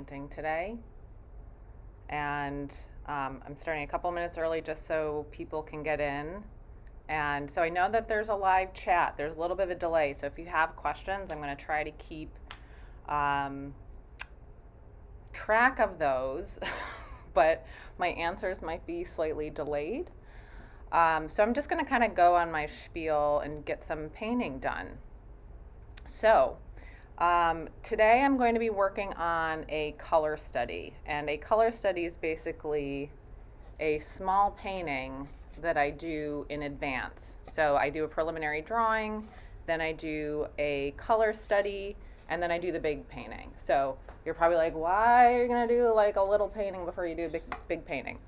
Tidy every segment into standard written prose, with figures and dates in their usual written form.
painting today. And I'm starting a couple minutes early just so people can get in. And so I know that there's a live chat. There's a little bit of a delay. So if you have questions, I'm going to try to keep track of those, but my answers might be slightly delayed. So I'm just going to kind of go on my spiel and get some painting done. So today I'm going to be working on a color study, and a color study is basically a small painting that I do in advance. So I do a preliminary drawing, then I do a color study, and then I do the big painting. So you're probably like, why are you going to do like a little painting before you do a big painting?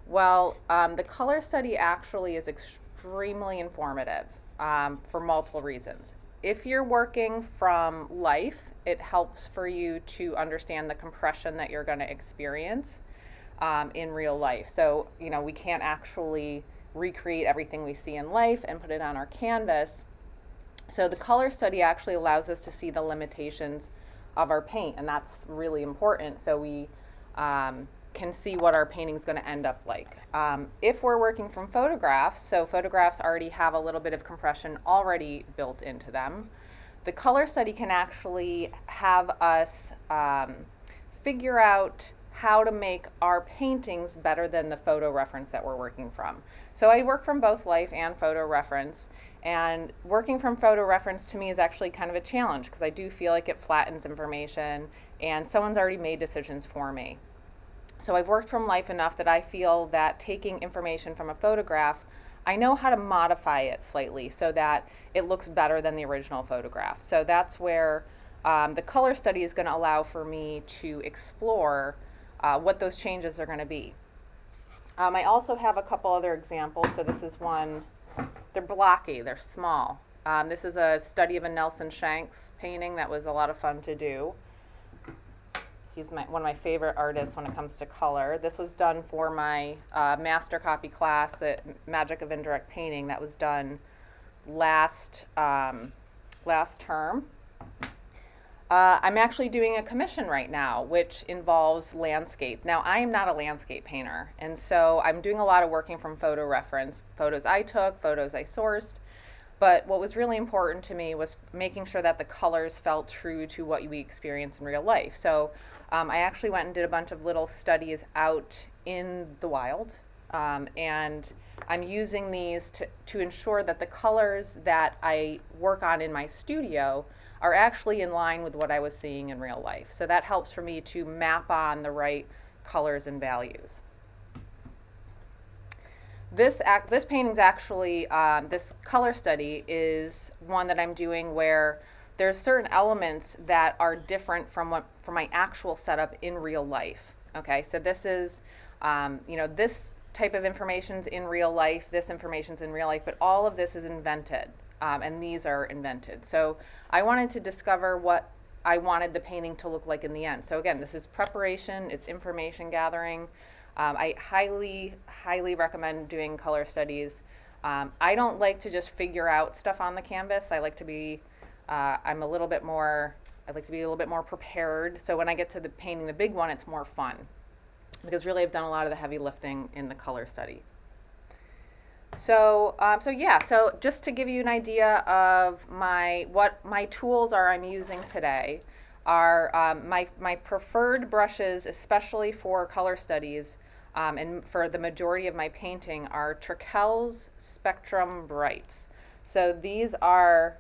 Well, the color study actually is extremely informative for multiple reasons. If you're working from life, it helps for you to understand the compression that you're going to experience in real life. So, you know, we can't actually recreate everything we see in life and put it on our canvas. So the color study actually allows us to see the limitations of our paint, and that's really important. So we can see what our painting is going to end up like. If we're working from photographs, so photographs already have a little bit of compression already built into them, the color study can actually have us figure out how to make our paintings better than the photo reference that we're working from. So I work from both life and photo reference, and working from photo reference to me is actually kind of a challenge because I do feel like it flattens information and someone's already made decisions for me. So I've worked from life enough that I feel that taking information from a photograph, I know how to modify it slightly so that it looks better than the original photograph. So that's where the color study is going to allow for me to explore what those changes are going to be. I also have a couple other examples. So this is one, they're blocky, they're small. This is a study of a Nelson Shanks painting that was a lot of fun to do. He's one of my favorite artists when it comes to color. This was done for my master copy class, the Magic of Indirect Painting, that was done last term. I'm actually doing a commission right now, which involves landscape. Now, I am not a landscape painter, and so I'm doing a lot of working from photo reference, photos I took, photos I sourced. But what was really important to me was making sure that the colors felt true to what we experience in real life. So I actually went and did a bunch of little studies out in the wild, and I'm using these to ensure that the colors that I work on in my studio are actually in line with what I was seeing in real life. So that helps for me to map on the right colors and values. This painting's actually, this color study is one that I'm doing where there's certain elements that are different from my actual setup in real life. Okay, so this is, this type of information's in real life, this information's in real life, but all of this is invented, and these are invented. So I wanted to discover what I wanted the painting to look like in the end. So again, this is preparation, it's information gathering. I highly recommend doing color studies. I don't like to just figure out stuff on the canvas. I like to be, I'd like to be a little bit more prepared. So when I get to the painting the big one, it's more fun because really I've done a lot of the heavy lifting in the color study. So just to give you an idea of what my tools are I'm using today are my preferred brushes, especially for color studies, and for the majority of my painting are Trekell's Spectrum Brights. So these are,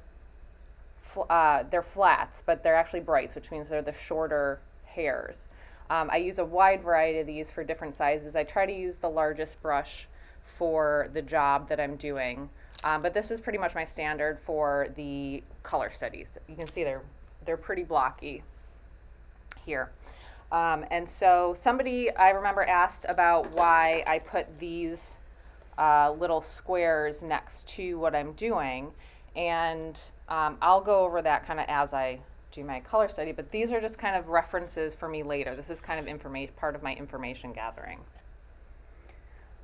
they're flats, but they're actually brights, which means they're the shorter hairs. I use a wide variety of these for different sizes. I try to use the largest brush for the job that I'm doing, but this is pretty much my standard for the color studies. You can see they're pretty blocky here. And so somebody, I remember, asked about why I put these little squares next to what I'm doing, and I'll go over that kind of as I do my color study, but these are just kind of references for me later. This is kind of part of my information gathering.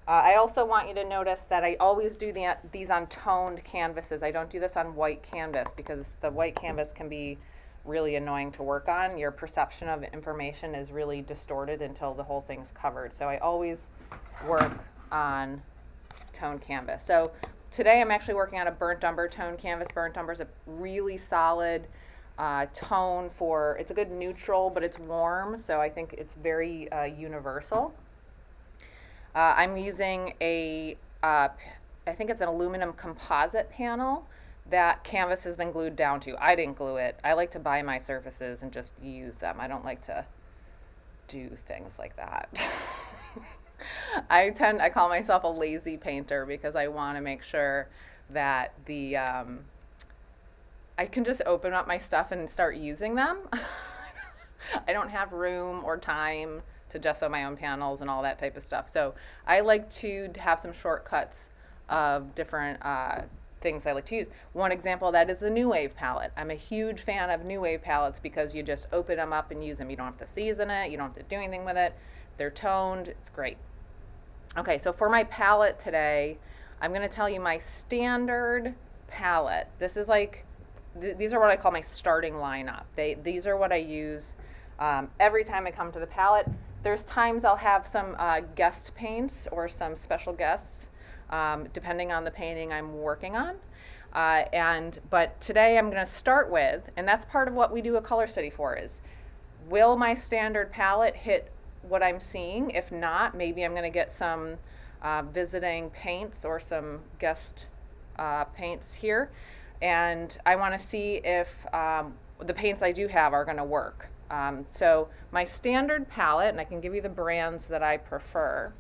I also want you to notice that I always do these on toned canvases. I don't do this on white canvas because the white canvas can be really annoying to work on. Your perception of information is really distorted until the whole thing's covered. So I always work on toned canvas. So today I'm actually working on a burnt umber toned canvas. Burnt umber is a really solid tone for, it's a good neutral, but it's warm, so I think it's very universal. I'm using I think it's an aluminum composite panel that canvas has been glued down to. I didn't glue it. I like to buy my surfaces and just use them. I don't like to do things like that. I call myself a lazy painter because I want to make sure that I can just open up my stuff and start using them. I don't have room or time to gesso my own panels and all that type of stuff. So I like to have some shortcuts of different things I like to use. One example of that is the New Wave palette. I'm a huge fan of New Wave palettes because you just open them up and use them. You don't have to season it. You don't have to do anything with it. They're toned. It's great. Okay, so for my palette today, I'm going to tell you my standard palette. This is like, these are what I call my starting lineup. These are what I use every time I come to the palette. There's times I'll have some guest paints or some special guests, depending on the painting I'm working on. But today I'm going to start with, and that's part of what we do a color study for, is will my standard palette hit what I'm seeing? If not, maybe I'm going to get some visiting paints or some guest paints here. And I want to see if the paints I do have are going to work. So my standard palette, and I can give you the brands that I prefer.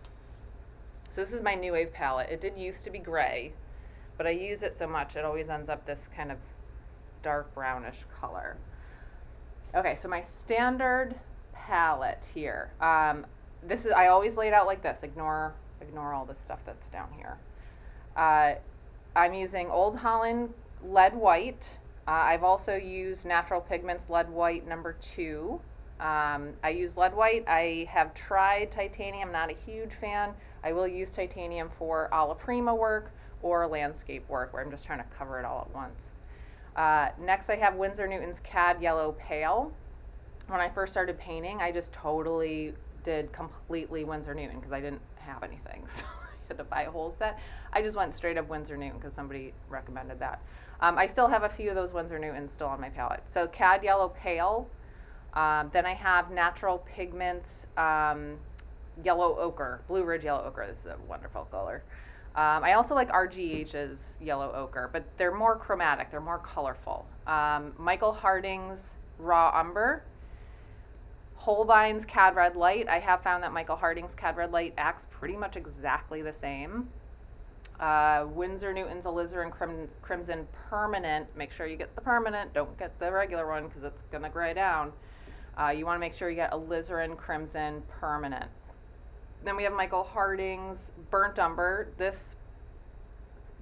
So this is my New Wave palette. It did used to be gray, but I use it so much it always ends up this kind of dark brownish color. Okay, so my standard palette here. This is, I always lay it out like this. Ignore all the stuff that's down here. I'm using Old Holland Lead White. I've also used Natural Pigments Lead White number 2. I use lead white. I have tried titanium, not a huge fan. I will use titanium for alla prima work or landscape work where I'm just trying to cover it all at once. Next I have Winsor Newton's Cad Yellow Pale. When I first started painting, I just totally did completely Winsor Newton because I didn't have anything. So I had to buy a whole set. I just went straight up Winsor Newton because somebody recommended that. I still have a few of those Winsor Newtons still on my palette. So Cad Yellow Pale. Then I have Natural Pigments Yellow Ochre, Blue Ridge Yellow Ochre. This is a wonderful color. I also like RGH's Yellow Ochre, but they're more chromatic. They're more colorful. Michael Harding's Raw Umber. Holbein's Cad Red Light. I have found that Michael Harding's Cad Red Light acts pretty much exactly the same. Winsor Newton's Alizarin Crimson Permanent. Make sure you get the permanent. Don't get the regular one because it's going to gray down. You want to make sure you get Alizarin Crimson Permanent. Then we have Michael Harding's Burnt Umber. This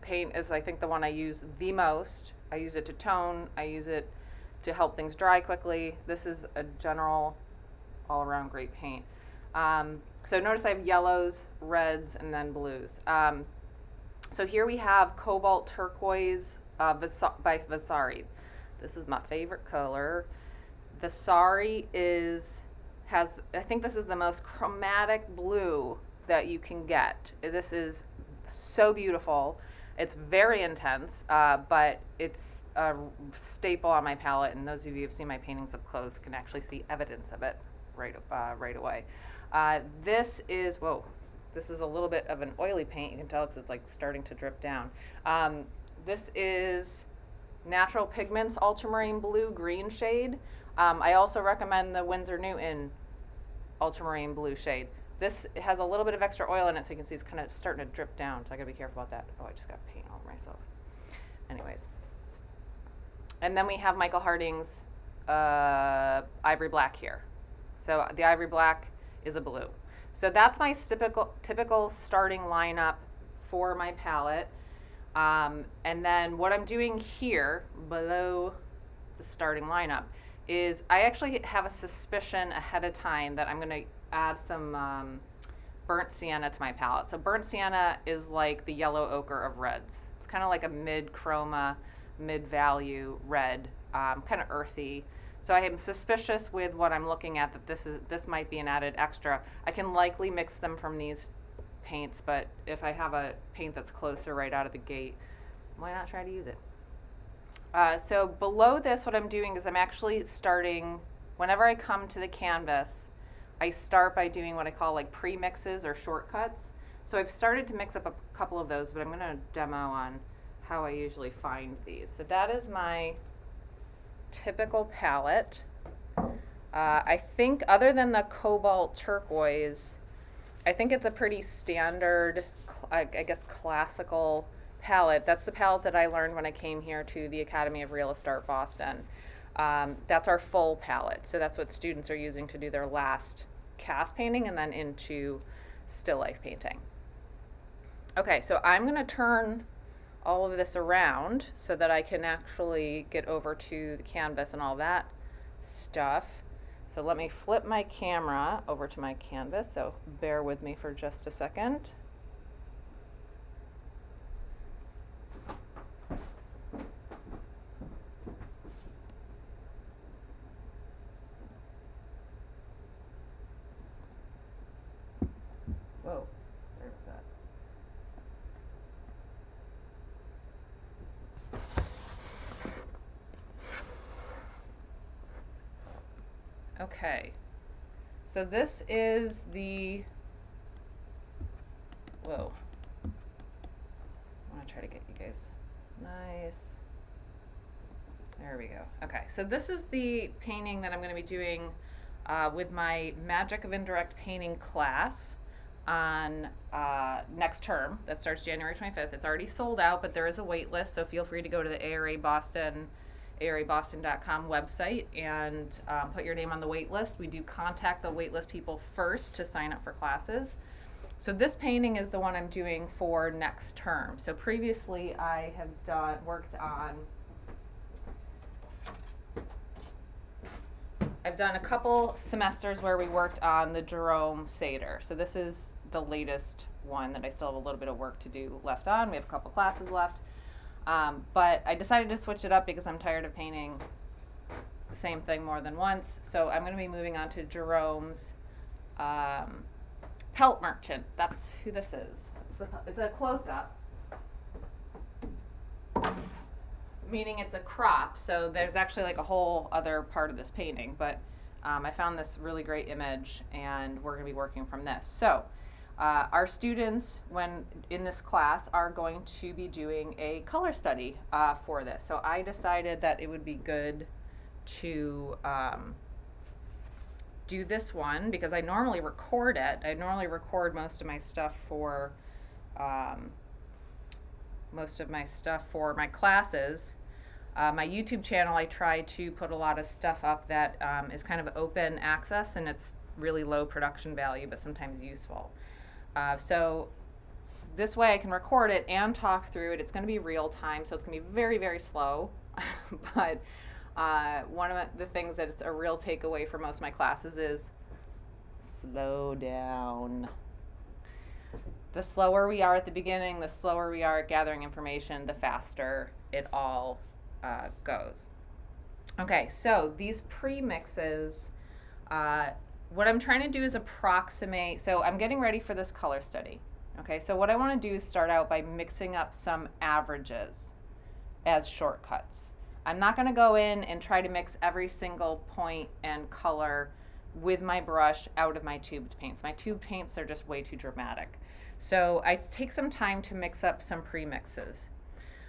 paint is, I think, the one I use the most. I use it to tone. I use it to help things dry quickly. This is a general all-around great paint. So notice I have yellows, reds, and then blues. So here we have Cobalt Turquoise by Vasari. This is my favorite color. Vasari has, I think this is the most chromatic blue that you can get. This is so beautiful. It's very intense, but it's a staple on my palette, and those of you who've seen my paintings up close can actually see evidence of it right away. This is a little bit of an oily paint. You can tell it's like starting to drip down. This is Natural Pigments Ultramarine Blue Green shade. I also recommend the Winsor Newton Ultramarine Blue shade. This has a little bit of extra oil in it, so you can see it's kind of starting to drip down, so I gotta be careful about that. Oh, I just got paint all over myself. Anyways. And then we have Michael Harding's Ivory Black here. So the Ivory Black is a blue. So that's my typical starting lineup for my palette. And then what I'm doing here below the starting lineup is I actually have a suspicion ahead of time that I'm going to add some burnt sienna to my palette. So burnt sienna is like the yellow ochre of reds. It's kind of like a mid-chroma, mid-value red, kind of earthy. So I am suspicious with what I'm looking at that this might be an added extra. I can likely mix them from these paints, but if I have a paint that's closer right out of the gate, why not try to use it? So below this, what I'm doing is I'm actually starting, whenever I come to the canvas, I start by doing what I call like pre-mixes or shortcuts. So I've started to mix up a couple of those, but I'm going to demo on how I usually find these. So that is my typical palette. I think other than the Cobalt Turquoise, I think it's a pretty standard, I guess, classical palette. That's the palette that I learned when I came here to the Academy of Realist Art Boston. That's our full palette. So that's what students are using to do their last cast painting and then into still life painting. Okay, so I'm going to turn all of this around so that I can actually get over to the canvas and all that stuff. So let me flip my camera over to my canvas, so bear with me for just a second. Whoa, sorry about that. Okay, so this is the, whoa, I want to try to get you guys nice. There we go. Okay, so this is the painting that I'm going to be doing with my Magic of Indirect Painting class on next term. That starts January 25th. It's already sold out, but there is a wait list, so feel free to go to the ARABoston.com website and put your name on the wait list. We do contact the wait list people first to sign up for classes. So this painting is the one I'm doing for next term. So previously I have I've done a couple semesters where we worked on the Jerome Seder. So this is the latest one that I still have a little bit of work to do left on. We have a couple classes left. But I decided to switch it up because I'm tired of painting the same thing more than once. So I'm going to be moving on to Jerome's Pelt Merchant. That's who this is. It's a close-up, meaning it's a crop. So there's actually like a whole other part of this painting. But I found this really great image, and we're going to be working from this. So our students, when in this class, are going to be doing a color study for this. So I decided that it would be good to do this one because I normally record it. I normally record most of my stuff for my classes. My YouTube channel, I try to put a lot of stuff up that is kind of open access, and it's really low production value, but sometimes useful. So this way I can record it and talk through it. It's going to be real time, so it's going to be very, very slow. But one of the things that it's a real takeaway for most of my classes is slow down. The slower we are at the beginning, the slower we are at gathering information, the faster it all goes. Okay, so these pre-mixes, what I'm trying to do is approximate, so I'm getting ready for this color study. Okay, so what I want to do is start out by mixing up some averages as shortcuts. I'm not going to go in and try to mix every single point and color with my brush out of my tubed paints. My tube paints are just way too dramatic. So I take some time to mix up some pre-mixes.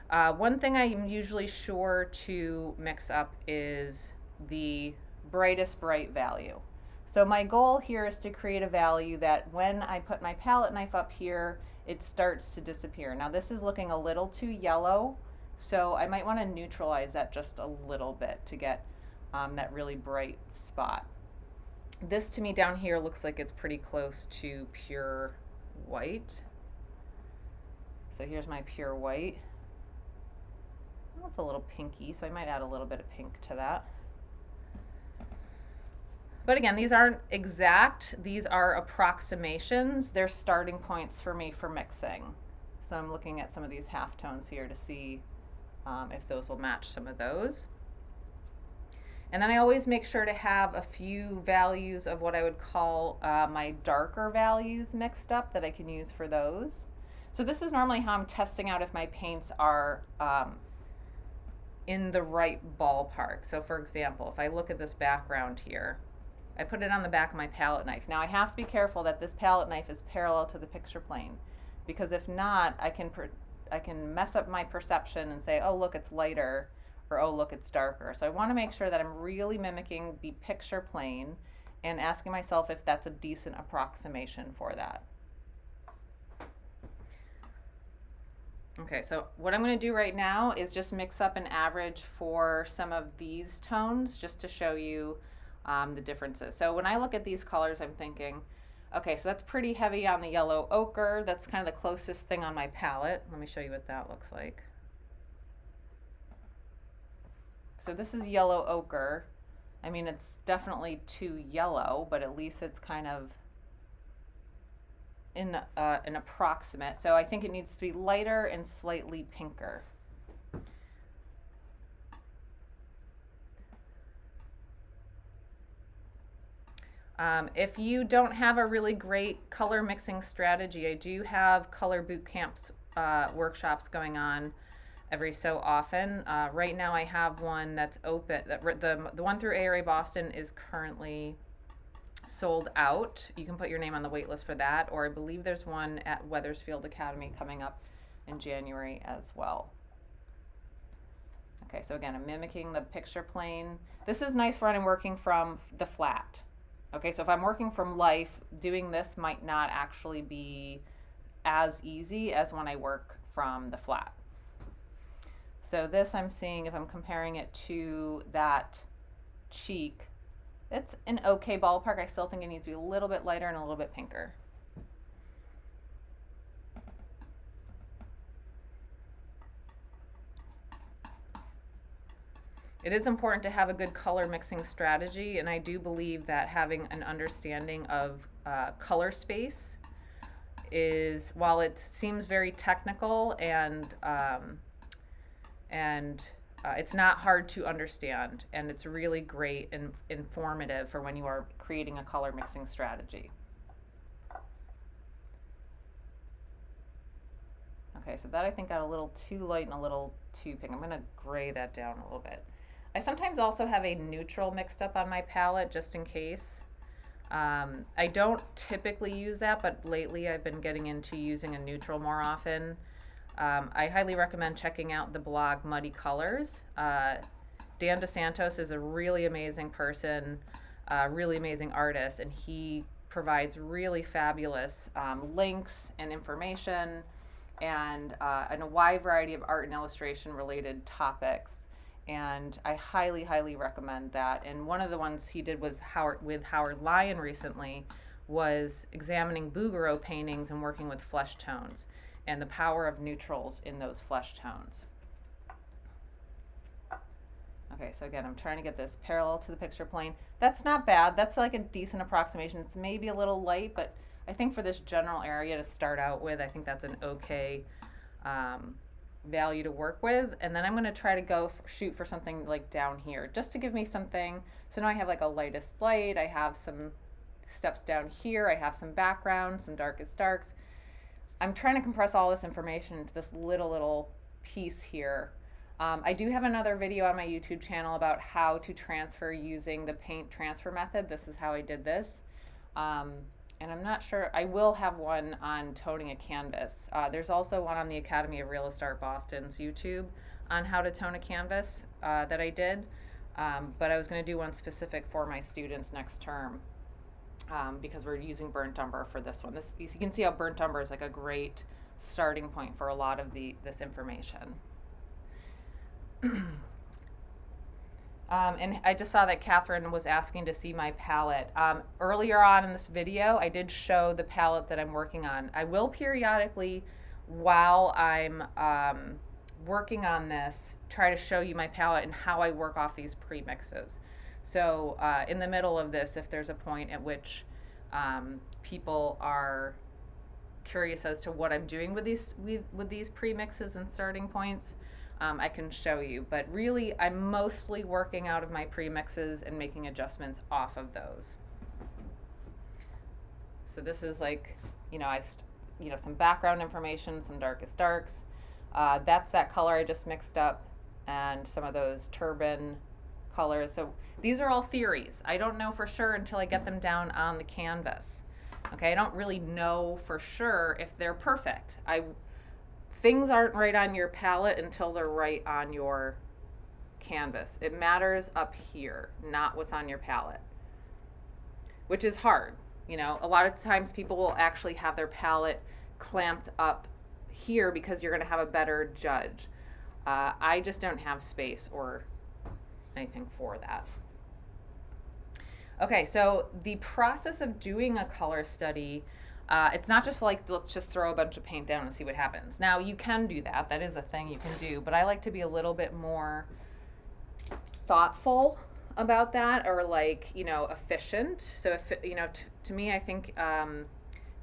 One thing I'm usually sure to mix up is the brightest bright value. So my goal here is to create a value that when I put my palette knife up here, it starts to disappear. Now this is looking a little too yellow, so I might want to neutralize that just a little bit to get that really bright spot. This to me down here looks like it's pretty close to pure white. So here's my pure white. Well, it's a little pinky, so I might add a little bit of pink to that. But again, these aren't exact. These are approximations. They're starting points for me for mixing. So I'm looking at some of these halftones here to see if those will match some of those. And then I always make sure to have a few values of what I would call my darker values mixed up that I can use for those. So this is normally how I'm testing out if my paints are in the right ballpark. So for example, if I look at this background here, I put it on the back of my palette knife. Now I have to be careful that this palette knife is parallel to the picture plane, because if not, I can mess up my perception and say, oh look, it's lighter, or oh look, it's darker. So I want to make sure that I'm really mimicking the picture plane and asking myself if that's a decent approximation for that. Okay, so what I'm going to do right now is just mix up an average for some of these tones just to show you the differences. So when I look at these colors, I'm thinking, okay, so that's pretty heavy on the yellow ochre. That's kind of the closest thing on my palette. Let me show you what that looks like. So this is yellow ochre. I mean, it's definitely too yellow, but at least it's kind of in an approximate. So I think it needs to be lighter and slightly pinker. If you don't have a really great color mixing strategy, I do have color boot camps workshops going on every so often. Right now I have one that's open. The one through ARA Boston is currently sold out. You can put your name on the wait list for that, or I believe there's one at Wethersfield Academy coming up in January as well. Okay, so again, I'm mimicking the picture plane. This is nice for when I'm working from the flat. Okay, so if I'm working from life, doing this might not actually be as easy as when I work from the flat. So this I'm seeing, if I'm comparing it to that cheek, it's an okay ballpark. I still think it needs to be a little bit lighter and a little bit pinker. It is important to have a good color mixing strategy, and I do believe that having an understanding of color space is, while it seems very technical and it's not hard to understand, and it's really great and informative for when you are creating a color mixing strategy. Okay, so that I think got a little too light and a little too pink. I'm going to gray that down a little bit. I sometimes also have a neutral mixed up on my palette just in case. I don't typically use that, but lately I've been getting into using a neutral more often. I highly recommend checking out the blog Muddy Colors. Dan DeSantos is a really amazing person, really amazing artist, and he provides really fabulous links and information and a wide variety of art and illustration related topics. And I highly, highly recommend that. And one of the ones he did with Howard Lyon recently was examining Bouguereau paintings and working with flesh tones and the power of neutrals in those flesh tones. Okay, so again, I'm trying to get this parallel to the picture plane. That's not bad. That's like a decent approximation. It's maybe a little light, but I think for this general area to start out with, I think that's an okay value to work with. And then I'm going to try to shoot for something like down here, just to give me something. So now I have like a lightest light, I have some steps down here, I have some background, some darkest darks. I'm trying to compress all this information into this little piece here. I do have another video on my YouTube channel about how to transfer using the paint transfer method. This is how I did this. And I'm not sure, I will have one on toning a canvas. There's also one on the Academy of Realist Art Boston's YouTube on how to tone a canvas that I did. But I was going to do one specific for my students next term because we're using burnt umber for this one. You can see how burnt umber is like a great starting point for a lot of this information. And I just saw that Catherine was asking to see my palette. Earlier on in this video, I did show the palette that I'm working on. I will periodically, while I'm working on this, try to show you my palette and how I work off these premixes. So in the middle of this, if there's a point at which people are curious as to what I'm doing with these premixes and starting points, I can show you. But really, I'm mostly working out of my premixes and making adjustments off of those. So this is like, some background information, some darkest darks. That's that color I just mixed up, and some of those turban colors. So these are all theories. I don't know for sure until I get them down on the canvas. Okay, I don't really know for sure if they're perfect. Things aren't right on your palette until they're right on your canvas. It matters up here, not what's on your palette, which is hard. A lot of times people will actually have their palette clamped up here because you're going to have a better judge. I just don't have space or anything for that. Okay, so the process of doing a color study, it's not just like, let's just throw a bunch of paint down and see what happens. Now, you can do that. That is a thing you can do. But I like to be a little bit more thoughtful about that, or efficient. So, to me, I think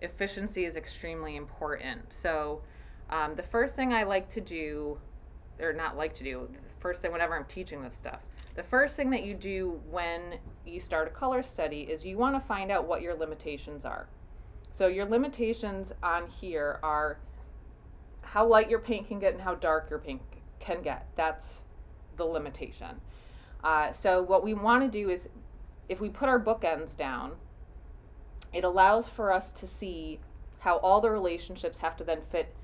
efficiency is extremely important. So the first thing I like to do, or not like to do, the first thing whenever I'm teaching this stuff, the first thing that you do when you start a color study is you want to find out what your limitations are. So your limitations on here are how light your paint can get and how dark your paint can get. That's the limitation. So what we want to do is, if we put our bookends down, it allows for us to see how all the relationships have to then fit,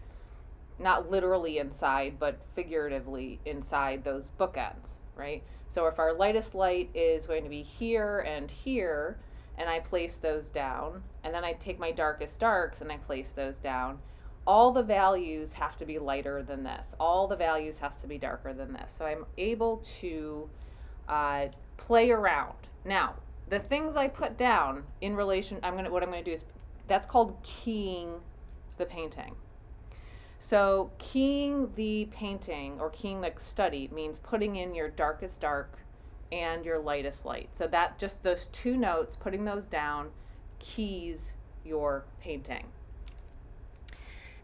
not literally inside, but figuratively inside those bookends, right? So if our lightest light is going to be here, and I place those down, and then I take my darkest darks and I place those down, all the values have to be lighter than this. All the values has to be darker than this. So I'm able to play around. Now, the things I put down in relation, what I'm going to do is, that's called keying the painting. So keying the painting, or keying the study, means putting in your darkest dark and your lightest light. So that, just those two notes, putting those down, keys your painting.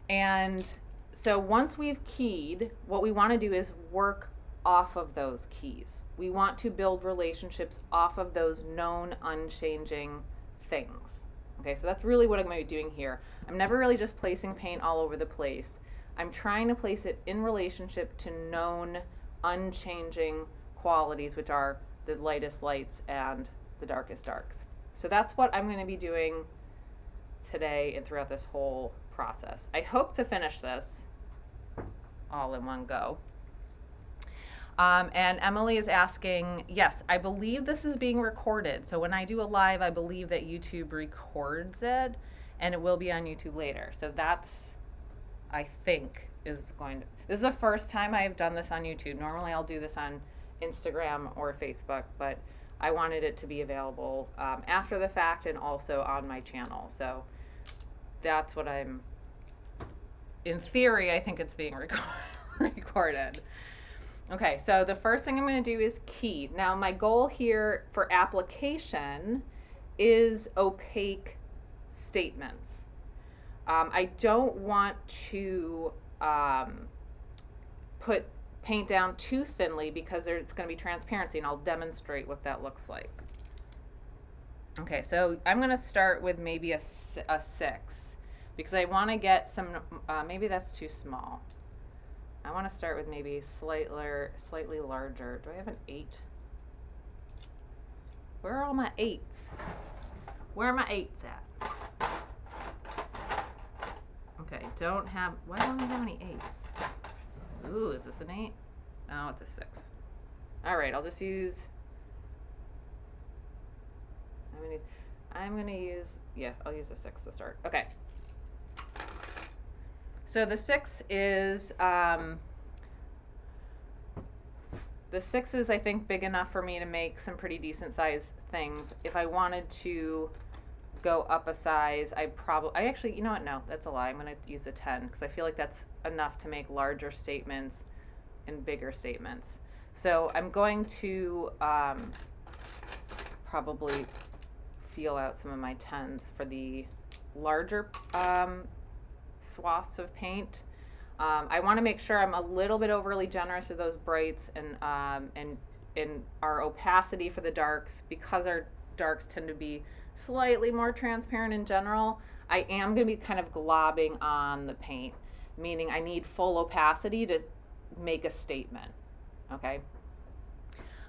And so once we've keyed, what we want to do is work off of those keys. We want to build relationships off of those known unchanging things. Okay, so that's really what I'm going to be doing here. I'm never really just placing paint all over the place. I'm trying to place it in relationship to known unchanging qualities, which are the lightest lights and the darkest darks. So that's what I'm going to be doing today and throughout this whole process. I hope to finish this all in one go. And Emily is asking, yes, I believe this is being recorded. So when I do a live, I believe that YouTube records it, and it will be on YouTube later. So that's, I think, this is the first time I have done this on YouTube. Normally I'll do this on Instagram or Facebook, but I wanted it to be available after the fact and also on my channel. that's what I'm, in theory, I think it's being recorded. Okay, so the first thing I'm going to do is key. Now, my goal here for application is opaque statements. I don't want to put paint down too thinly because it's going to be transparency, and I'll demonstrate what that looks like. Okay, so I'm going to start with maybe a 6 because I want to get some, maybe that's too small. I want to start with maybe slightly larger. Do I have an 8? Where are all my 8s? Where are my 8s at? Okay, why don't I have any 8s? Ooh, is this an 8? Oh, it's a 6. All right, I'll just use, I'm gonna use, yeah, I'll use a 6 to start. Okay. So the 6 is, I think, big enough for me to make some pretty decent sized things. If I wanted to go up a size, I actually, you know what, no, that's a lie. I'm gonna use a 10 because I feel like that's enough to make larger statements and bigger statements. So I'm going to probably feel out some of my 10s for the larger swaths of paint. I want to make sure I'm a little bit overly generous with those brights and in our opacity for the darks, because our darks tend to be slightly more transparent in general. I am going to be kind of globbing on the paint, meaning I need full opacity to make a statement. Okay.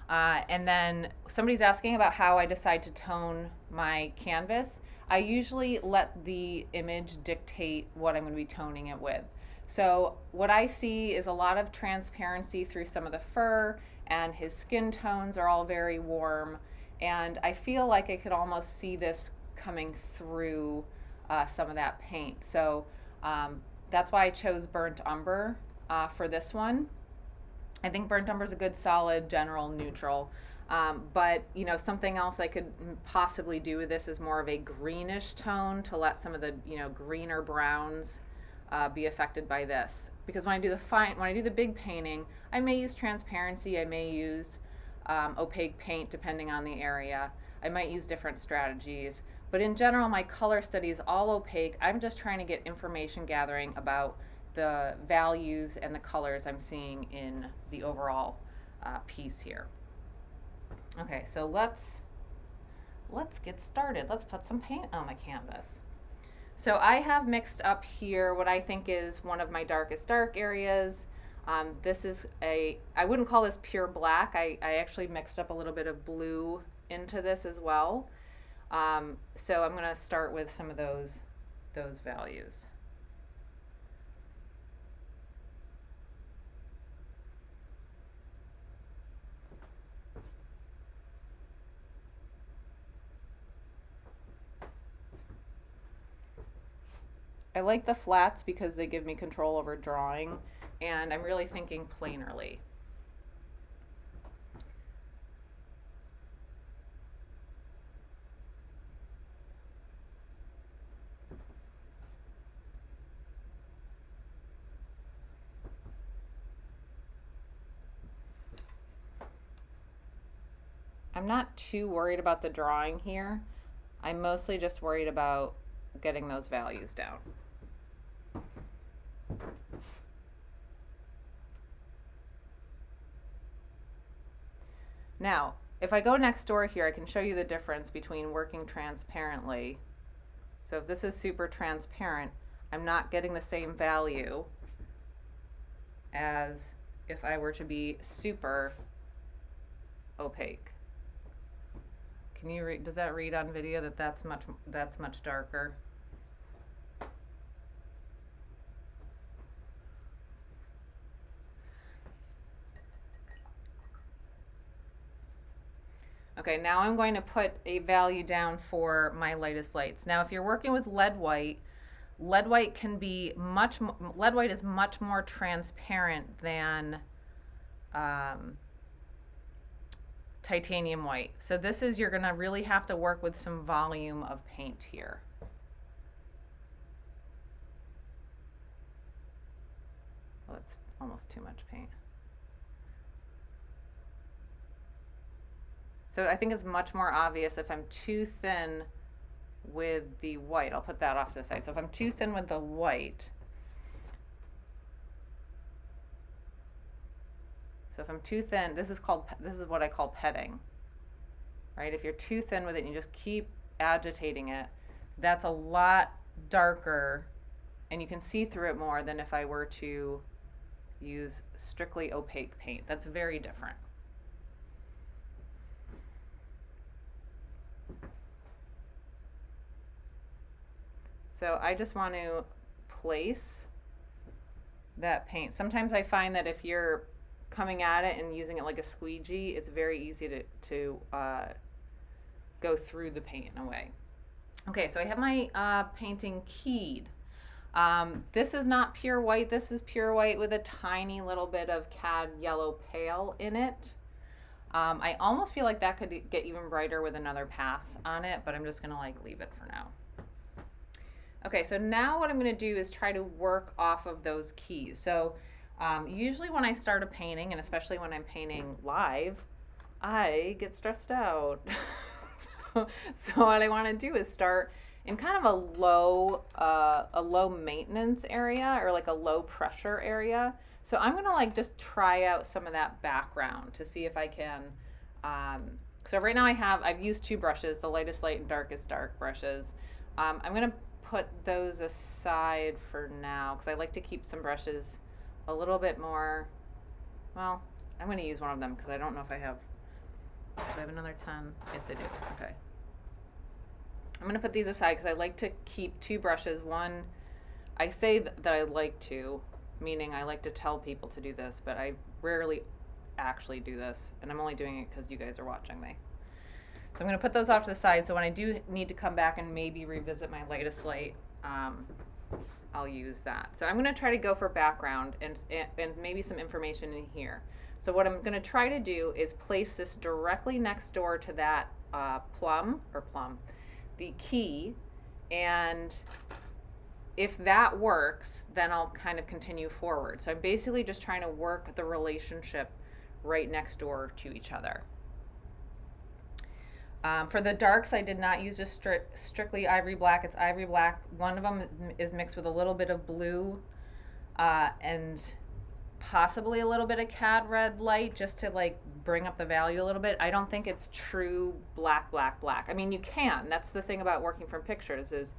And then somebody's asking about how I decide to tone my canvas. I usually let the image dictate what I'm going to be toning it with. So what I see is a lot of transparency through some of the fur, and his skin tones are all very warm. And I feel like I could almost see this coming through some of that paint. So that's why I chose burnt umber for this one. I think burnt umber is a good solid general neutral. But you know, something else I could possibly do with this is more of a greenish tone to let some of the, you know, greener browns be affected by this. Because when I do the big painting, I may use transparency, I may use opaque paint depending on the area. I might use different strategies. But in general, my color study is all opaque. I'm just trying to get information gathering about the values and the colors I'm seeing in the overall piece here. Okay, so let's get started. Let's put some paint on the canvas. So I have mixed up here what I think is one of my darkest dark areas. This is I wouldn't call this pure black. I actually mixed up a little bit of blue into this as well. So I'm going to start with some of those values. I like the flats because they give me control over drawing, and I'm really thinking planerly. I'm not too worried about the drawing here. I'm mostly just worried about getting those values down. Now, if I go next door here, I can show you the difference between working transparently. So if this is super transparent, I'm not getting the same value as if I were to be super opaque. Can you read? Does that read on video that that's much darker? Okay, now I'm going to put a value down for my lightest lights. Now, if you're working with lead white can be lead white is much more transparent than titanium white. So this is, you're gonna really have to work with some volume of paint here. Well, that's almost too much paint. So I think it's much more obvious if I'm too thin with the white. I'll put that off to the side. So if I'm too thin with the white, so if I'm too thin, this is what I call petting, right? If you're too thin with it and you just keep agitating it, that's a lot darker and you can see through it more than if I were to use strictly opaque paint. That's very different. So I just want to place that paint. Sometimes I find that if you're coming at it and using it like a squeegee, it's very easy to go through the paint in a way. Okay, so I have my painting keyed. This is not pure white. This is pure white with a tiny little bit of cad yellow pale in it. I almost feel like that could get even brighter with another pass on it, but I'm just gonna like leave it for now. Okay, so now what I'm gonna do is try to work off of those keys. So usually when I start a painting, and especially when I'm painting live, I get stressed out. So what I wanna do is start in kind of a low maintenance area, or like a low pressure area. So I'm gonna like just try out some of that background to see if I can. So right now I've used two brushes, the lightest light and darkest dark brushes. I'm gonna put those aside for now because I like to keep some brushes a little bit more. Well, I'm gonna use one of them because I don't know if I have. Do I have another 10? Yes, I do. Okay. I'm going to put these aside because I like to keep two brushes. One, I say that I like to, meaning I like to tell people to do this, but I rarely actually do this, and I'm only doing it because you guys are watching me. So I'm going to put those off to the side, so when I do need to come back and maybe revisit my lightest light, I'll use that. So I'm going to try to go for background and maybe some information in here. So what I'm going to try to do is place this directly next door to that the key, and if that works, then I'll kind of continue forward. So I'm basically just trying to work the relationship right next door to each other. For the darks, I did not use just strictly ivory black. It's ivory black. One of them is mixed with a little bit of blue and possibly a little bit of cad red light, just to like bring up the value a little bit. I don't think it's true black. I mean, you can. That's the thing about working from pictures, is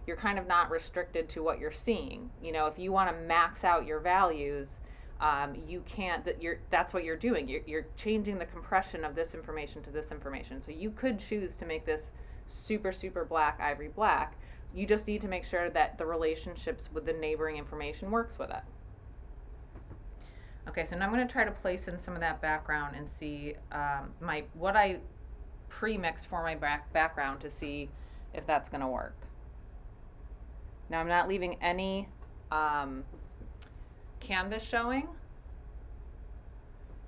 you're kind of not restricted to what you're seeing. You know, if you want to max out your values, you can't. That's what you're doing. You're changing the compression of this information to this information. So you could choose to make this super black, ivory black. You just need to make sure that the relationships with the neighboring information works with it. Okay, so now I'm going to try to place in some of that background and see what I pre-mixed for my background to see if that's going to work. Now I'm not leaving any canvas showing,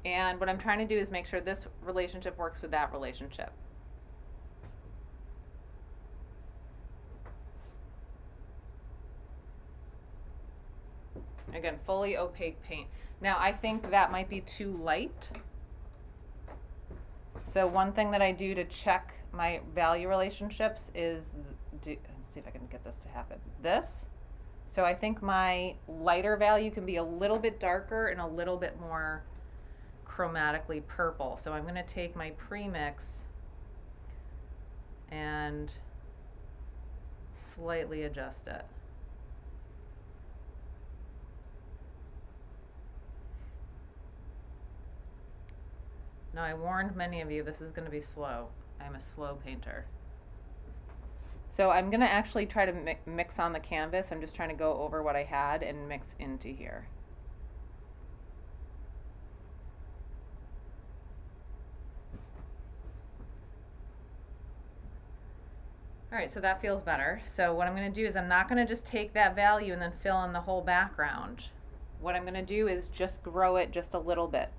and what I'm trying to do is make sure this relationship works with that relationship. Again, fully opaque paint. Now I think that might be too light. So one thing that I do to check my value relationships is, let's see if I can get this to happen. So I think my lighter value can be a little bit darker and a little bit more chromatically purple. So I'm going to take my premix and slightly adjust it. Now, I warned many of you this is going to be slow. I'm a slow painter. So I'm going to actually try to mix on the canvas. I'm just trying to go over what I had and mix into here. All right, so that feels better. So what I'm going to do is I'm not going to just take that value and then fill in the whole background. What I'm going to do is just grow it just a little bit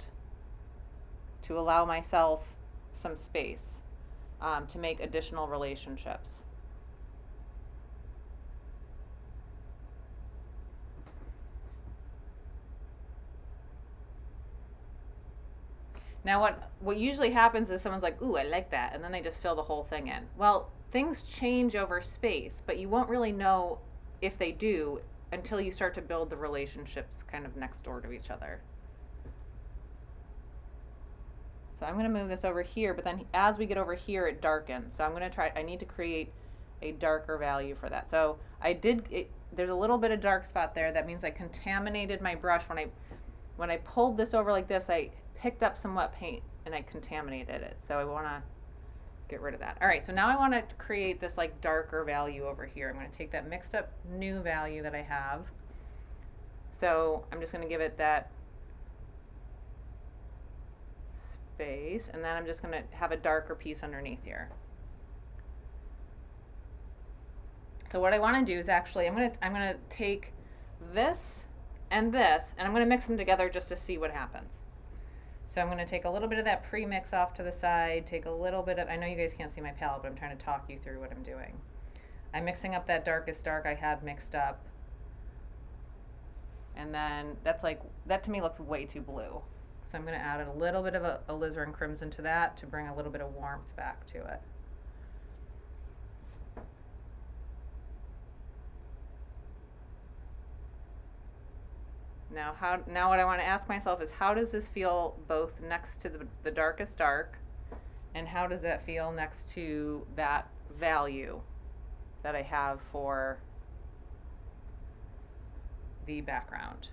to allow myself some space to make additional relationships. Now what usually happens is someone's like, ooh, I like that, and then they just fill the whole thing in. Well, things change over space, but you won't really know if they do until you start to build the relationships kind of next door to each other. So I'm going to move this over here, but then as we get over here, it darkens. So I'm going to try, I need to create a darker value for that. So there's a little bit of dark spot there. That means I contaminated my brush. When I pulled this over like this, I picked up some wet paint and I contaminated it. So I want to get rid of that. All right, so now I want to create this like darker value over here. I'm going to take that mixed up new value that I have. So I'm just going to give it that space, and then I'm just going to have a darker piece underneath here. So what I want to do is actually I'm going to take this and this, and I'm going to mix them together just to see what happens. So I'm going to take a little bit of that pre-mix off to the side, take a little bit of, I know you guys can't see my palette, but I'm trying to talk you through what I'm doing. I'm mixing up that darkest dark I had mixed up. And then that to me looks way too blue. So I'm going to add a little bit of a alizarin crimson to that to bring a little bit of warmth back to it. Now what I want to ask myself is, how does this feel both next to the darkest dark, and how does that feel next to that value that I have for the background?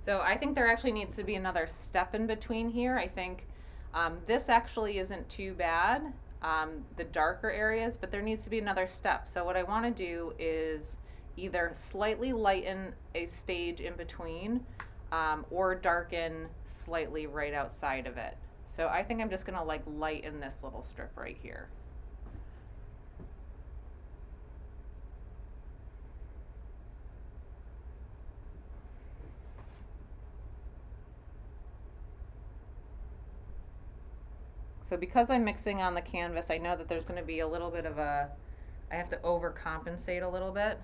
So I think there actually needs to be another step in between here. I think this actually isn't too bad, the darker areas, but there needs to be another step. So what I want to do is either slightly lighten a stage in between, or darken slightly right outside of it. So I think I'm just going to like lighten this little strip right here. So because I'm mixing on the canvas, I know that there's going to be a little bit of I have to overcompensate a little bit.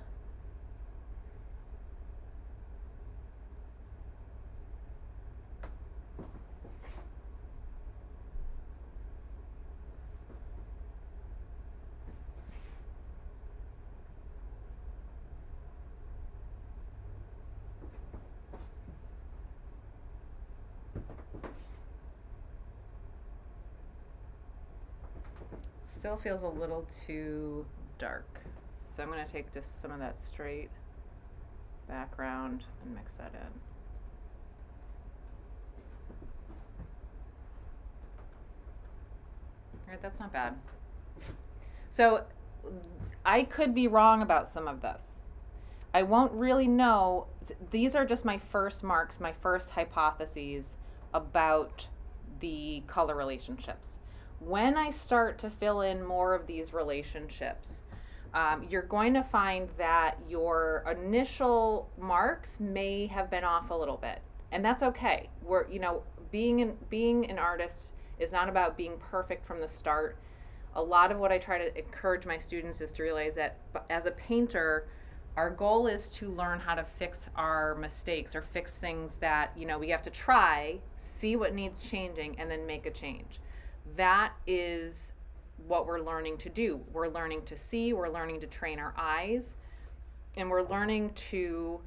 Still feels a little too dark. So I'm going to take just some of that straight background and mix that in. All right, that's not bad. So I could be wrong about some of this. I won't really know. These are just my first marks, my first hypotheses about the color relationships. When I start to fill in more of these relationships, you're going to find that your initial marks may have been off a little bit, and that's okay. Being an artist is not about being perfect from the start. A lot of what I try to encourage my students is to realize that as a painter, our goal is to learn how to fix our mistakes, or fix things that we have to try, see what needs changing, and then make a change. That is what we're learning to do. We're learning to see, we're learning to train our eyes, and we're learning to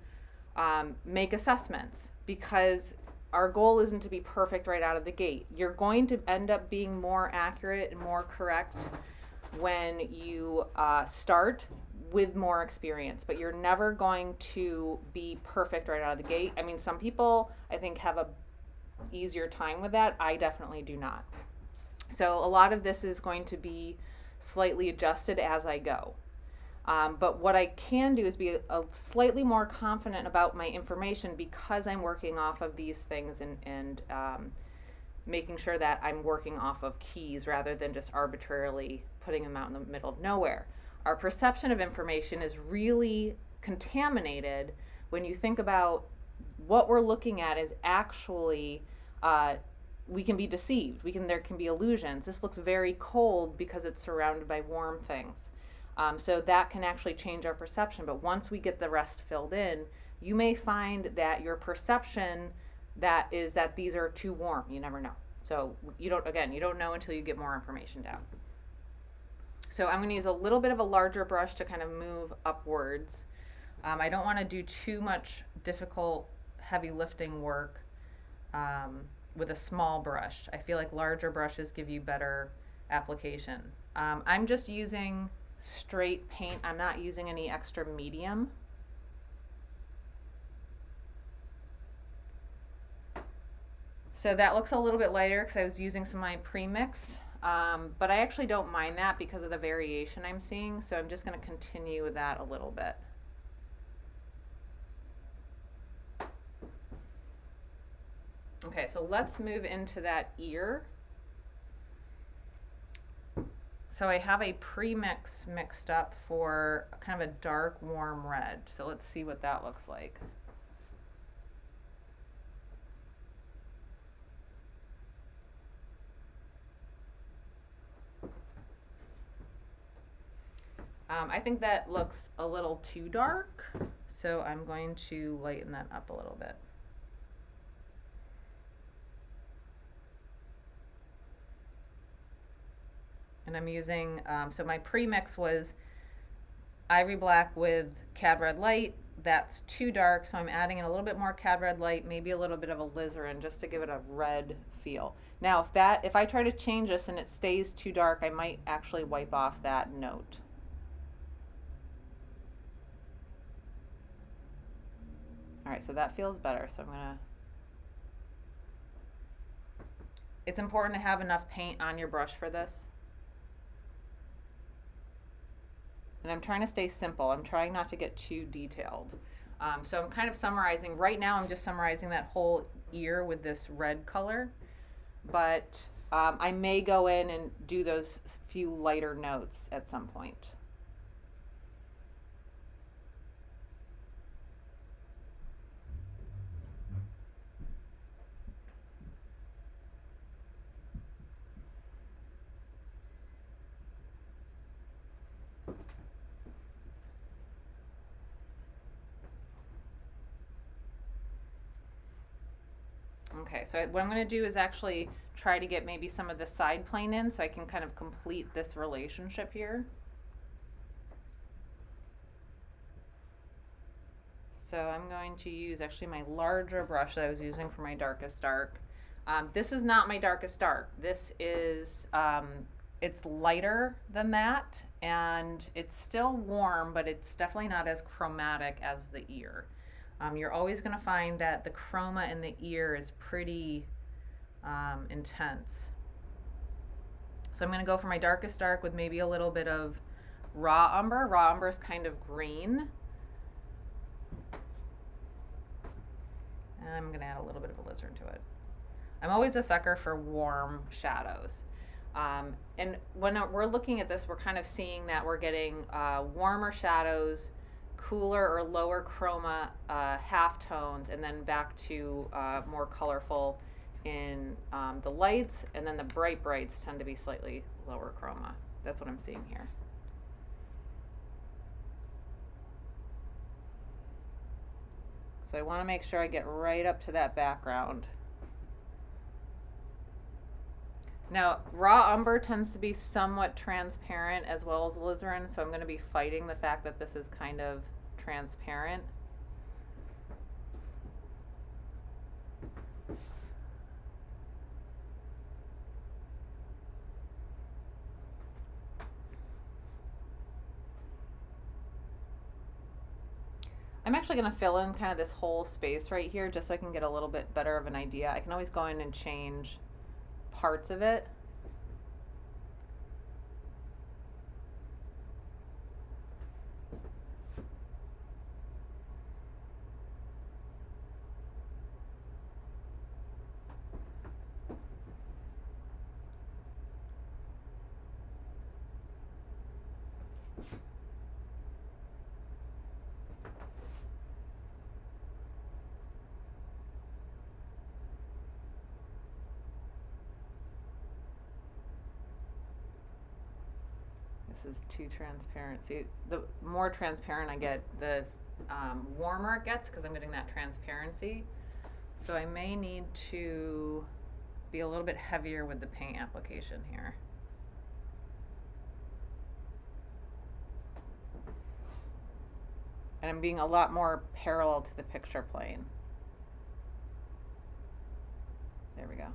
make assessments, because our goal isn't to be perfect right out of the gate. You're going to end up being more accurate and more correct when you start with more experience, but you're never going to be perfect right out of the gate. I mean, some people, I think, have a easier time with that. I definitely do not. So a lot of this is going to be slightly adjusted as I go. But what I can do is be a slightly more confident about my information, because I'm working off of these things and making sure that I'm working off of keys rather than just arbitrarily putting them out in the middle of nowhere. Our perception of information is really contaminated when you think about what we're looking at is actually we can be deceived. There can be illusions. This looks very cold because it's surrounded by warm things. So that can actually change our perception. But once we get the rest filled in, you may find that your perception that these are too warm. You never know. So you don't know until you get more information down. So I'm going to use a little bit of a larger brush to kind of move upwards. I don't want to do too much difficult, heavy lifting work with a small brush. I feel like larger brushes give you better application. I'm just using straight paint. I'm not using any extra medium. So that looks a little bit lighter because I was using some of my premix, but I actually don't mind that because of the variation I'm seeing. So I'm just going to continue with that a little bit. Okay, so let's move into that ear. So I have a premix mixed up for kind of a dark warm red. So let's see what that looks like. I think that looks a little too dark, so I'm going to lighten that up a little bit. And I'm using, so my pre-mix was Ivory Black with Cad Red Light. That's too dark, so I'm adding in a little bit more Cad Red Light, maybe a little bit of alizarin just to give it a red feel. Now, if I try to change this and it stays too dark, I might actually wipe off that note. All right, so that feels better. So I'm gonna, it's important to have enough paint on your brush for this. And I'm trying to stay simple. I'm trying not to get too detailed. So I'm kind of summarizing. Right now I'm just summarizing that whole ear with this red color. But I may go in and do those few lighter notes at some point. Okay, so what I'm going to do is actually try to get maybe some of the side plane in so I can kind of complete this relationship here. So I'm going to use actually my larger brush that I was using for my darkest dark. This is not my darkest dark. This is, it's lighter than that, and it's still warm, but it's definitely not as chromatic as the ear. You're always going to find that the chroma in the ear is pretty intense. So I'm going to go for my darkest dark with maybe a little bit of raw umber. Raw umber is kind of green. And I'm going to add a little bit of alizarin to it. I'm always a sucker for warm shadows. And when we're looking at this, we're kind of seeing that we're getting warmer shadows, cooler or lower chroma halftones, and then back to more colorful in the lights, and then the brights tend to be slightly lower chroma. That's what I'm seeing here. So I want to make sure I get right up to that background. Now, raw umber tends to be somewhat transparent as well as alizarin, so I'm going to be fighting the fact that this is kind of transparent. I'm actually going to fill in kind of this whole space right here just so I can get a little bit better of an idea. I can always go in and change parts of it. This is too transparent. See, the more transparent I get, the warmer it gets because I'm getting that transparency. So I may need to be a little bit heavier with the paint application here. And I'm being a lot more parallel to the picture plane. There we go.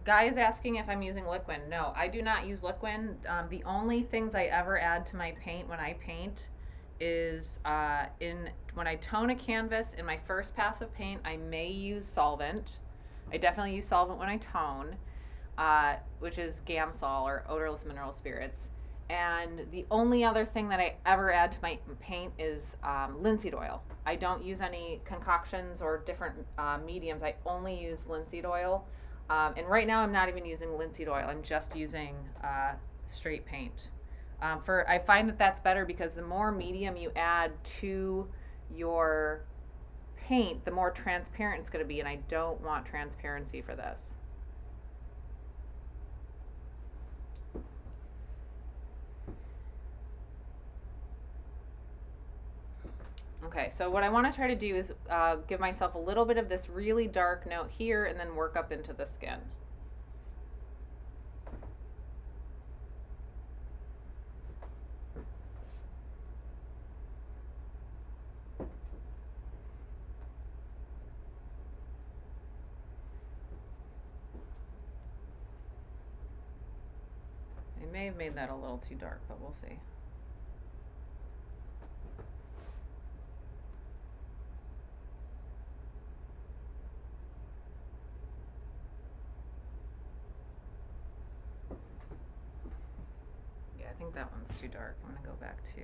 Guys asking if I'm using liquid. No, I do not use liquid. The only things I ever add to my paint when I paint is when I tone a canvas in my first pass of paint, I may use solvent. I definitely use solvent when I tone, which is Gamsol or odorless mineral spirits. And the only other thing that I ever add to my paint is linseed oil. I don't use any concoctions or different mediums. I only use linseed oil. And right now I'm not even using linseed oil. I'm just using straight paint. I find that that's better because the more medium you add to your paint, the more transparent it's going to be, and I don't want transparency for this. Okay, so what I want to try to do is give myself a little bit of this really dark note here and then work up into the skin. I may have made that a little too dark, but we'll see. I think that one's too dark. I'm going to go back to...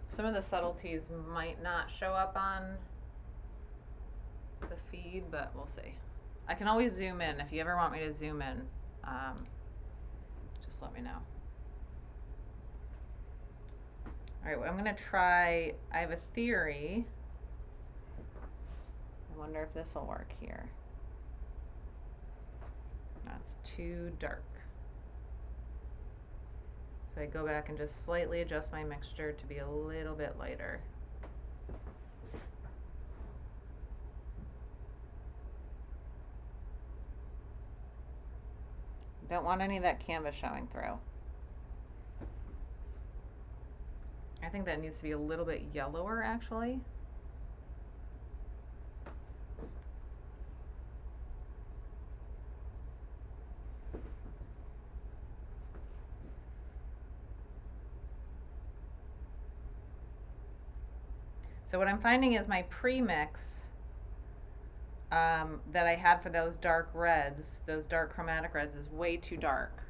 Some of the subtleties might not show up on the feed, but we'll see. I can always zoom in. If you ever want me to zoom in, just let me know. All right, well, I'm going to try... I have a theory. I wonder if this will work here. That's too dark. So I go back and just slightly adjust my mixture to be a little bit lighter. Don't want any of that canvas showing through. I think that needs to be a little bit yellower, actually. So what I'm finding is my pre-mix that I had for those dark reds, those dark chromatic reds, is way too dark.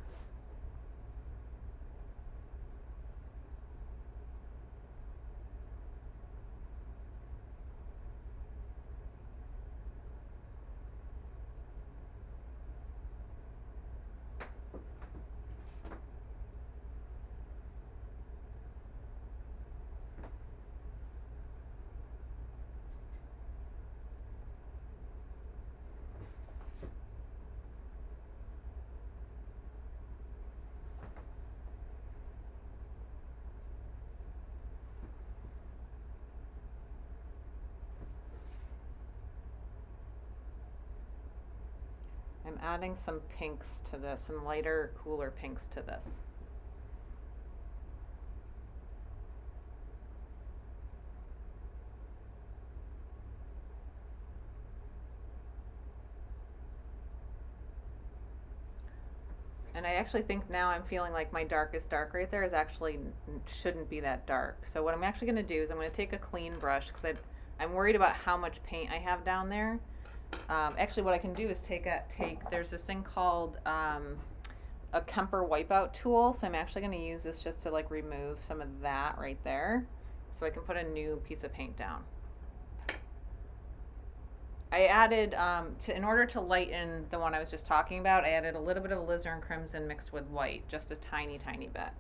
I'm adding some pinks to this, some lighter, cooler pinks to this. And I actually think now I'm feeling like my darkest dark right there is actually shouldn't be that dark. So what I'm actually going to do is I'm going to take a clean brush because I'm worried about how much paint I have down there. Actually, what I can do is there's this thing called a Kemper wipeout tool. So I'm actually going to use this just to like remove some of that right there so I can put a new piece of paint down. I added, in order to lighten the one I was just talking about, I added a little bit of alizarin crimson mixed with white, just a tiny, tiny bit.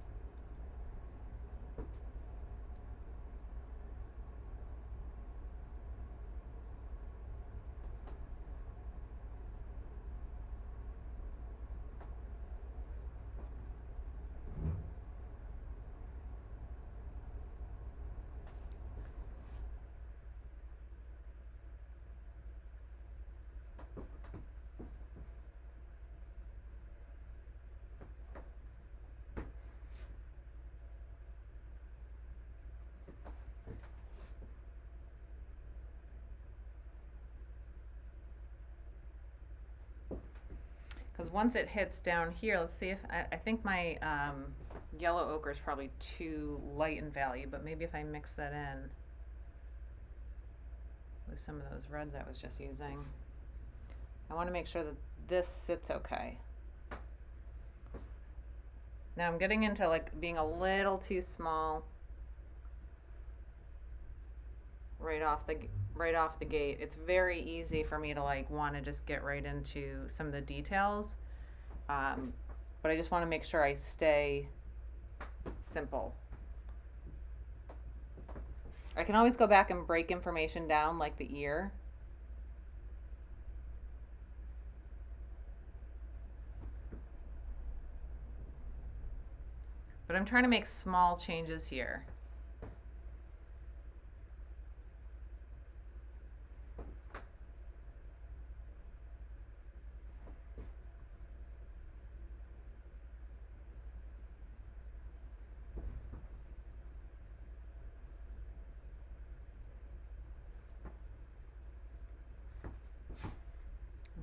Because once it hits down here, let's see if, I think my yellow ochre is probably too light in value, but maybe if I mix that in with some of those reds I was just using, I want to make sure that this sits okay. Now I'm getting into like being a little too small right off the gate. It's very easy for me to like want to just get right into some of the details, but I just want to make sure I stay simple. I can always go back and break information down, like the ear. But I'm trying to make small changes here.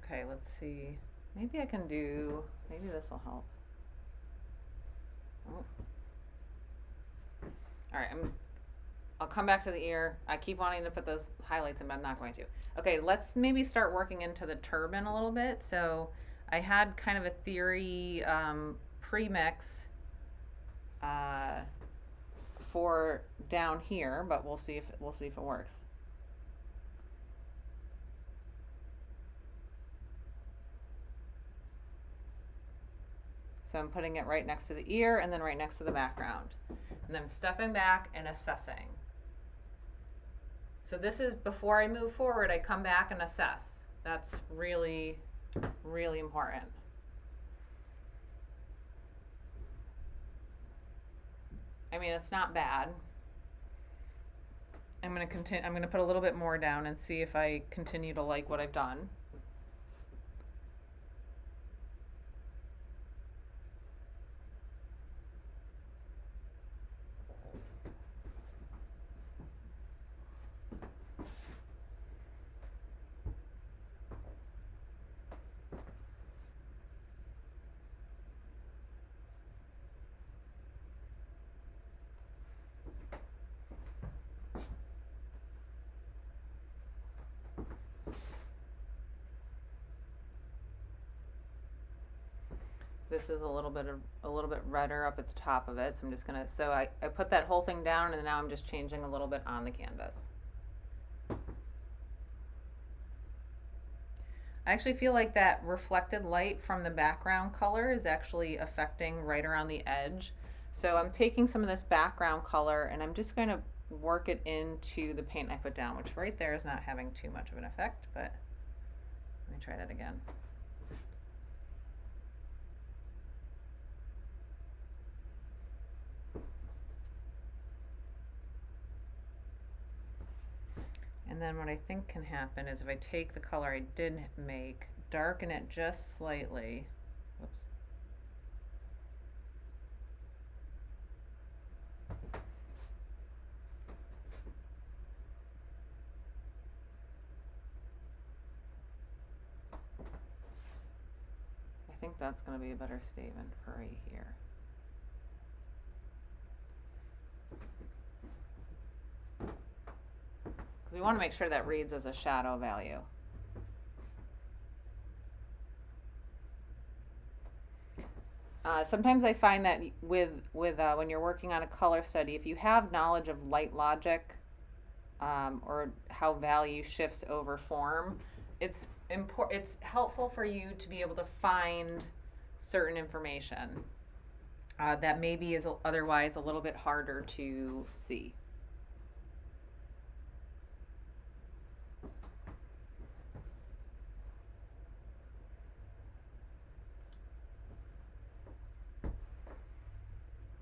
Okay, let's see. Maybe I can do, maybe this will help. Oh. All right, I'll come back to the ear. I keep wanting to put those highlights in, but I'm not going to. Okay, let's maybe start working into the turban a little bit. So I had kind of a theory pre-mix for down here, but we'll see if it works. So I'm putting it right next to the ear and then right next to the background. And then I'm stepping back and assessing. So this is before I move forward, I come back and assess. That's really, really important. I mean, it's not bad. I'm going to put a little bit more down and see if I continue to like what I've done. This is a little bit redder up at the top of it, so I'm just gonna, so I put that whole thing down and now I'm just changing a little bit on the canvas. I actually feel like that reflected light from the background color is actually affecting right around the edge. So I'm taking some of this background color and I'm just going to work it into the paint I put down, which right there is not having too much of an effect, but let me try that again. And then what I think can happen is if I take the color I did make, darken it just slightly. Whoops. I think that's going to be a better statement for right here. We want to make sure that reads as a shadow value. Sometimes I find that with when you're working on a color study, if you have knowledge of light logic or how value shifts over form, it's helpful for you to be able to find certain information that maybe is otherwise a little bit harder to see.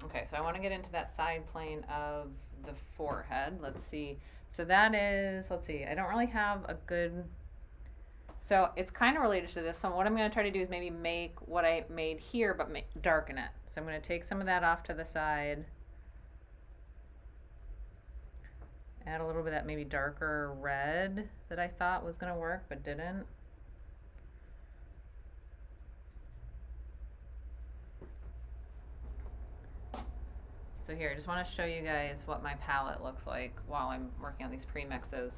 Okay, so I want to get into that side plane of the forehead. Let's see. So that is, let's see, I don't really have a good, so it's kind of related to this. So what I'm going to try to do is maybe make what I made here, but darken it. So I'm going to take some of that off to the side. Add a little bit of that maybe darker red that I thought was going to work, but didn't. So here, I just want to show you guys what my palette looks like while I'm working on these premixes.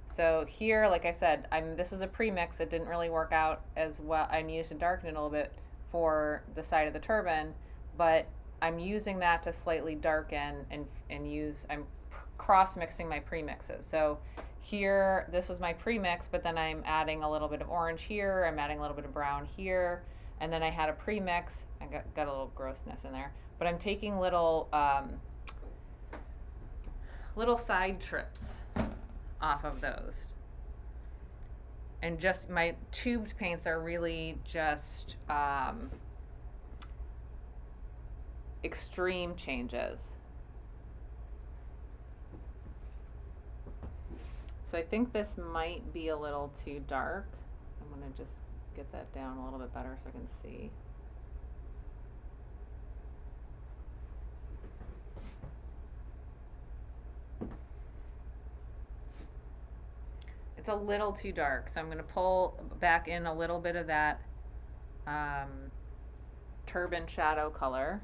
So here, like I said, this was a premix. It didn't really work out as well. I needed to darken it a little bit for the side of the turban, but I'm using that to slightly darken I'm cross-mixing my premixes. So here, this was my premix, but then I'm adding a little bit of orange here. I'm adding a little bit of brown here. And then I had a premix. I got a little grossness in there. But I'm taking little side trips off of those. And just my tubed paints are really just extreme changes. So I think this might be a little too dark. I'm going to just get that down a little bit better so I can see. It's a little too dark, so I'm going to pull back in a little bit of that turban shadow color.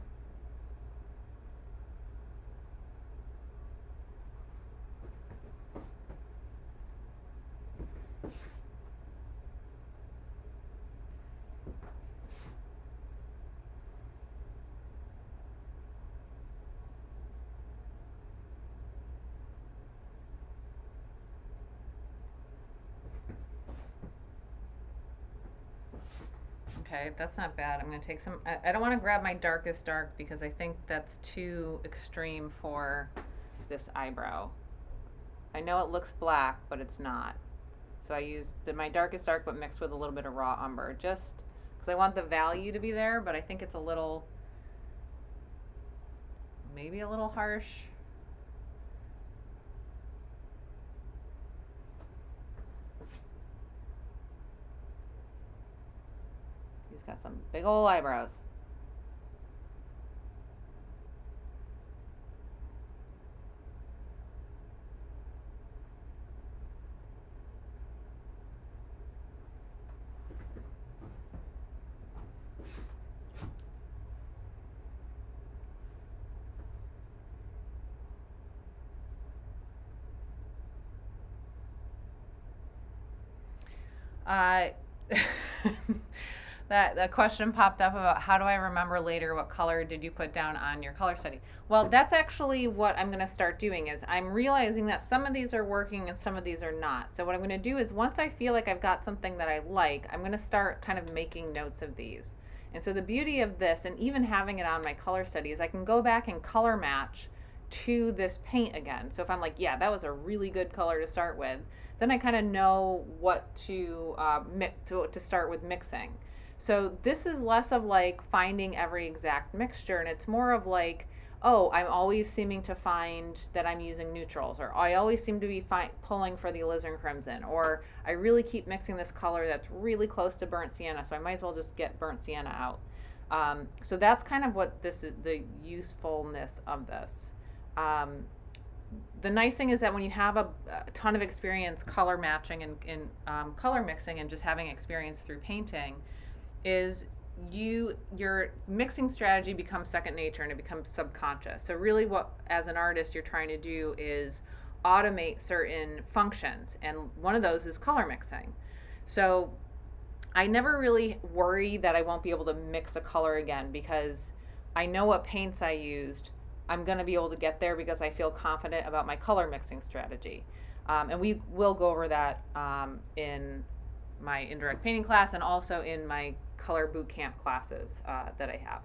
Okay, that's not bad. I'm going to take some, I don't want to grab my darkest dark because I think that's too extreme for this eyebrow. I know it looks black, but it's not. So I used my darkest dark but mixed with a little bit of raw umber just because I want the value to be there, but I think it's a little, maybe a little harsh. He's got some big old eyebrows. That question popped up about how do I remember later what color did you put down on your color study. Well, that's actually what I'm going to start doing is I'm realizing that some of these are working and some of these are not. So what I'm going to do is once I feel like I've got something that I like, I'm going to start kind of making notes of these. And so the beauty of this, and even having it on my color study, is I can go back and color match to this paint again. So if I'm like, yeah, that was a really good color to start with, then I kind of know what to start with mixing. So this is less of like finding every exact mixture, and it's more of like, oh, I'm always seeming to find that I'm using neutrals, or I always seem to be pulling for the alizarin crimson, or I really keep mixing this color that's really close to burnt sienna, so I might as well just get burnt sienna out. So that's kind of what this is, the usefulness of this. The nice thing is that when you have a ton of experience color matching and color mixing and just having experience through painting, is your mixing strategy becomes second nature and it becomes subconscious. So really what, as an artist, you're trying to do is automate certain functions, and one of those is color mixing. So I never really worry that I won't be able to mix a color again because I know what paints I used. I'm going to be able to get there because I feel confident about my color mixing strategy. And we will go over that in my indirect painting class and also in my color boot camp classes that I have.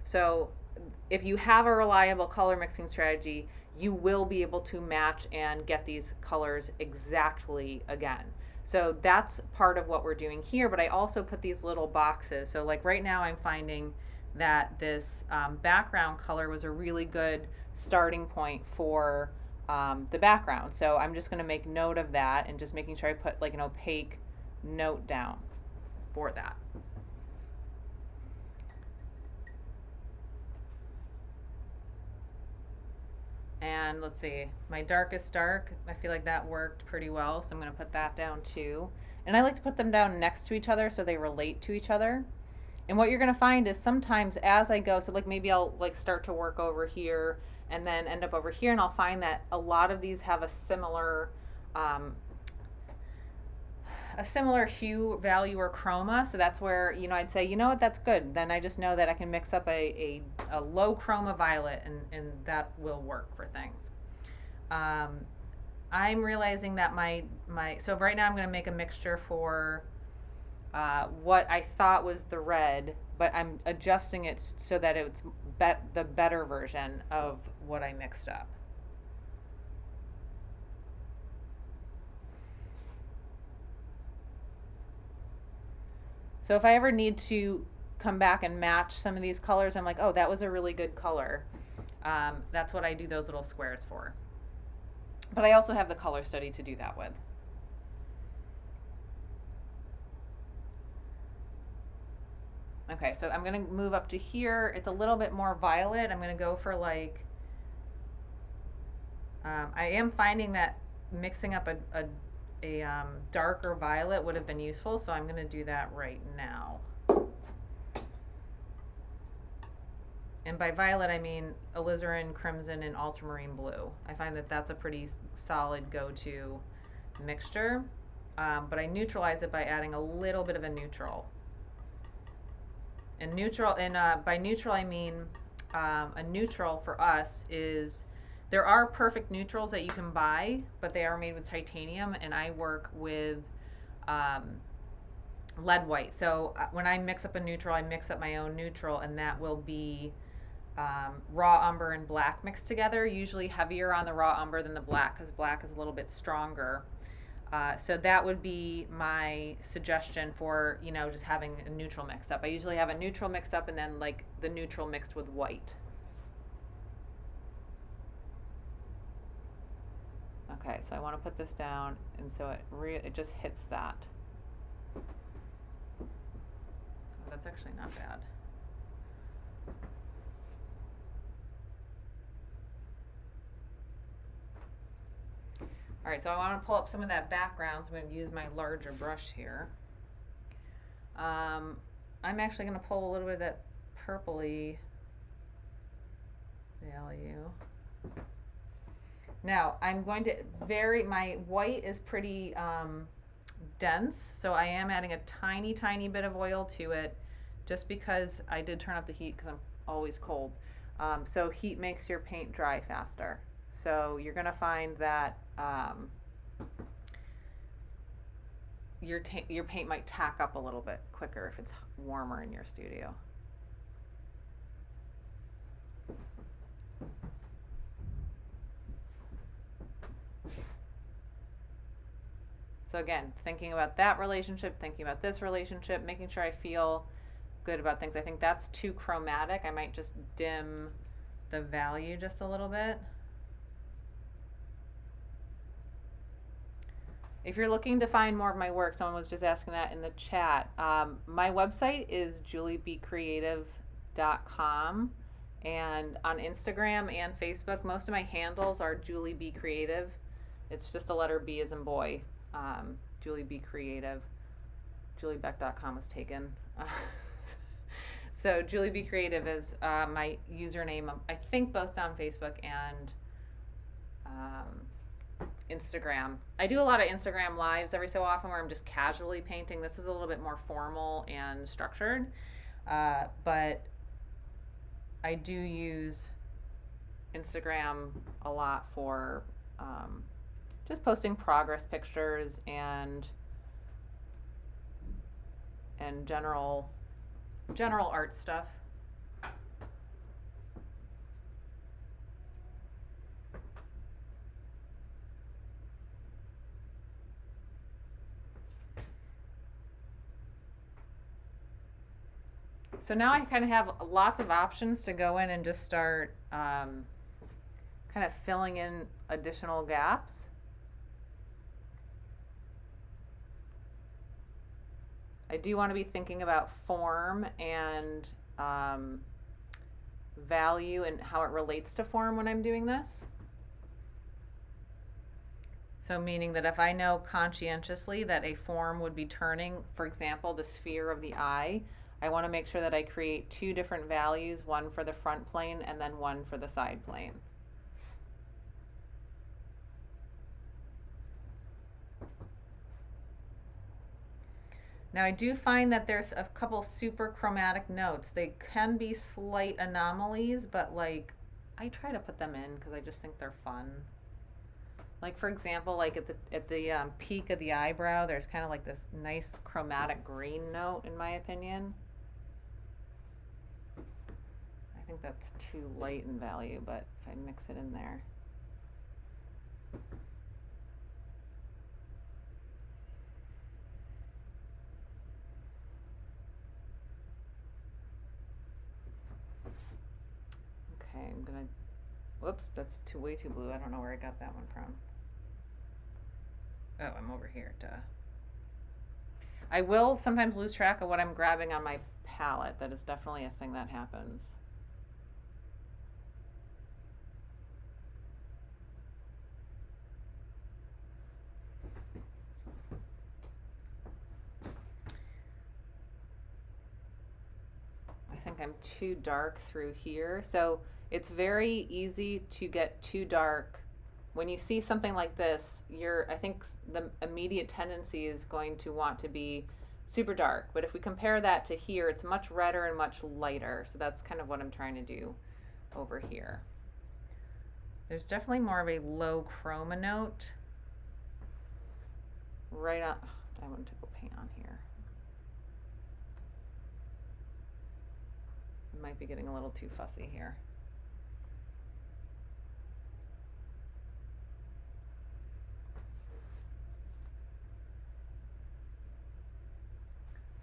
So if you have a reliable color mixing strategy, you will be able to match and get these colors exactly again. So that's part of what we're doing here, but I also put these little boxes. So like right now I'm finding that this background color was a really good starting point for the background. So I'm just gonna make note of that and just making sure I put like an opaque note down for that. And let's see, my darkest dark, I feel like that worked pretty well, so I'm going to put that down too. And I like to put them down next to each other so they relate to each other. And what you're going to find is sometimes as I go, so like maybe I'll like start to work over here and then end up over here, and I'll find that a lot of these have a similar hue, value, or chroma. So that's where, you know, I'd say, you know what, that's good. Then I just know that I can mix up a low chroma violet and that will work for things. I'm realizing that so right now I'm going to make a mixture for what I thought was the red, but I'm adjusting it so that it's the better version of what I mixed up. So if I ever need to come back and match some of these colors. I'm like, oh, that was a really good color. That's what I do those little squares for. But I also have the color study to do that with. Okay, so I'm going to move up to here. It's a little bit more violet. I'm going to go for like, I am finding that mixing up a darker violet would have been useful, so I'm going to do that right now. And by violet, I mean alizarin, crimson, and ultramarine blue. I find that that's a pretty solid go-to mixture, but I neutralize it by adding a little bit of a neutral. And neutral, and by neutral I mean a neutral for us is, there are perfect neutrals that you can buy, but they are made with titanium, and I work with lead white. So when I mix up a neutral, I mix up my own neutral, and that will be raw umber and black mixed together, usually heavier on the raw umber than the black, because black is a little bit stronger. So that would be my suggestion for, you know, just having a neutral mixed up. I usually have a neutral mixed up and then like the neutral mixed with white. Okay, so I want to put this down, and so it just hits that. Oh, that's actually not bad. All right, so I want to pull up some of that background, so I'm going to use my larger brush here. I'm actually going to pull a little bit of that purpley value. Now, I'm going to vary, my white is pretty dense, so I am adding a tiny, tiny bit of oil to it, just because I did turn up the heat because I'm always cold. So heat makes your paint dry faster. So you're going to find that your paint might tack up a little bit quicker if it's warmer in your studio. So again, thinking about that relationship, thinking about this relationship, making sure I feel good about things. I think that's too chromatic. I might just dim the value just a little bit. If you're looking to find more of my work, someone was just asking that in the chat. My website is juliebcreative.com, and on Instagram and Facebook, most of my handles are Julie B Creative. It's just the letter B as in boy. Julie B Creative. JulieBeck.com was taken. So Julie B Creative is my username. I think both on Facebook and Instagram. I do a lot of Instagram lives every so often where I'm just casually painting. This is a little bit more formal and structured, but I do use Instagram a lot for just posting progress pictures and general art stuff. So now I kind of have lots of options to go in and just start kind of filling in additional gaps. I do want to be thinking about form and value and how it relates to form when I'm doing this. So meaning that if I know conscientiously that a form would be turning, for example, the sphere of the eye, I want to make sure that I create two different values, one for the front plane and then one for the side plane. Now I do find that there's a couple super chromatic notes. They can be slight anomalies, but like I try to put them in because I just think they're fun. Like for example, like at the peak of the eyebrow, there's kind of like this nice chromatic green note in my opinion. I think that's too light in value, but if I mix it in there. Whoops, that's way too blue. I don't know where I got that one from. Oh, I'm over here, duh. I will sometimes lose track of what I'm grabbing on my palette. That is definitely a thing that happens. I think I'm too dark through here. So it's very easy to get too dark. When you see something like this, I think the immediate tendency is going to want to be super dark. But if we compare that to here, it's much redder and much lighter. So that's kind of what I'm trying to do over here. There's definitely more of a low chroma note. Right on, I want to go paint on here. I might be getting a little too fussy here.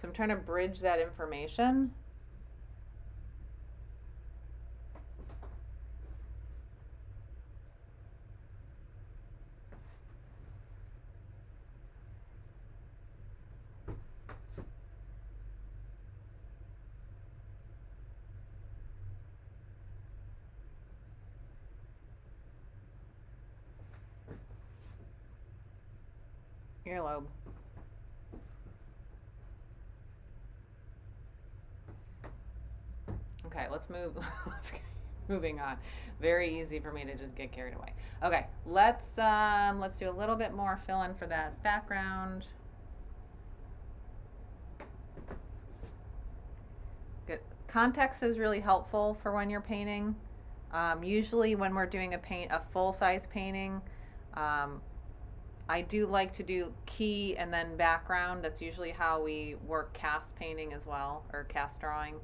So I'm trying to bridge that information. Earlobe. Okay, let's move. Moving on. Very easy for me to just get carried away. Okay, let's do a little bit more fill in for that background. Good. Context is really helpful for when you're painting. Usually when we're doing a full-size painting, I do like to do key and then background. That's usually how we work cast painting as well, or cast drawing.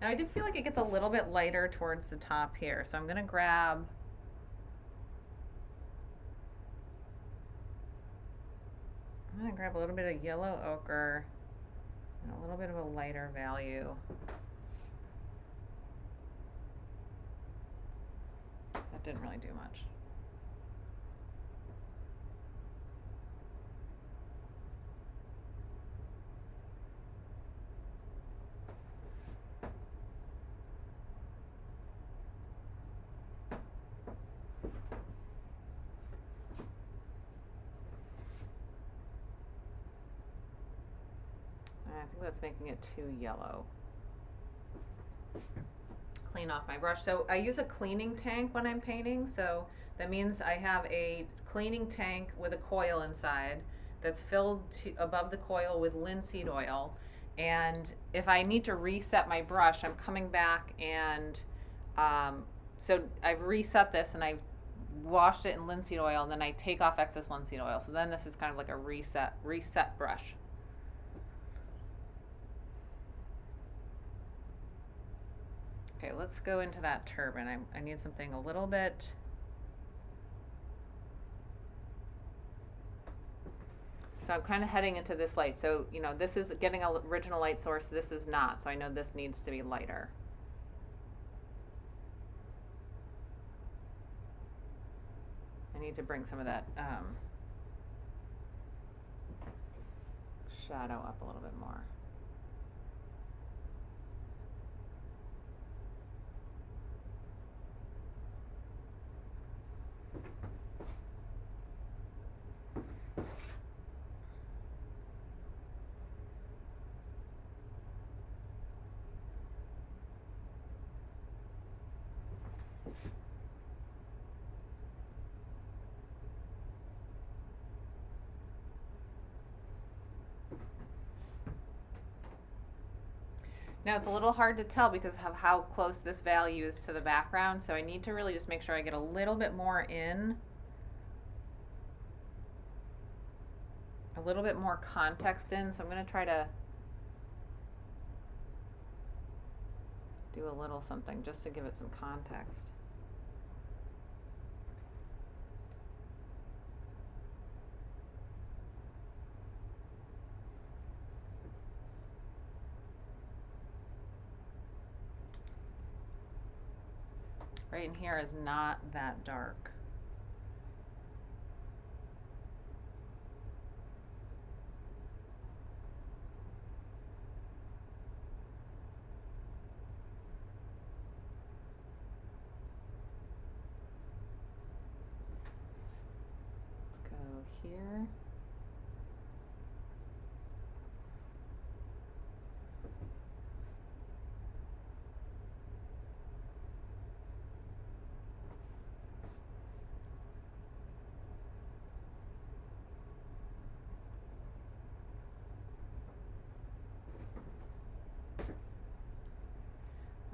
Now I do feel like it gets a little bit lighter towards the top here, so I'm gonna grab a little bit of yellow ochre and a little bit of a lighter value. That didn't really do much. I think that's making it too yellow. Clean off my brush. So I use a cleaning tank when I'm painting, so that means I have a cleaning tank with a coil inside that's filled above the coil with linseed oil, and if I need to reset my brush, I'm coming back and so I've reset this and I've washed it in linseed oil, and then I take off excess linseed oil. So then this is kind of like a reset brush. Okay, let's go into that turban. I need something a little bit. So I'm kind of heading into this light. So, you know, this is getting an original light source. This is not. So I know this needs to be lighter. I need to bring some of that shadow up a little bit more. Now it's a little hard to tell because of how close this value is to the background, so I need to really just make sure I get a little bit more in. A little bit more context in, so I'm going to try to do a little something just to give it some context. Right in here is not that dark. Let's go here.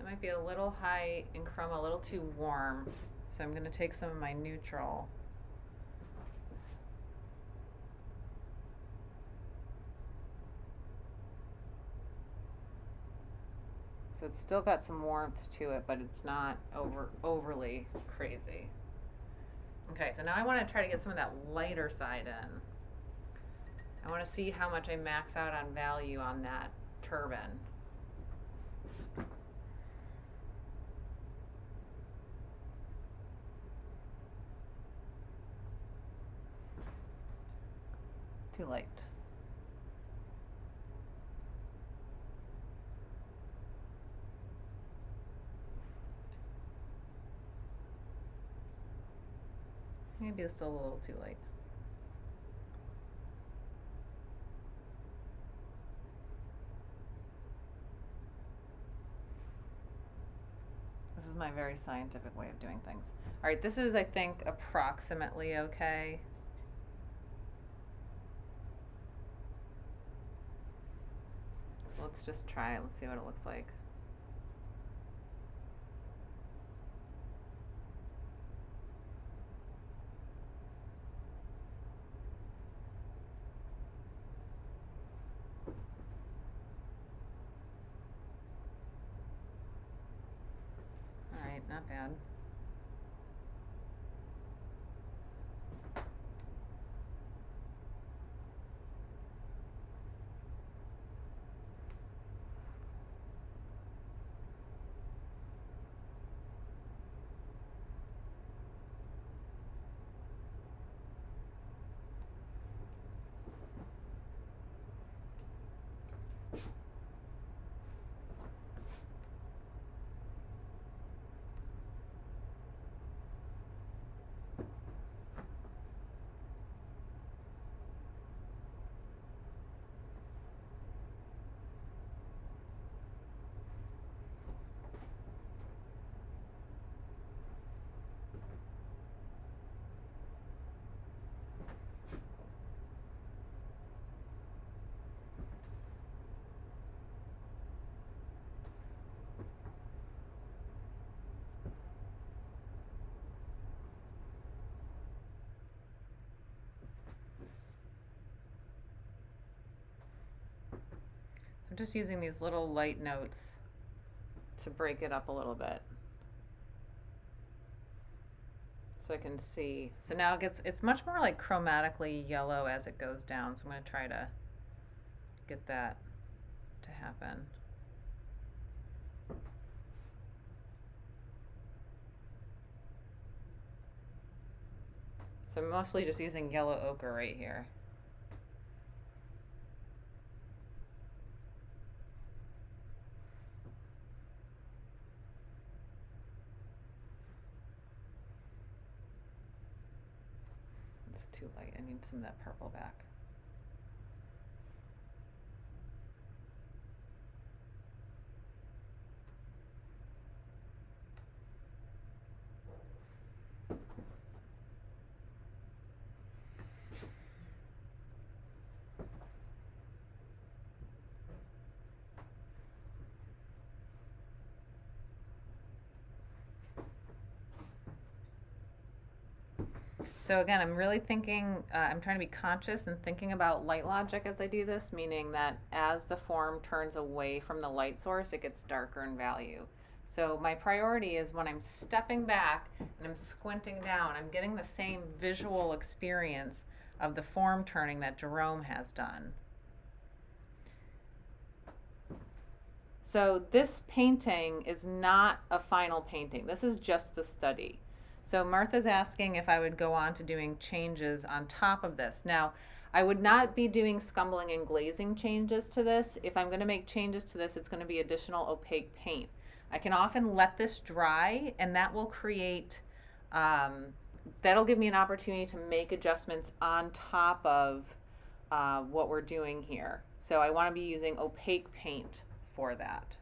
Might be a little high in chroma, a little too warm. So I'm going to take some of my neutral. So it's still got some warmth to it, but it's not overly crazy. Okay, so now I want to try to get some of that lighter side in. I want to see how much I max out on value on that turbine. Too light. Maybe it's still a little too light. This is my very scientific way of doing things. All right, this is, I think, approximately okay. So let's just try it. Let's see what it looks like. All right, not bad. I'm just using these little light notes to break it up a little bit. So I can see. So now it's much more like chromatically yellow as it goes down. So I'm going to try to get that to happen. So I'm mostly just using yellow ochre right here. Too light. I need some of that purple back. So again, I'm really thinking, I'm trying to be conscious and thinking about light logic as I do this, meaning that as the form turns away from the light source, it gets darker in value. So my priority is when I'm stepping back and I'm squinting down, I'm getting the same visual experience of the form turning that Jerome has done. So this painting is not a final painting. This is just the study. So Martha's asking if I would go on to doing changes on top of this. Now, I would not be doing scumbling and glazing changes to this. If I'm going to make changes to this, it's going to be additional opaque paint. I can often let this dry, and that will create, that'll give me an opportunity to make adjustments on top of what we're doing here. So I want to be using opaque paint for that.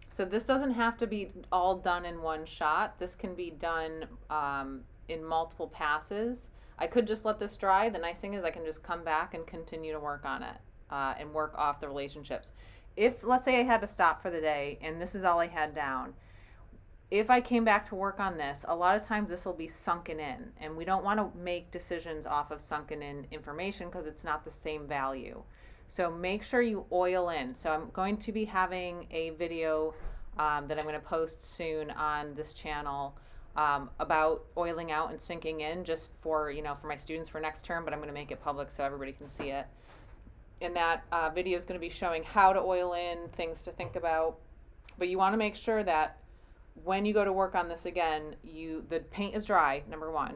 So this doesn't have to be all done in one shot. This can be done in multiple passes. I could just let this dry. The nice thing is I can just come back and continue to work on it and work off the relationships. If, let's say I had to stop for the day and this is all I had down, if I came back to work on this, a lot of times this will be sunken in, and we don't want to make decisions off of sunken in information because it's not the same value. So make sure you oil in. So I'm going to be having a video that I'm going to post soon on this channel about oiling out and sinking in, just for, you know, for my students for next term, but I'm going to make it public so everybody can see it. And that video is going to be showing how to oil in, things to think about. But you want to make sure that when you go to work on this again, the paint is dry, number one.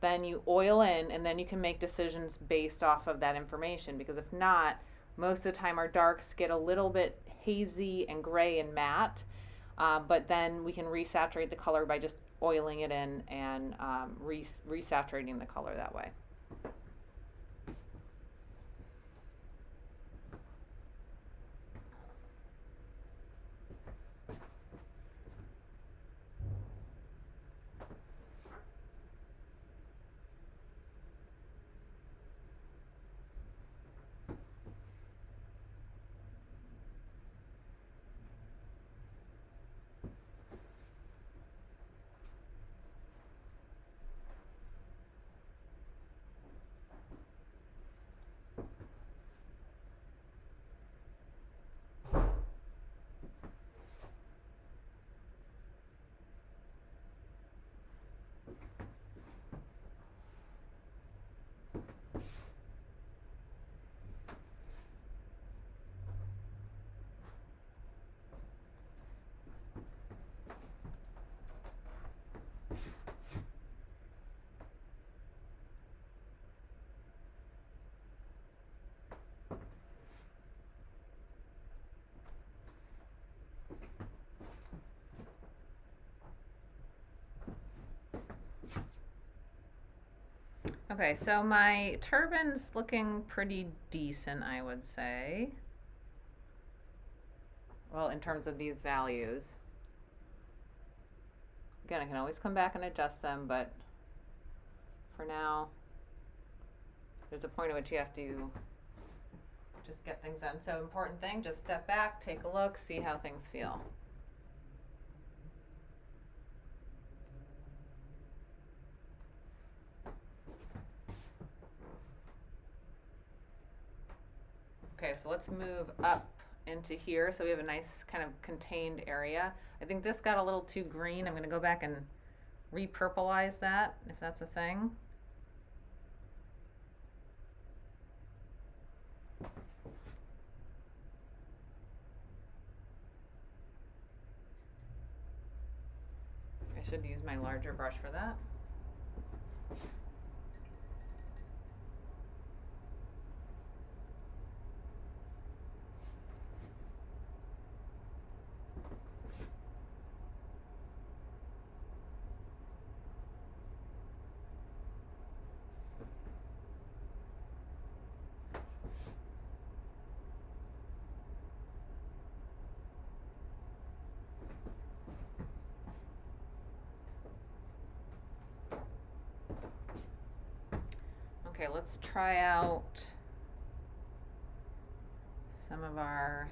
Then you oil in, and then you can make decisions based off of that information. Because if not, most of the time our darks get a little bit hazy and gray and matte. But then we can resaturate the color by just oiling it in and resaturating the color that way. Okay, so my turban's looking pretty decent, I would say. Well, in terms of these values. Again, I can always come back and adjust them, but for now, there's a point at which you have to just get things done. So important thing, just step back, take a look, see how things feel. Okay, so let's move up into here so we have a nice kind of contained area. I think this got a little too green. I'm going to go back and repurplize that, if that's a thing. I should use my larger brush for that. Okay, let's try out some of our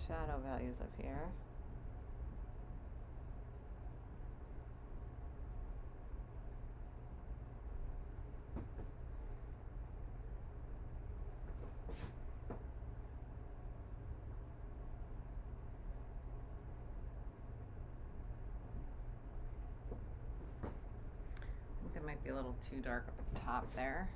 shadow values up here. little too dark up at the top there.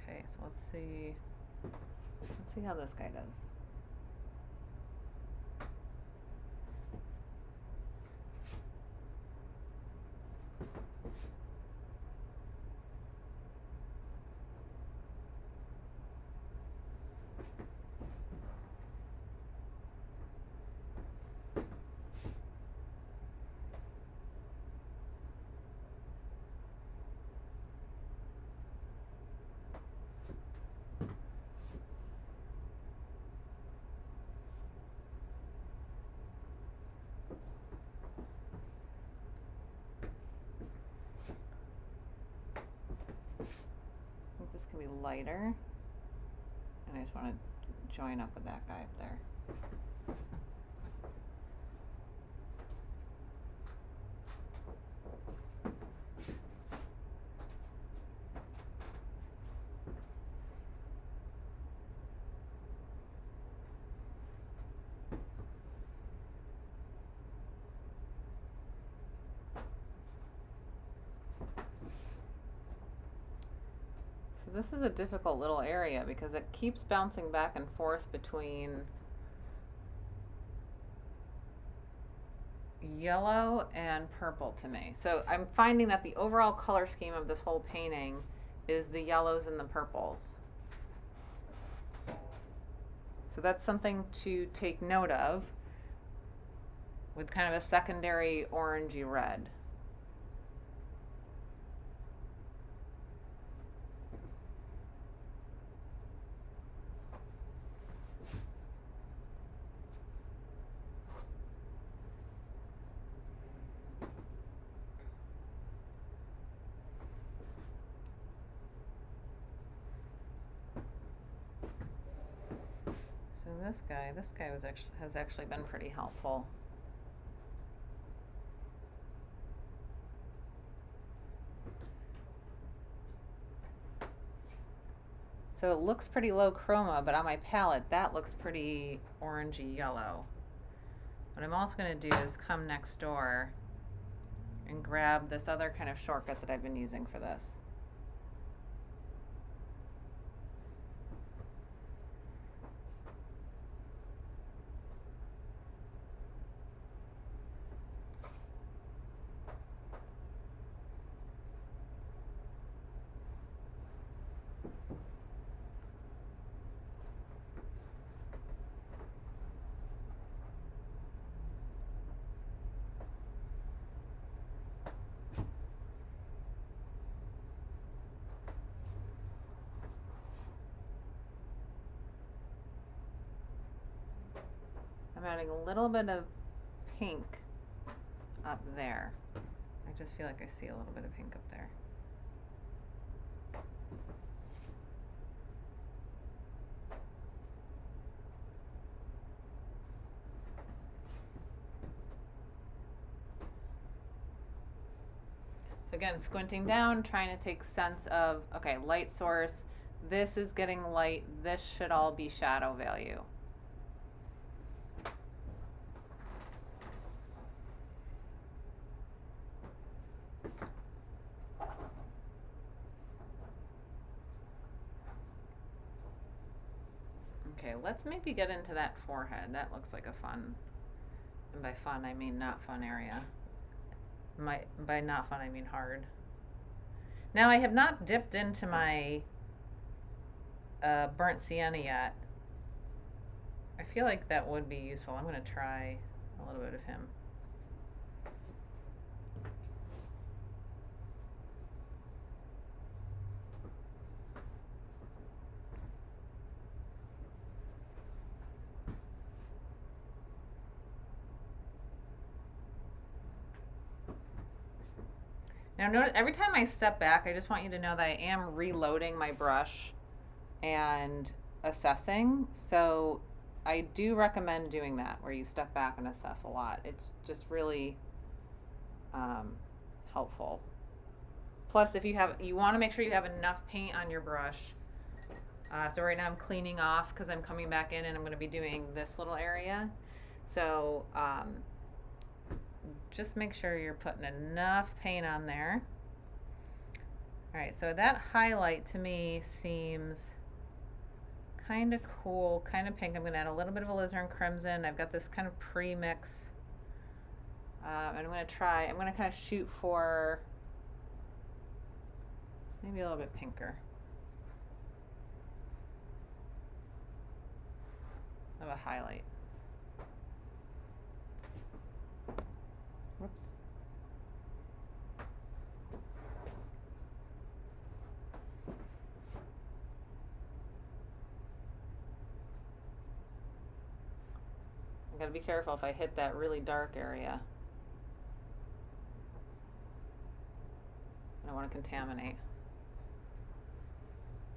Okay, so let's see how this guy does. This can be lighter, and I just want to join up with that guy up there. This is a difficult little area because it keeps bouncing back and forth between yellow and purple to me. So I'm finding that the overall color scheme of this whole painting is the yellows and the purples. So that's something to take note of, with kind of a secondary orangey red. This guy has actually been pretty helpful. So it looks pretty low chroma, but on my palette that looks pretty orangey yellow. What I'm also going to do is come next door and grab this other kind of shortcut that I've been using for this. I'm adding a little bit of pink up there. I just feel like I see a little bit of pink up there. So again, squinting down, trying to take sense of, okay, light source, this is getting light, this should all be shadow value. Okay, let's maybe get into that forehead. That looks like a fun, and by fun I mean not fun area. By not fun I mean hard. Now I have not dipped into my burnt sienna yet. I feel like that would be useful. I'm going to try a little bit of him. Now notice, every time I step back, I just want you to know that I am reloading my brush and assessing. So I do recommend doing that where you step back and assess a lot. It's just really helpful. Plus, if you want to make sure you have enough paint on your brush. So right now I'm cleaning off because I'm coming back in and I'm going to be doing this little area. So just make sure you're putting enough paint on there. All right, so that highlight to me seems kind of cool, kind of pink. I'm going to add a little bit of alizarin crimson. I've got this kind of pre-mix. And I'm going to kind of shoot for maybe a little bit pinker of a highlight. Whoops. I gotta be careful if I hit that really dark area. I don't want to contaminate.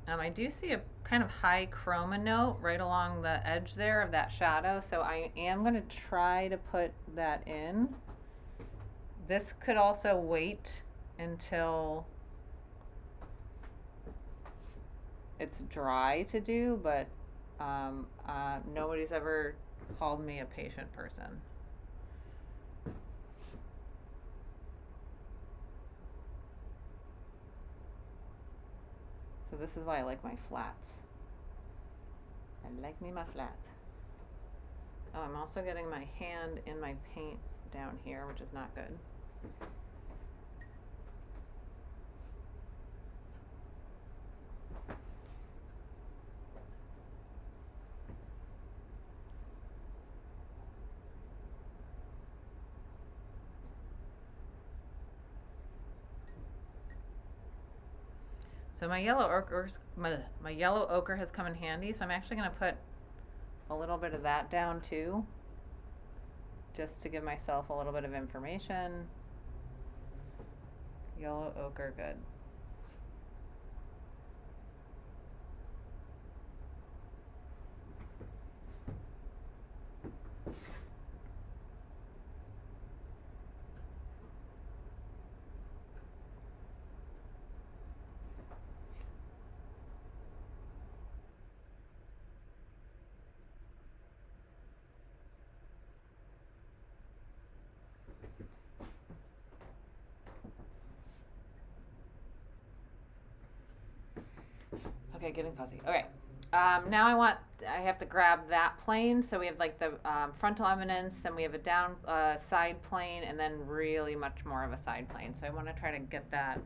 I do see a kind of high chroma note right along the edge there of that shadow, so I am going to try to put that in. This could also wait until it's dry to do, but nobody's ever called me a patient person. So this is why I like my flats. I like me my flats. Oh, I'm also getting my hand in my paint down here, which is not good. So my yellow ochre has come in handy, so I'm actually going to put a little bit of that down too, just to give myself a little bit of information. Yellow ochre, good. Okay, getting fuzzy. Okay. Now I have to grab that plane. So we have like the frontal eminence, then we have a down side plane, and then really much more of a side plane. So I want to try to get that.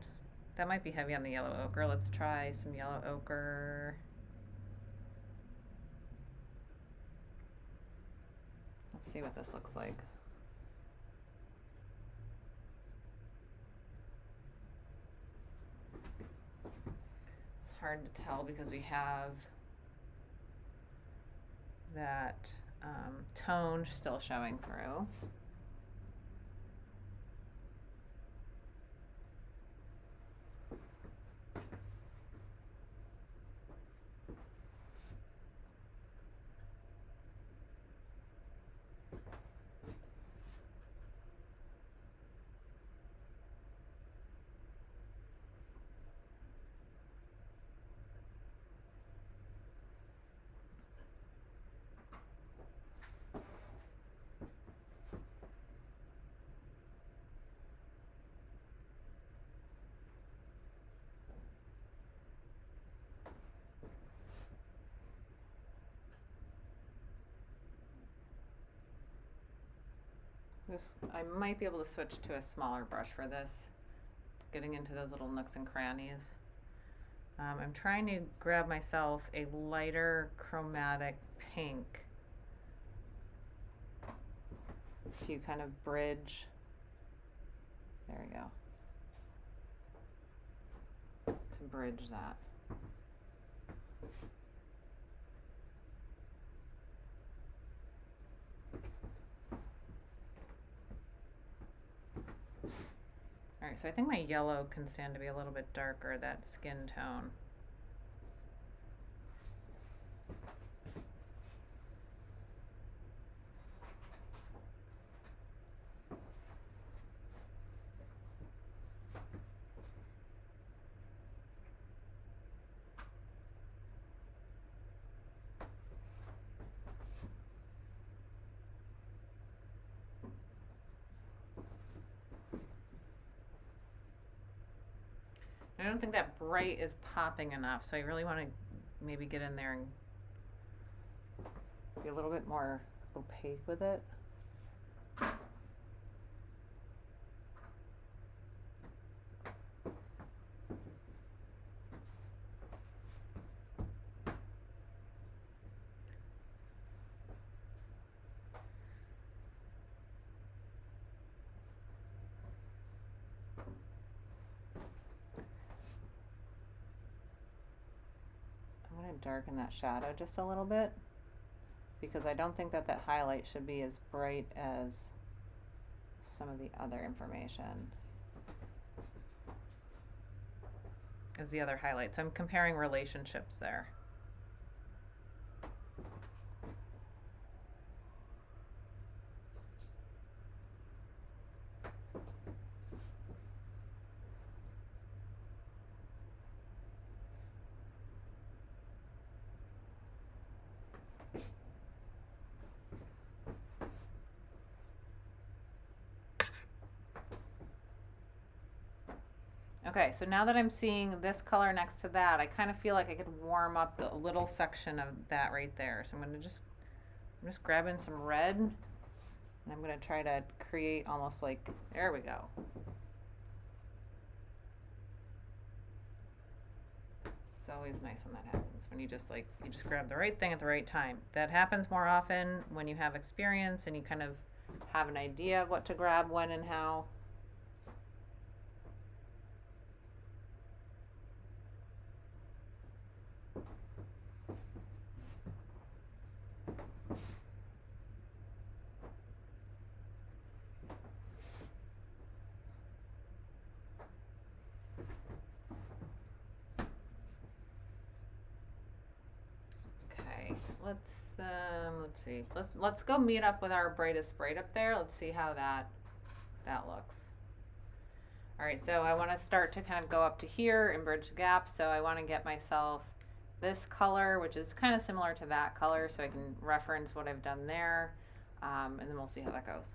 That might be heavy on the yellow ochre. Let's try some yellow ochre. Let's see what this looks like. Hard to tell because we have that tone still showing through. I might be able to switch to a smaller brush for this, getting into those little nooks and crannies. I'm trying to grab myself a lighter chromatic pink to kind of bridge. There we go. To bridge that. All right, so I think my yellow can stand to be a little bit darker, that skin tone. I don't think that bright is popping enough, so I really want to maybe get in there and be a little bit more opaque with it. I'm going to darken that shadow just a little bit, because I don't think that that highlight should be as bright as some of the other information, as the other highlights. I'm comparing relationships there. Okay, so now that I'm seeing this color next to that, I kind of feel like I could warm up the little section of that right there. So I'm just grabbing some red, and I'm gonna try to create almost like, there we go. It's always nice when that happens, when you just grab the right thing at the right time. That happens more often when you have experience and you kind of have an idea of what to grab when and how. Let's see. Let's go meet up with our brightest bright up there. Let's see how that looks. All right, so I want to start to kind of go up to here and bridge the gap. So I want to get myself this color, which is kind of similar to that color, so I can reference what I've done there, and then we'll see how that goes.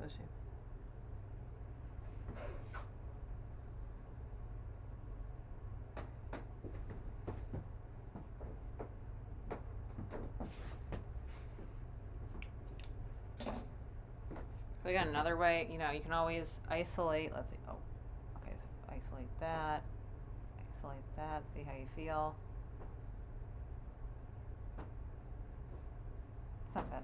Bless you. We got another way, you know, you can always isolate. Let's see. Oh, okay. So isolate that, see how you feel. It's not bad.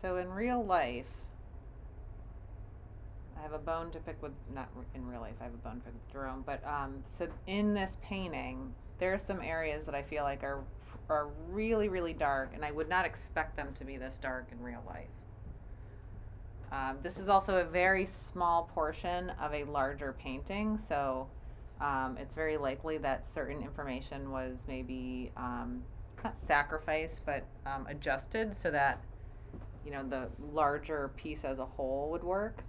So in real life, I have a bone to pick with, not in real life, I have a bone to pick with Jerome, but so in this painting, there are some areas that I feel like are really, really dark, and I would not expect them to be this dark in real life. This is also a very small portion of a larger painting, so it's very likely that certain information was maybe not sacrificed, but adjusted so that, you know, the larger piece as a whole would work.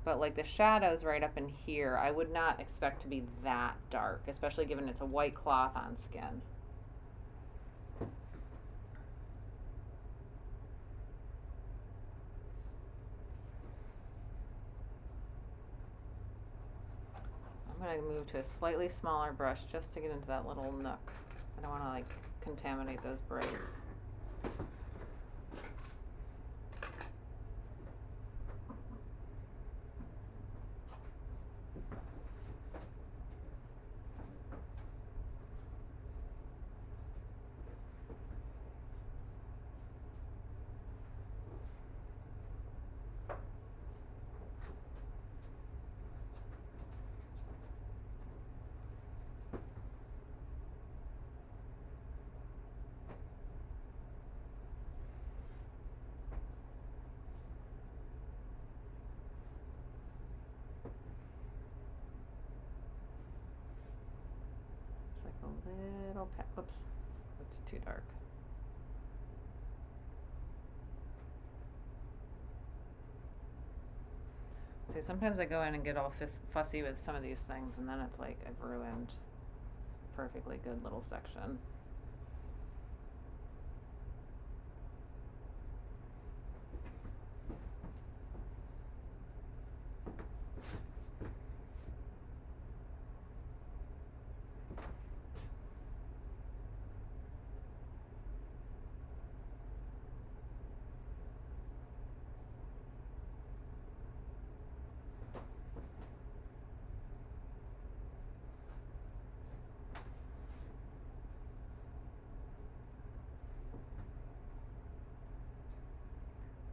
But like the shadows right up in here, I would not expect to be that dark, especially given it's a white cloth on skin. I'm going to move to a slightly smaller brush just to get into that little nook. I don't want to like contaminate those braids. A little whoops, that's too dark. See, sometimes I go in and get all fussy with some of these things, and then it's like I've ruined a perfectly good little section.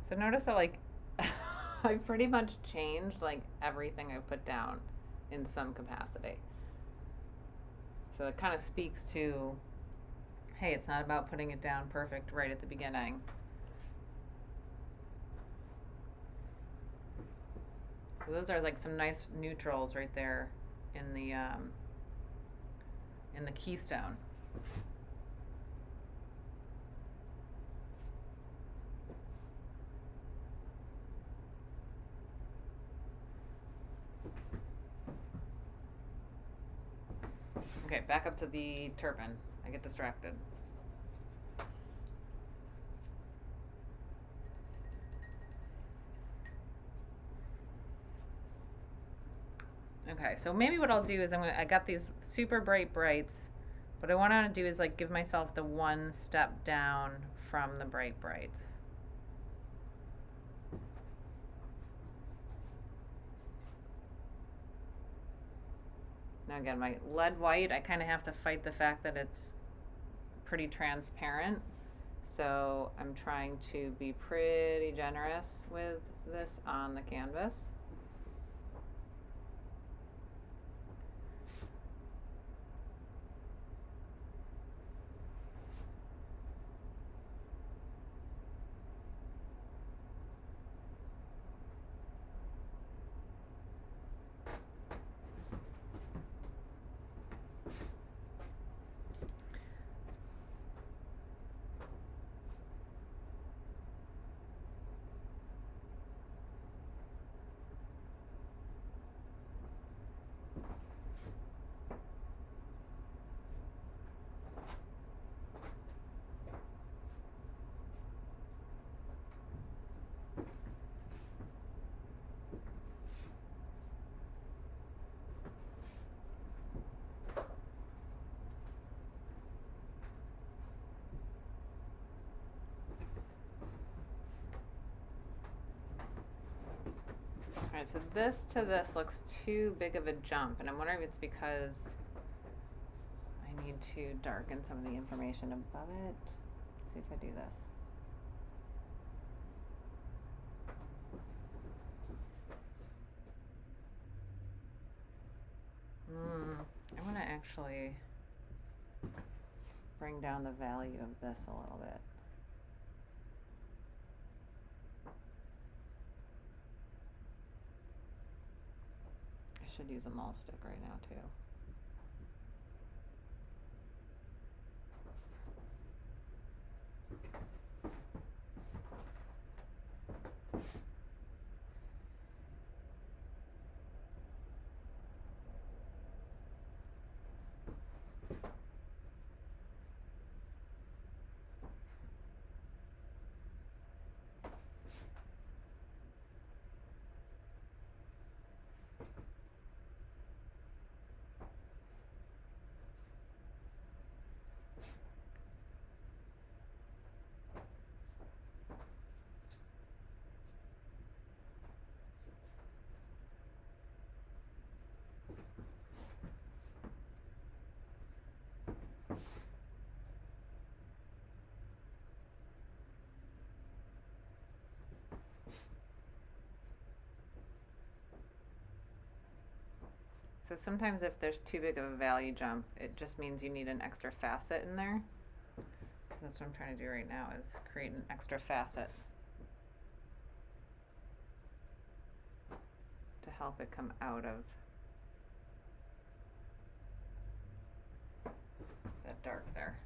So notice that like I've pretty much changed like everything I put down in some capacity. So it kind of speaks to, hey, it's not about putting it down perfect right at the beginning. So those are like some nice neutrals right there in the keystone. Okay, back up to the turban. I get distracted. Okay, so maybe what I'll do is I got these super bright brights. What I want to do is like give myself the one step down from the bright brights. Now again, my lead white, I kind of have to fight the fact that it's pretty transparent. So I'm trying to be pretty generous with this on the canvas. Alright, so this to this looks too big of a jump, and I'm wondering if it's because I need to darken some of the information above it. Let's see if I do this. I'm going to actually bring down the value of this a little bit. I should use a mall stick right now too. So sometimes if there's too big of a value jump, it just means you need an extra facet in there. So that's what I'm trying to do right now, is create an extra facet to help it come out of that dark there.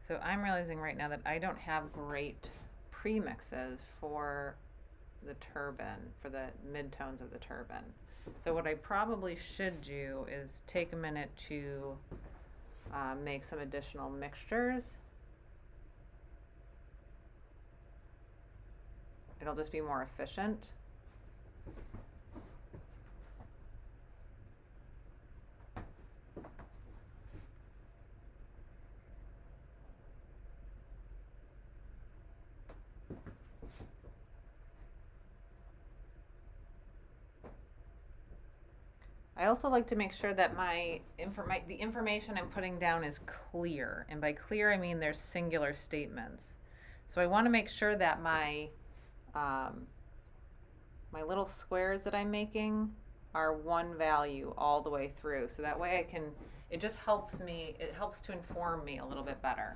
So I'm realizing right now that I don't have great premixes for the turban, for the midtones of the turban. So what I probably should do is take a minute to make some additional mixtures. It'll just be more efficient. I also like to make sure that the information I'm putting down is clear. And by clear, I mean there's singular statements. So I want to make sure that my little squares that I'm making are one value all the way through. So that way it just helps me, it helps to inform me a little bit better.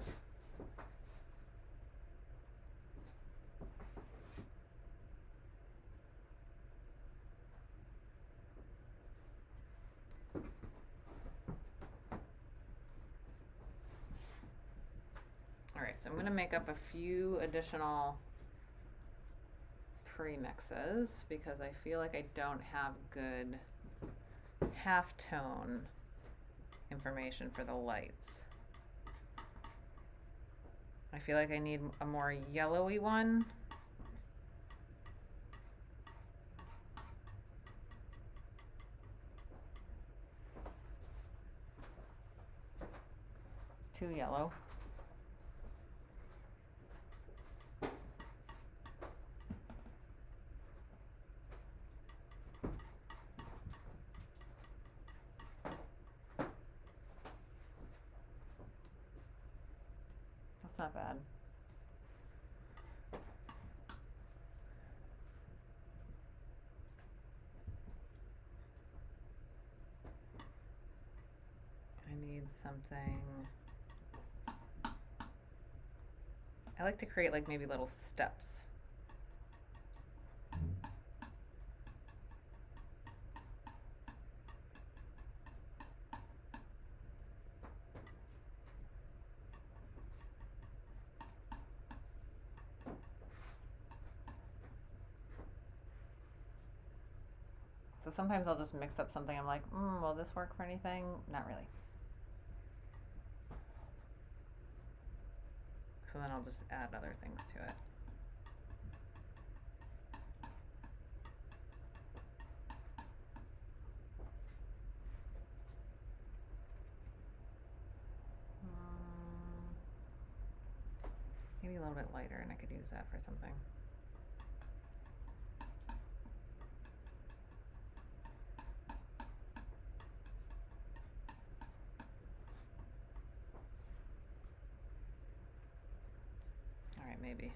All right, so I'm going to make up a few additional premixes because I feel like I don't have good halftone information for the lights. I feel like I need a more yellowy one. Too yellow. Not bad. I need something. I like to create like maybe little steps. So sometimes I'll just mix up something. I'm like, will this work for anything? Not really. So then I'll just add other things to it. Maybe a little bit lighter, and I could use that for something. Maybe.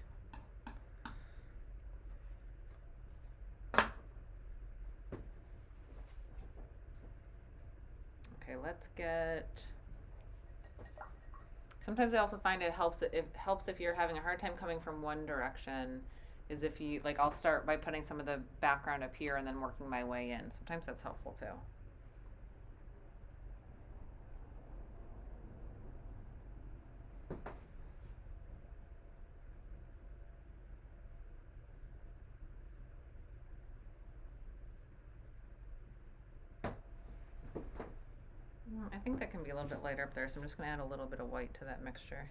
Okay, let's get. Sometimes I also find it helps if you're having a hard time coming from one direction, is if you like I'll start by putting some of the background up here and then working my way in. Sometimes that's helpful too. I think that can be a little bit lighter up there, so I'm just going to add a little bit of white to that mixture.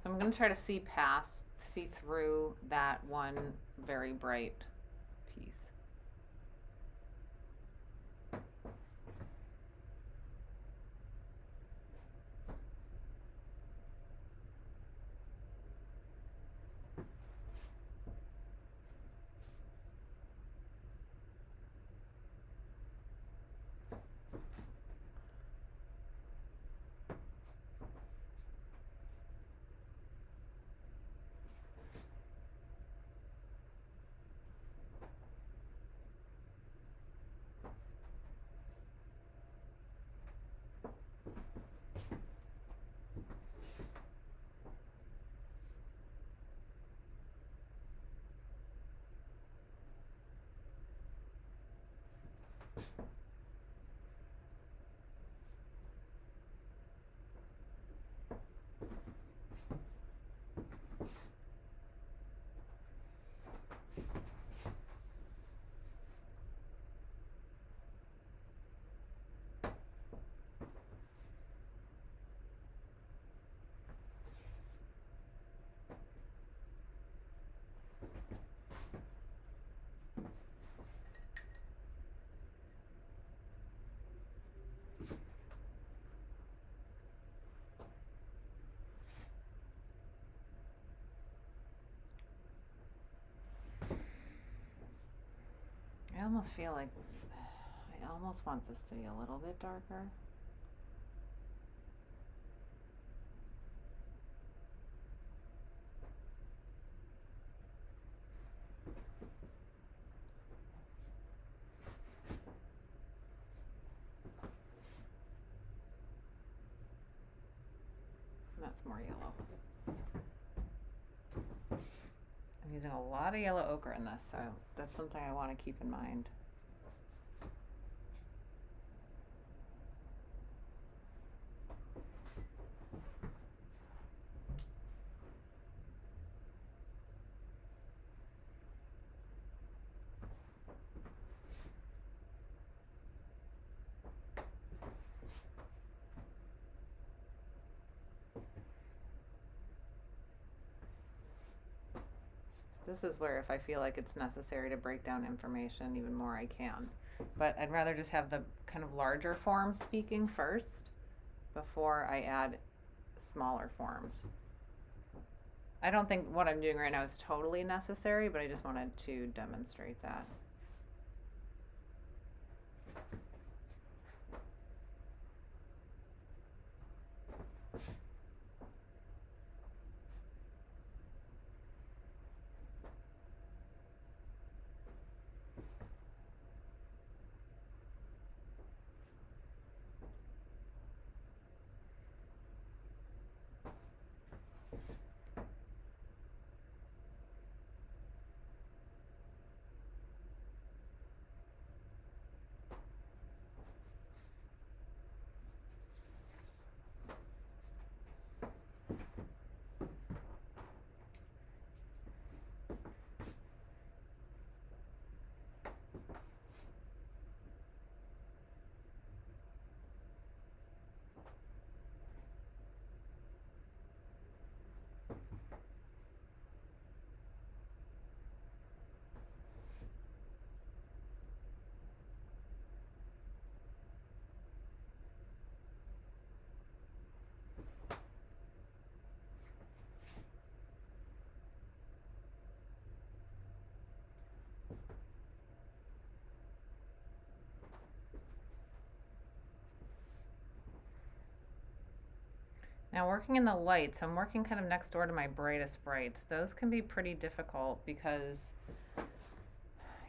So I'm going to try to see through that one very bright piece. I almost feel like I almost want this to be a little bit darker. That's more yellow. I'm using a lot of yellow ochre in this, so that's something I want to keep in mind. This is where if I feel like it's necessary to break down information even more, I can. But I'd rather just have the kind of larger forms speaking first before I add smaller forms. I don't think what I'm doing right now is totally necessary, but I just wanted to demonstrate that. Now working in the lights, I'm working kind of next door to my brightest brights. Those can be pretty difficult because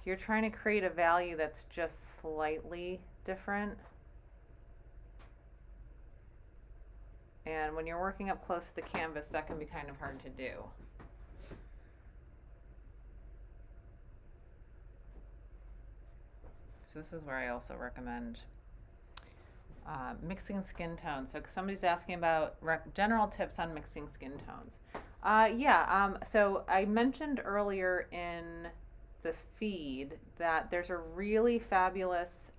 you're trying to create a value that's just slightly different. And when you're working up close to the canvas, that can be kind of hard to do. So this is where I also recommend mixing skin tones. So somebody's asking about general tips on mixing skin tones. So I mentioned earlier in the feed that there's a really fabulous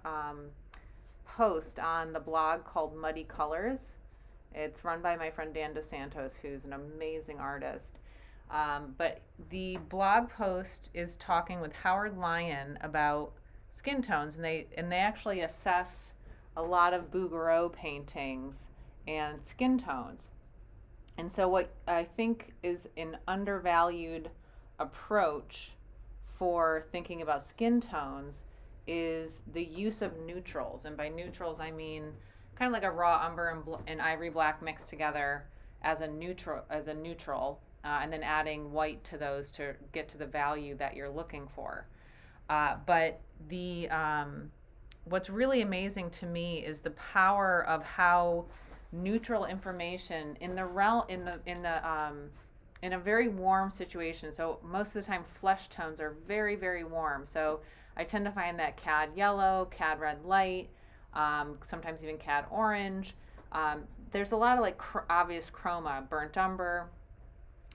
post on the blog called Muddy Colors. It's run by my friend Dan DeSantos, who's an amazing artist. But the blog post is talking with Howard Lyon about skin tones, and they actually assess a lot of Bouguereau paintings and skin tones. And so what I think is an undervalued approach for thinking about skin tones is the use of neutrals. And by neutrals, I mean kind of like a raw umber and ivory black mixed together as a neutral, and then adding white to those to get to the value that you're looking for. But what's really amazing to me is the power of how neutral information in a very warm situation. So most of the time flesh tones are very, very warm. So I tend to find that cad yellow, cad red light, sometimes even cad orange. There's a lot of obvious chroma, burnt umber.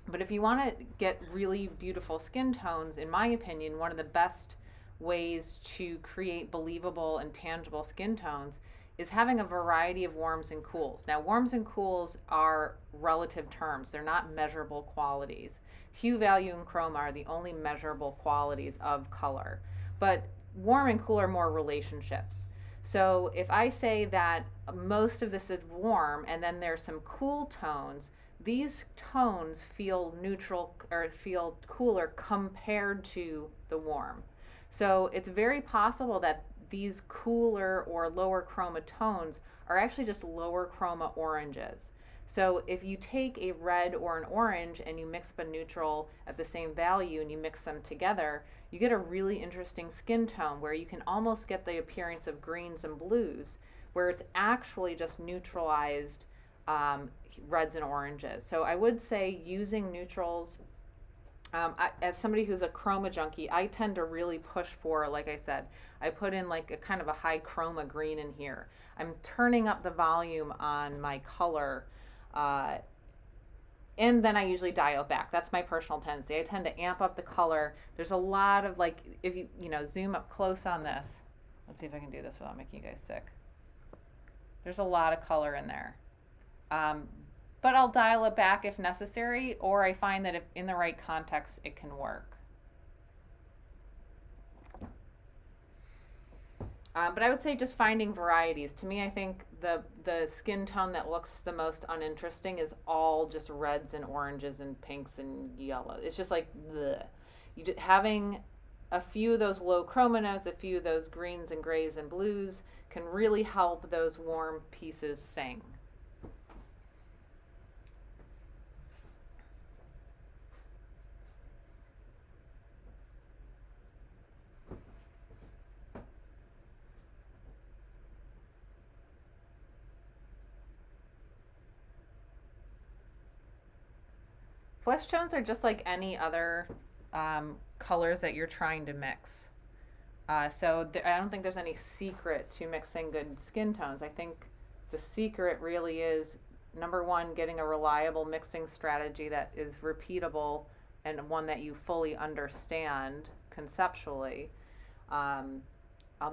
But if you want to get really beautiful skin tones, in my opinion, one of the best ways to create believable and tangible skin tones is having a variety of warms and cools. Now, warms and cools are relative terms. They're not measurable qualities. Hue, value, and chroma are the only measurable qualities of color. But warm and cool are more relationships. So if I say that most of this is warm and then there's some cool tones, these tones feel neutral or feel cooler compared to the warm. So it's very possible that these cooler or lower chroma tones are actually just lower chroma oranges. So if you take a red or an orange and you mix up a neutral at the same value and you mix them together, you get a really interesting skin tone where you can almost get the appearance of greens and blues, where it's actually just neutralized reds and oranges. So I would say using neutrals, as somebody who's a chroma junkie, I tend to really push for, like I said, I put in like a kind of a high chroma green in here. I'm turning up the volume on my color, and then I usually dial back. That's my personal tendency. I tend to amp up the color. There's a lot of, like, if you zoom up close on this. Let's see if I can do this without making you guys sick. There's a lot of color in there. But I'll dial it back if necessary, or I find that if in the right context, it can work. But I would say just finding varieties. To me, I think the skin tone that looks the most uninteresting is all just reds and oranges and pinks and yellow. It's just like bleh. Having a few of those low chroma notes, a few of those greens and grays and blues can really help those warm pieces sing. Flesh tones are just like any other colors that you're trying to mix. So I don't think there's any secret to mixing good skin tones. I think the secret really is, number one, getting a reliable mixing strategy that is repeatable and one that you fully understand conceptually. I'll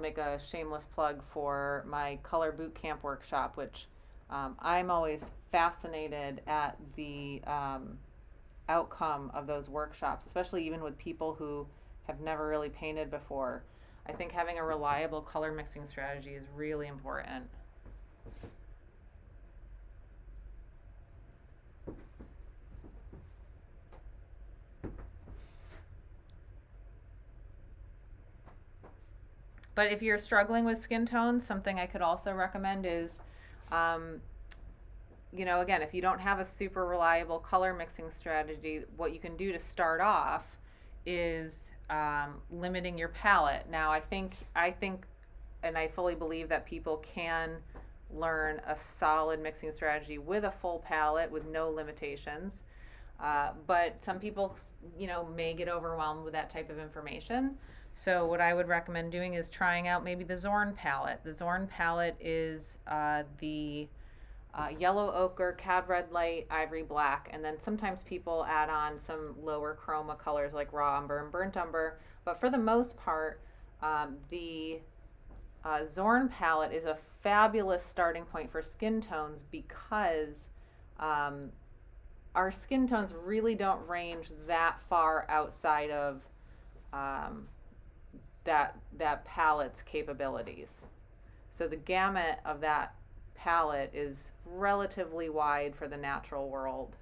make a shameless plug for my color boot camp workshop, which I'm always fascinated at the outcome of those workshops, especially even with people who have never really painted before. I think having a reliable color mixing strategy is really important. But if you're struggling with skin tones, something I could also recommend is again, if you don't have a super reliable color mixing strategy, what you can do to start off is limiting your palette. Now, I think, and I fully believe that people can learn a solid mixing strategy with a full palette with no limitations. But some people, may get overwhelmed with that type of information. So what I would recommend doing is trying out maybe the Zorn palette. The Zorn palette is the yellow ochre, cad red light, ivory black, and then sometimes people add on some lower chroma colors like raw umber and burnt umber. But for the most part, the Zorn palette is a fabulous starting point for skin tones because our skin tones really don't range that far outside of that palette's capabilities. So the gamut of that palette is relatively wide for the natural world.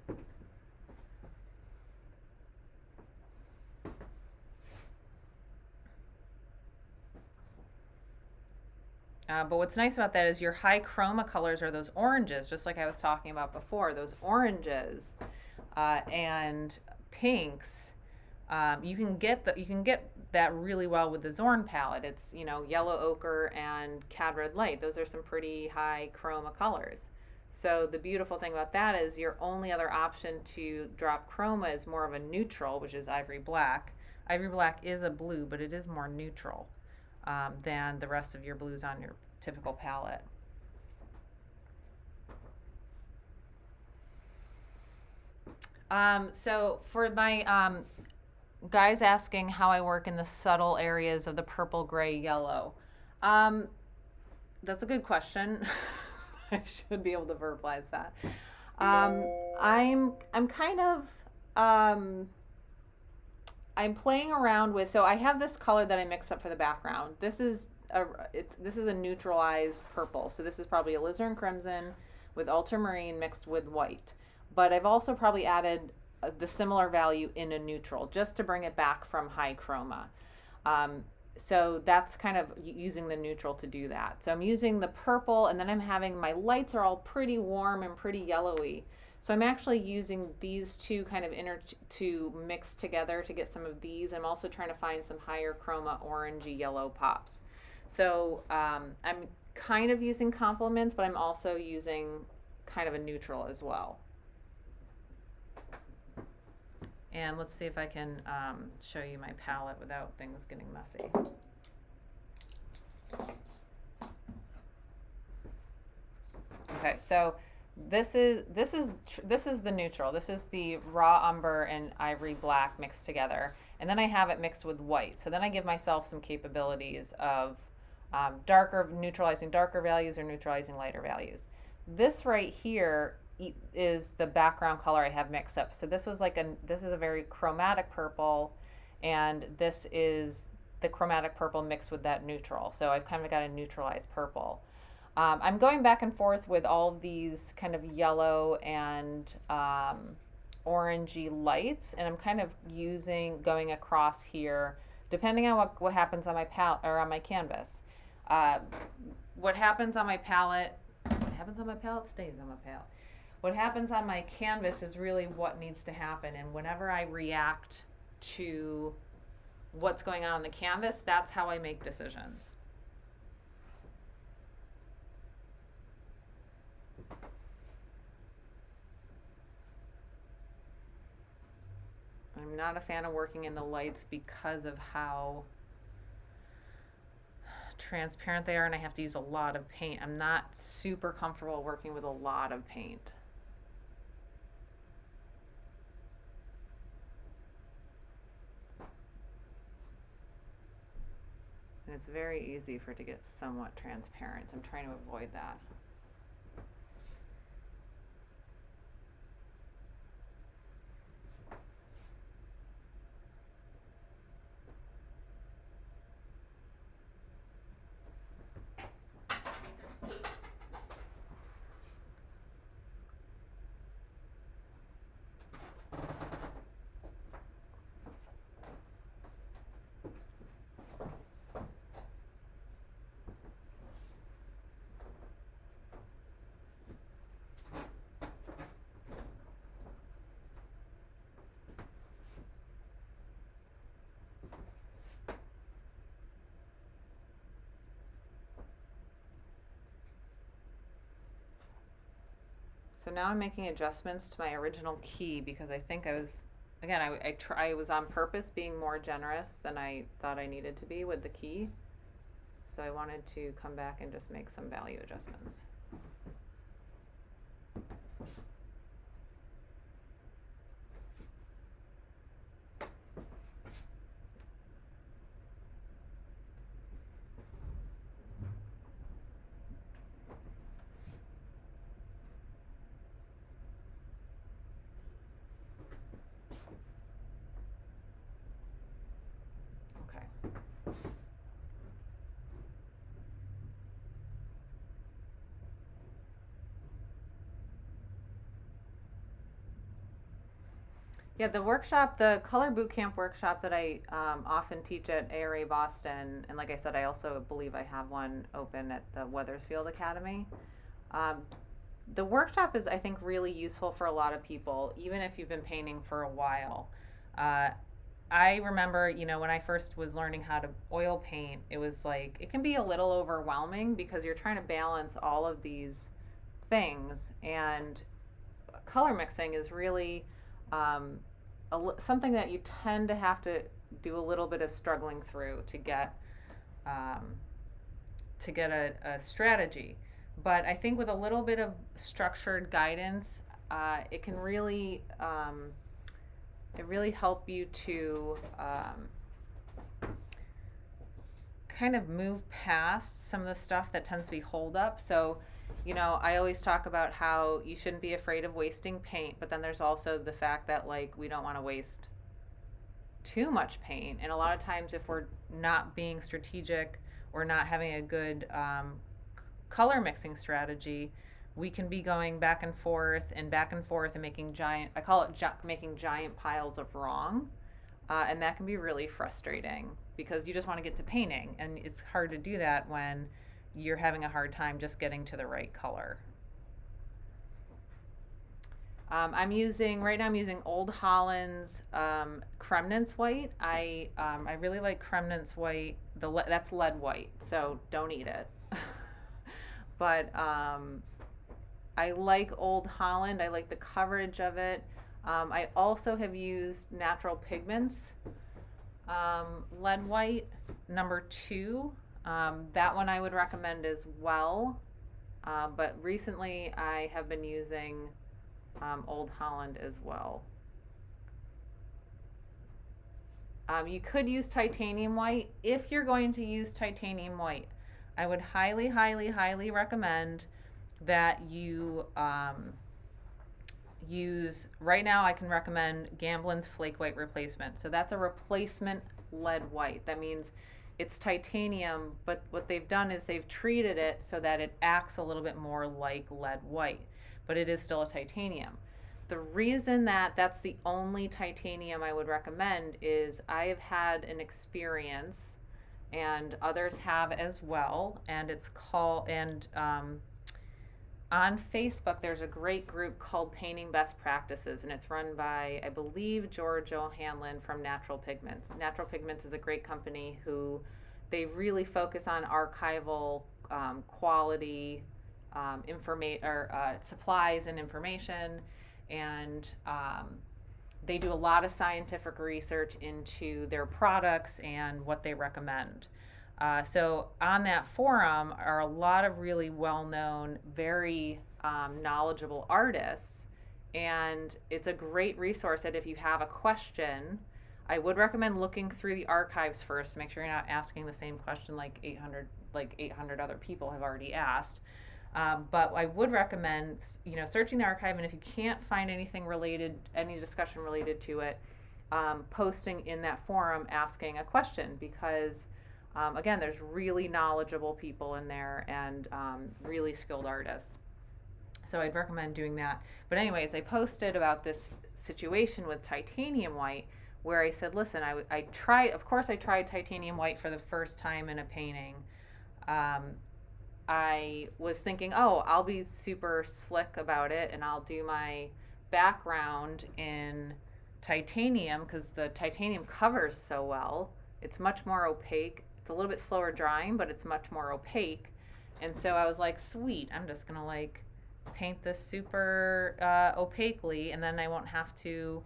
But what's nice about that is your high chroma colors are those oranges, just like I was talking about before. Those oranges and pinks, you can get that really well with the Zorn palette. It's yellow ochre and cad red light. Those are some pretty high chroma colors. So the beautiful thing about that is your only other option to drop chroma is more of a neutral, which is ivory black. Ivory black is a blue, but it is more neutral than the rest of your blues on your typical palette. So for my guys asking how I work in the subtle areas of the purple, gray, yellow, that's a good question. I should be able to verbalize that. I'm kind of I'm playing around with, so I have this color that I mix up for the background. This is a neutralized purple. So this is probably alizarin crimson with ultramarine mixed with white. But I've also probably added the similar value in a neutral just to bring it back from high chroma. So that's kind of using the neutral to do that. So I'm using the purple, and then I'm having my lights are all pretty warm and pretty yellowy. So I'm actually using these two kind of to mix together to get some of these. I'm also trying to find some higher chroma orangey yellow pops. So I'm kind of using complements, but I'm also using kind of a neutral as well. And let's see if I can show you my palette without things getting messy. Okay, so this is the neutral. This is the raw umber and ivory black mixed together, and then I have it mixed with white. So then I give myself some capabilities of neutralizing darker values or neutralizing lighter values. This right here is the background color I have mixed up. So this is a very chromatic purple, and this is the chromatic purple mixed with that neutral. So I've kind of got a neutralized purple. I'm going back and forth with all of these kind of yellow and orangey lights, and I'm kind of going across here, depending on what happens on my palette or on my canvas. What happens on my palette stays on my palette. What happens on my canvas is really what needs to happen, and whenever I react to what's going on the canvas, that's how I make decisions. I'm not a fan of working in the lights because of how transparent they are, and I have to use a lot of paint. I'm not super comfortable working with a lot of paint. And it's very easy for it to get somewhat transparent, so I'm trying to avoid that. So now I'm making adjustments to my original key because I think I was, again, I was on purpose being more generous than I thought I needed to be with the key. So I wanted to come back and just make some value adjustments. Yeah, the Color Bootcamp workshop that I often teach at ARA Boston, and like I said, I also believe I have one open at the Weathersfield Academy. The workshop is, I think, really useful for a lot of people, even if you've been painting for a while. I remember, when I first was learning how to oil paint, it was like, it can be a little overwhelming because you're trying to balance all of these things, and color mixing is really something that you tend to have to do a little bit of struggling through to get a strategy. But I think with a little bit of structured guidance, it can really help you to kind of move past some of the stuff that tends to be hold up. So, I always talk about how you shouldn't be afraid of wasting paint, but then there's also the fact that we don't want to waste too much paint. And a lot of times if we're not being strategic or not having a good color mixing strategy, we can be going back and forth and making making giant piles of wrong. And that can be really frustrating because you just want to get to painting, and it's hard to do that when you're having a hard time just getting to the right color. I'm using Old Holland's Cremnitz white. I really like Cremnitz white. That's lead white, so don't eat it. But I like Old Holland. I like the coverage of it. I also have used Natural Pigments lead white number 2. That one I would recommend as well. But recently I have been using Old Holland as well. You could use titanium white. If you're going to use titanium white, I would highly, highly, highly recommend that you use, right now I can recommend Gamblin's Flake White Replacement. So that's a replacement lead white. That means it's titanium, but what they've done is they've treated it so that it acts a little bit more like lead white, but it is still a titanium. The reason that that's the only titanium I would recommend is I have had an experience, and others have as well, and it's called, and on Facebook there's a great group called Painting Best Practices, and it's run by, I believe, George O'Hanlon from Natural Pigments. Natural Pigments is a great company who they really focus on archival quality supplies and information, and they do a lot of scientific research into their products and what they recommend. So on that forum are a lot of really well-known, very knowledgeable artists, and it's a great resource that if you have a question, I would recommend looking through the archives first to make sure you're not asking the same question like 800 other people have already asked. But I would recommend, searching the archive, and if you can't find anything related, any discussion related to it, posting in that forum asking a question, because again, there's really knowledgeable people in there and really skilled artists. So I'd recommend doing that. But anyways, I posted about this situation with titanium white where I said, listen, I tried titanium white for the first time in a painting. I was thinking, oh, I'll be super slick about it and I'll do my background in titanium because the titanium covers so well. It's much more opaque. It's a little bit slower drying, but it's much more opaque. And so I was like, sweet, I'm just going to paint this super opaquely, and then I won't have to,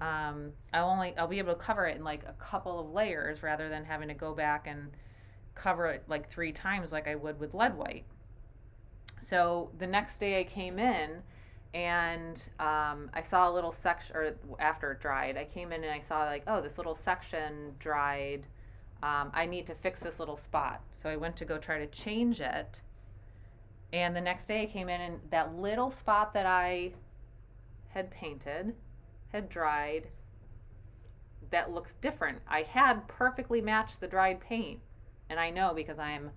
I'll be able to cover it in a couple of layers rather than having to go back and cover it 3 times like I would with lead white. So the next day I came in and I saw a little section, or after it dried, I came in and I saw oh, this little section dried. I need to fix this little spot. So I went to go try to change it. And the next day I came in and that little spot that I had painted had dried. That looks different. I had perfectly matched the dried paint. And I know because I'm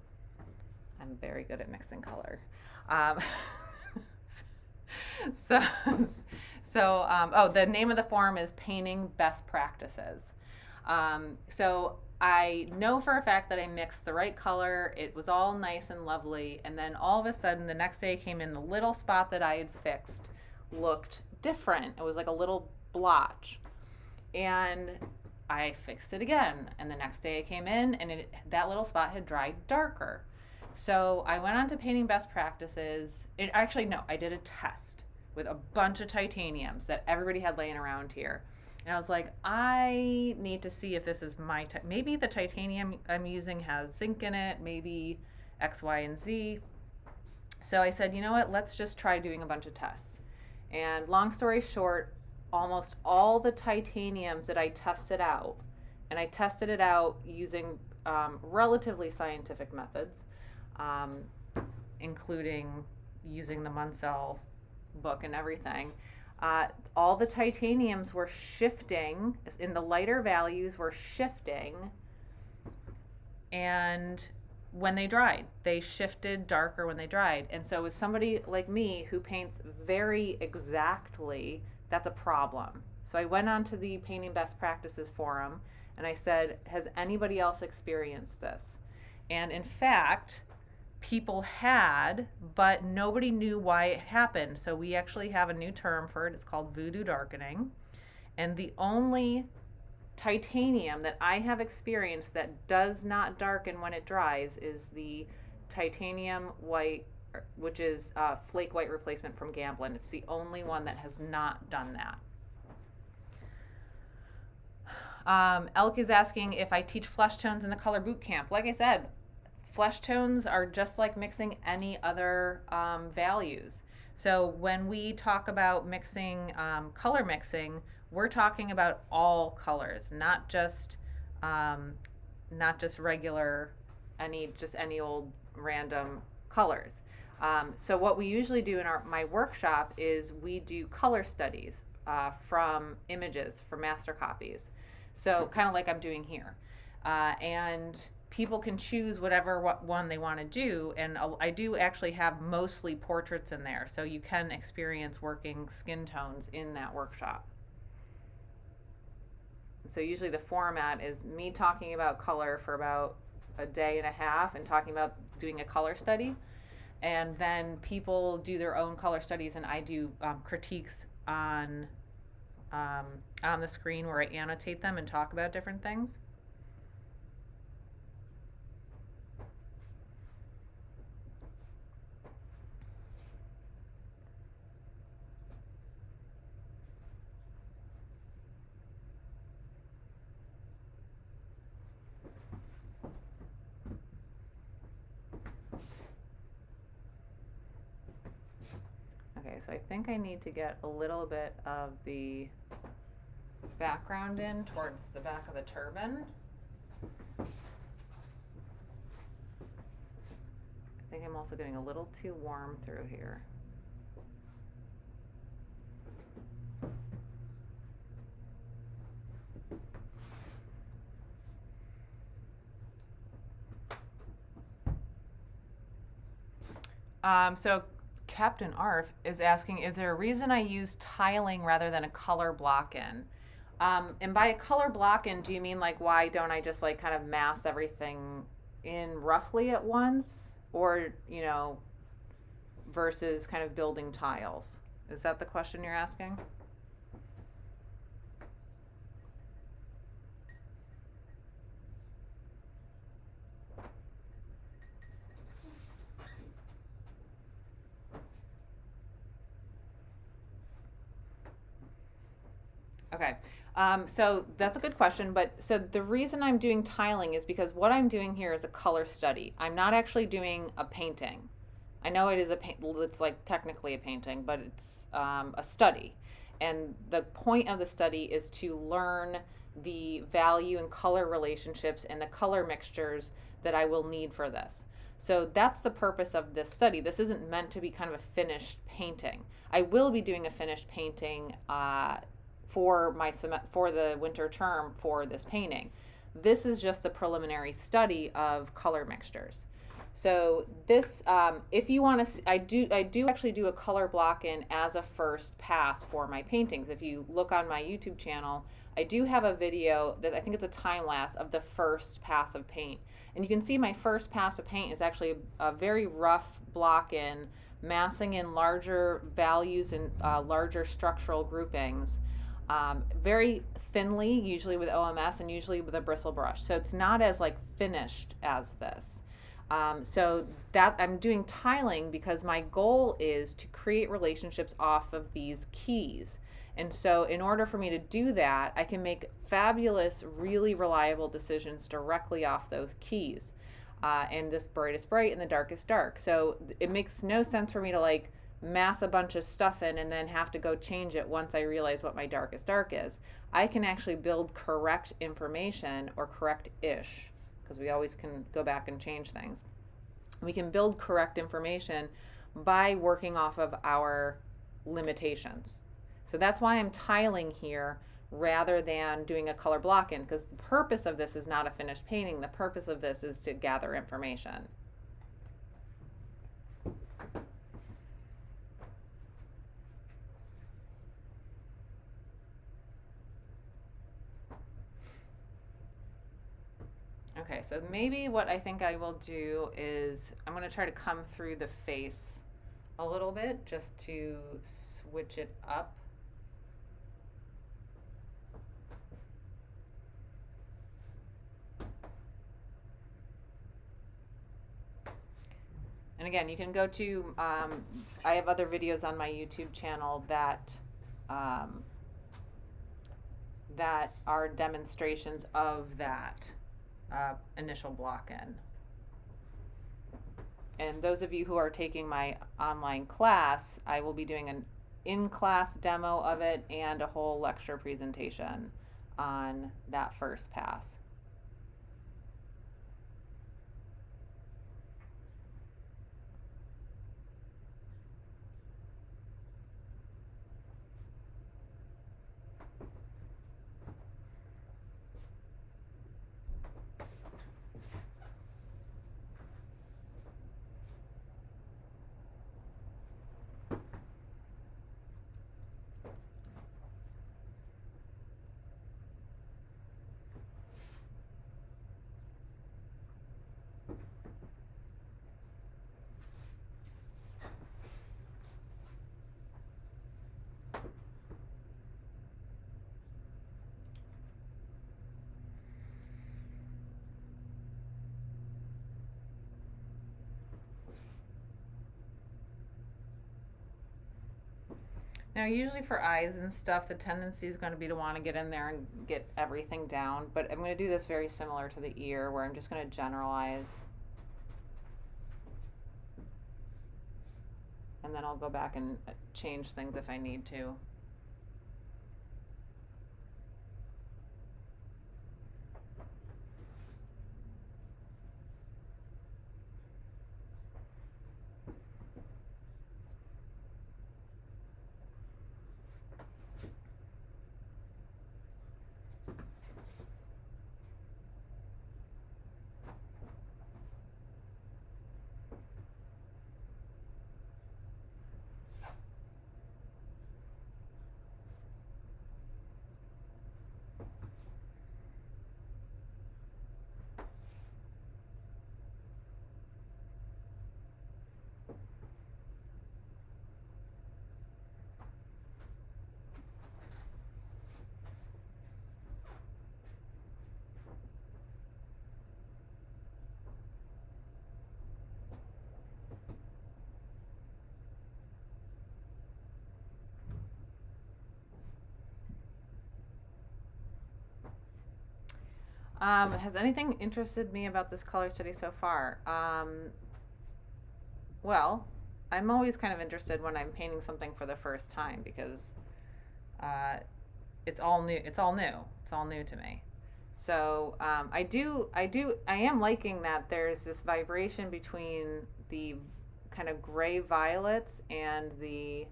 very good at mixing color. The name of the forum is Painting Best Practices. So I know for a fact that I mixed the right color. It was all nice and lovely. And then all of a sudden, the next day I came in, the little spot that I had fixed looked different. It was like a little blotch. And I fixed it again, and the next day I came in, and that little spot had dried darker. So I went on to Painting Best Practices. I did a test with a bunch of titaniums that everybody had laying around here. And I was like, I need to see if this is maybe the titanium I'm using has zinc in it, maybe X, Y, and Z. So I said, you know what, let's just try doing a bunch of tests. And long story short, almost all the titaniums that I tested out, and I tested it out using relatively scientific methods, including using the Munsell book and everything, all the titaniums were shifting, in the lighter values were shifting, and when they dried, they shifted darker when they dried. And so with somebody like me who paints very exactly, that's a problem. So I went on to the Painting Best Practices forum and I said, has anybody else experienced this? And in fact, people had, but nobody knew why it happened. So we actually have a new term for it. It's called voodoo darkening. And the only titanium that I have experienced that does not darken when it dries is the titanium white, which is flake white replacement from Gamblin. It's the only one that has not done that. Elk is asking if I teach flesh tones in the color boot camp. Like I said, flesh tones are just like mixing any other values. So when we talk about mixing, color mixing, we're talking about all colors, not just regular, any old random colors. So what we usually do in my workshop is we do color studies from images, from master copies. So kind of like I'm doing here. And people can choose whatever one they want to do. And I do actually have mostly portraits in there. So you can experience working skin tones in that workshop. So usually the format is me talking about color for about a day and a half and talking about doing a color study. And then people do their own color studies and I do critiques on the screen where I annotate them and talk about different things. Okay, so I think I need to get a little bit of the background in towards the back of the turban. I think I'm also getting a little too warm through here. So Captain Arf is asking, is there a reason I use tiling rather than a color block in? And by a color block in, do you mean like why don't I just like kind of mass everything in roughly at once? Or, you know, versus kind of building tiles? Is that the question you're asking? Okay, so that's a good question, but so the reason I'm doing tiling is because what I'm doing here is a color study. I'm not actually doing a painting. I know it is it's like technically a painting, but it's a study. And the point of the study is to learn the value and color relationships and the color mixtures that I will need for this. So that's the purpose of this study. This isn't meant to be kind of a finished painting. I will be doing a finished painting for the winter term for this painting. This is just a preliminary study of color mixtures. So this, if you want to, I do actually do a color block in as a first pass for my paintings. If you look on my YouTube channel, I do have a video that I think it's a time lapse of the first pass of paint. And you can see my first pass of paint is actually a very rough block in, massing in larger values and larger structural groupings. Very thinly, usually with OMS and usually with a bristle brush. So it's not as like finished as this. So that I'm doing tiling because my goal is to create relationships off of these keys. And so in order for me to do that, I can make fabulous, really reliable decisions directly off those keys. And this brightest bright and the darkest dark. So it makes no sense for me to like mass a bunch of stuff in and then have to go change it once I realize what my darkest dark is. I can actually build correct information, or correct-ish, because we always can go back and change things. We can build correct information by working off of our limitations. So that's why I'm tiling here rather than doing a color block in, because the purpose of this is not a finished painting. The purpose of this is to gather information. Okay, so maybe what I think I will do is I'm going to try to come through the face a little bit just to switch it up. And again, you can go to, I have other videos on my YouTube channel that that are demonstrations of that initial block in. And those of you who are taking my online class, I will be doing an in-class demo of it and a whole lecture presentation on that first pass. Now, usually for eyes and stuff, the tendency is going to be to want to get in there and get everything down. But I'm going to do this very similar to the ear, where I'm just going to generalize. And then I'll go back and change things if I need to. Has anything interested me about this color study so far? Well, I'm always kind of interested when I'm painting something for the first time because it's all new. It's all new. It's all new to me. So I am liking that there's this vibration between the kind of gray violets and the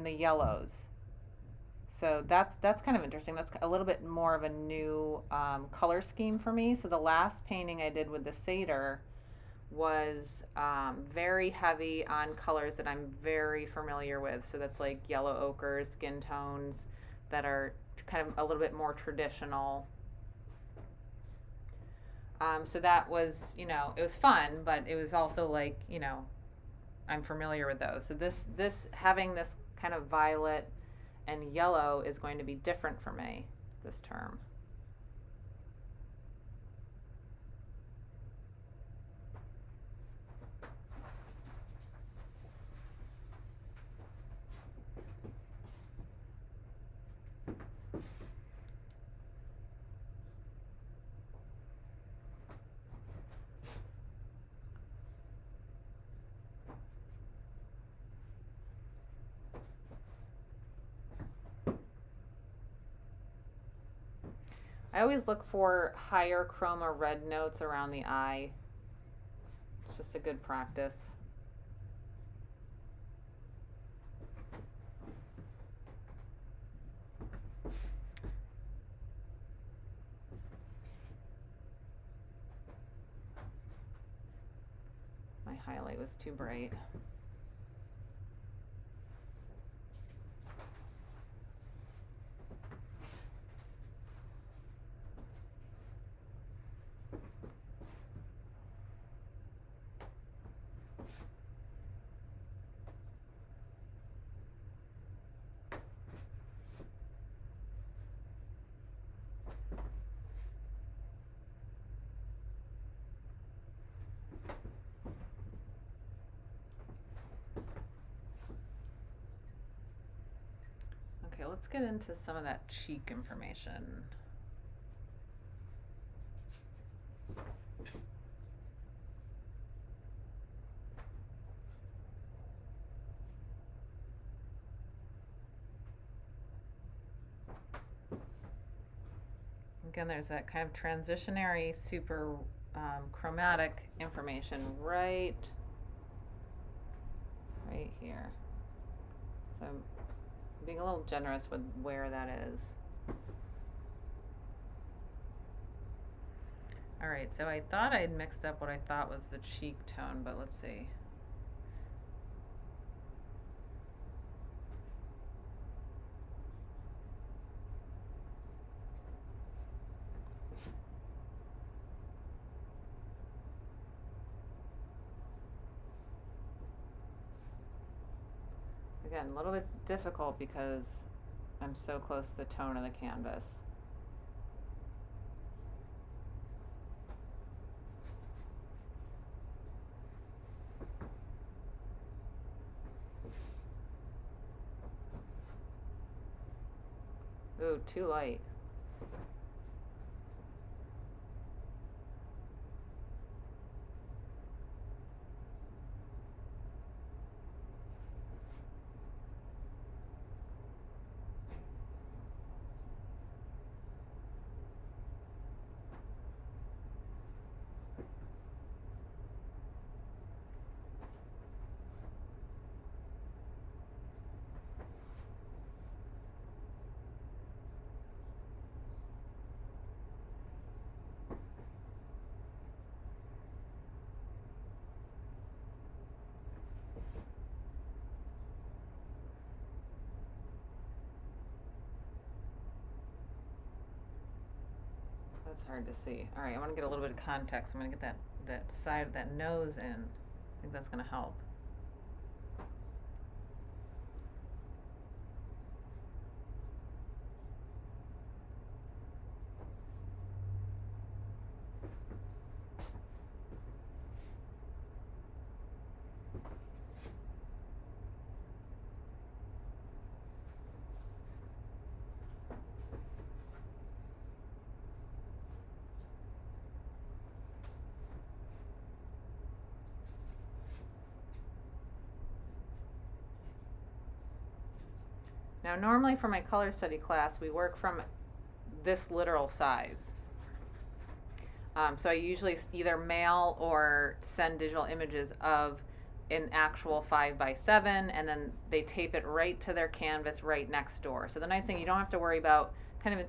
yellows. So that's kind of interesting. That's a little bit more of a new color scheme for me. So the last painting I did with the Seder was very heavy on colors that I'm very familiar with. So that's like yellow ochre, skin tones that are kind of a little bit more traditional. So that was, it was fun, but it was also like, I'm familiar with those. So this having this kind of violet and yellow is going to be different for me this term. I always look for higher chroma red notes around the eye. It's just a good practice. My highlight was too bright. let's get into some of that cheek information. Again, there's that kind of transitionary super chromatic information right here. So I'm being a little generous with where that is. All right, so I thought I had mixed up what I thought was the cheek tone, but let's see. Again, a little bit difficult because I'm so close to the tone of the canvas. Ooh, too light. That's hard to see. All right, I want to get a little bit of context. I'm going to get that side of that nose in. I think that's going to help. Now, normally for my color study class, we work from this literal size. So I usually either mail or send digital images of an actual 5x7, and then they tape it right to their canvas right next door. So the nice thing, you don't have to worry about kind of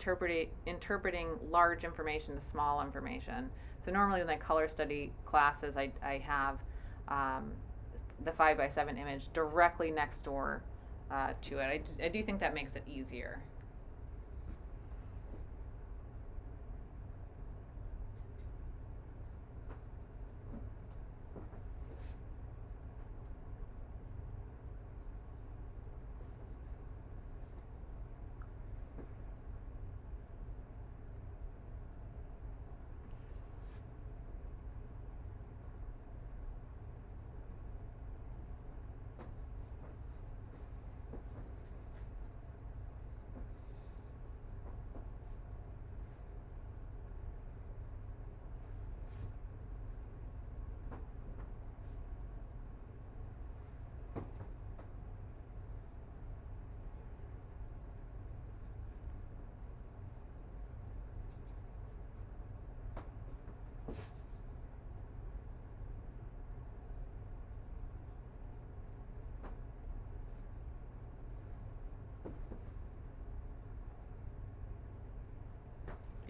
interpreting large information to small information. So normally with my color study classes, I have the 5x7 image directly next door to it. I do think that makes it easier.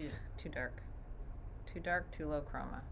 Ugh, too dark. Too dark, too low chroma.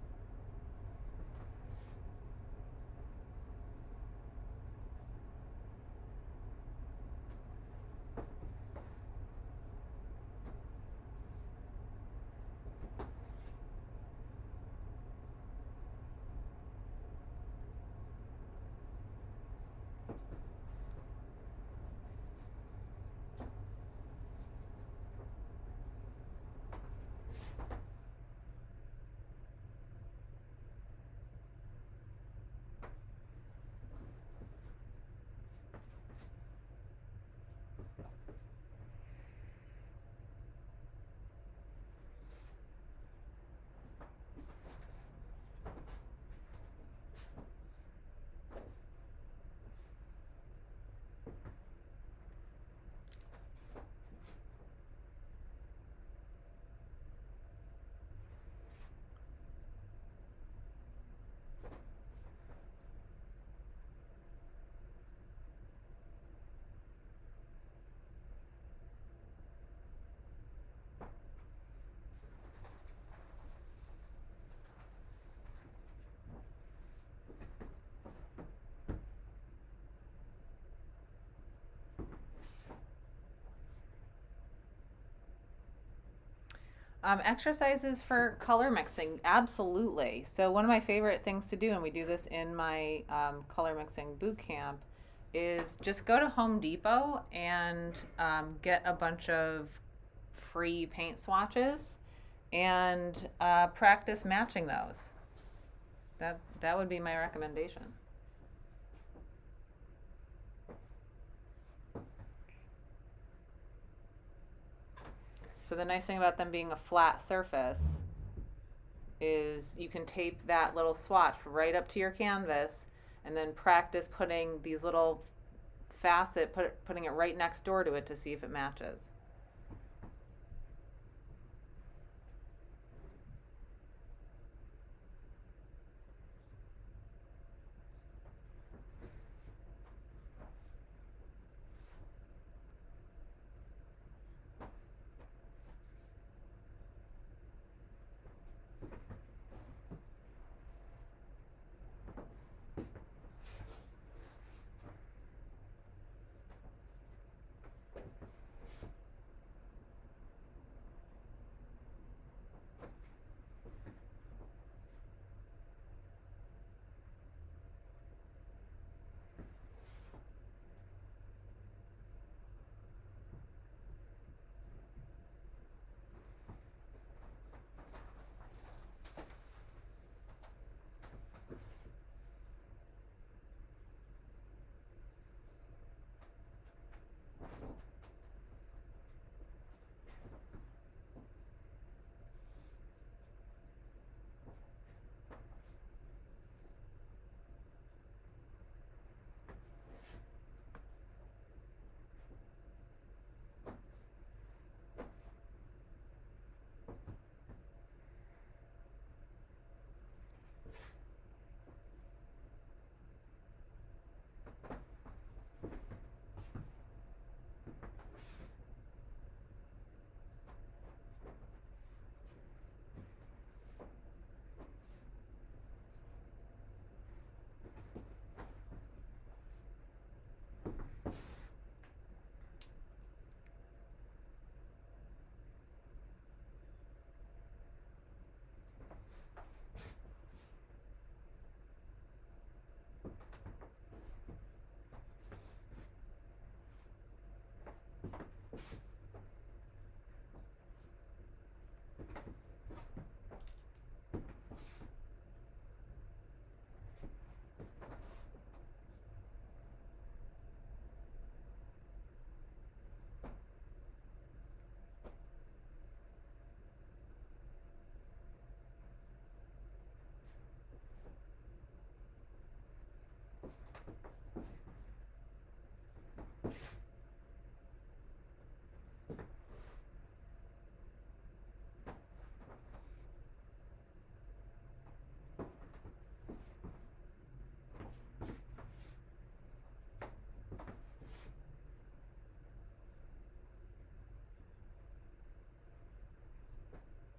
Exercises for color mixing, absolutely. So one of my favorite things to do, and we do this in my color mixing boot camp, is just go to Home Depot and get a bunch of free paint swatches and practice matching those. That would be my recommendation. So the nice thing about them being a flat surface is you can tape that little swatch right up to your canvas and then practice putting these little putting it right next door to it to see if it matches.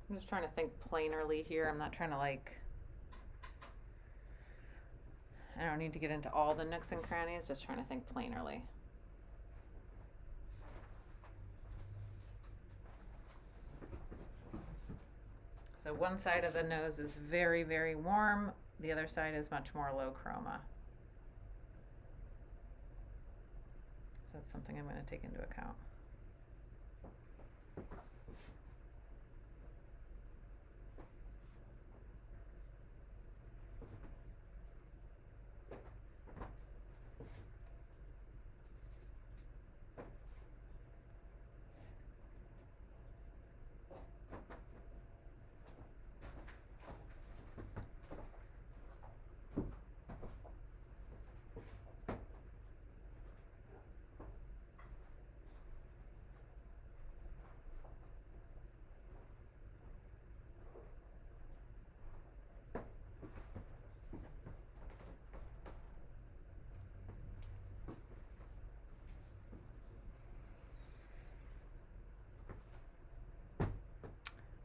I'm just trying to think planerly here. I'm not trying to I don't need to get into all the nooks and crannies, just trying to think planerly. So one side of the nose is very, very warm. The other side is much more low chroma. So that's something I'm going to take into account.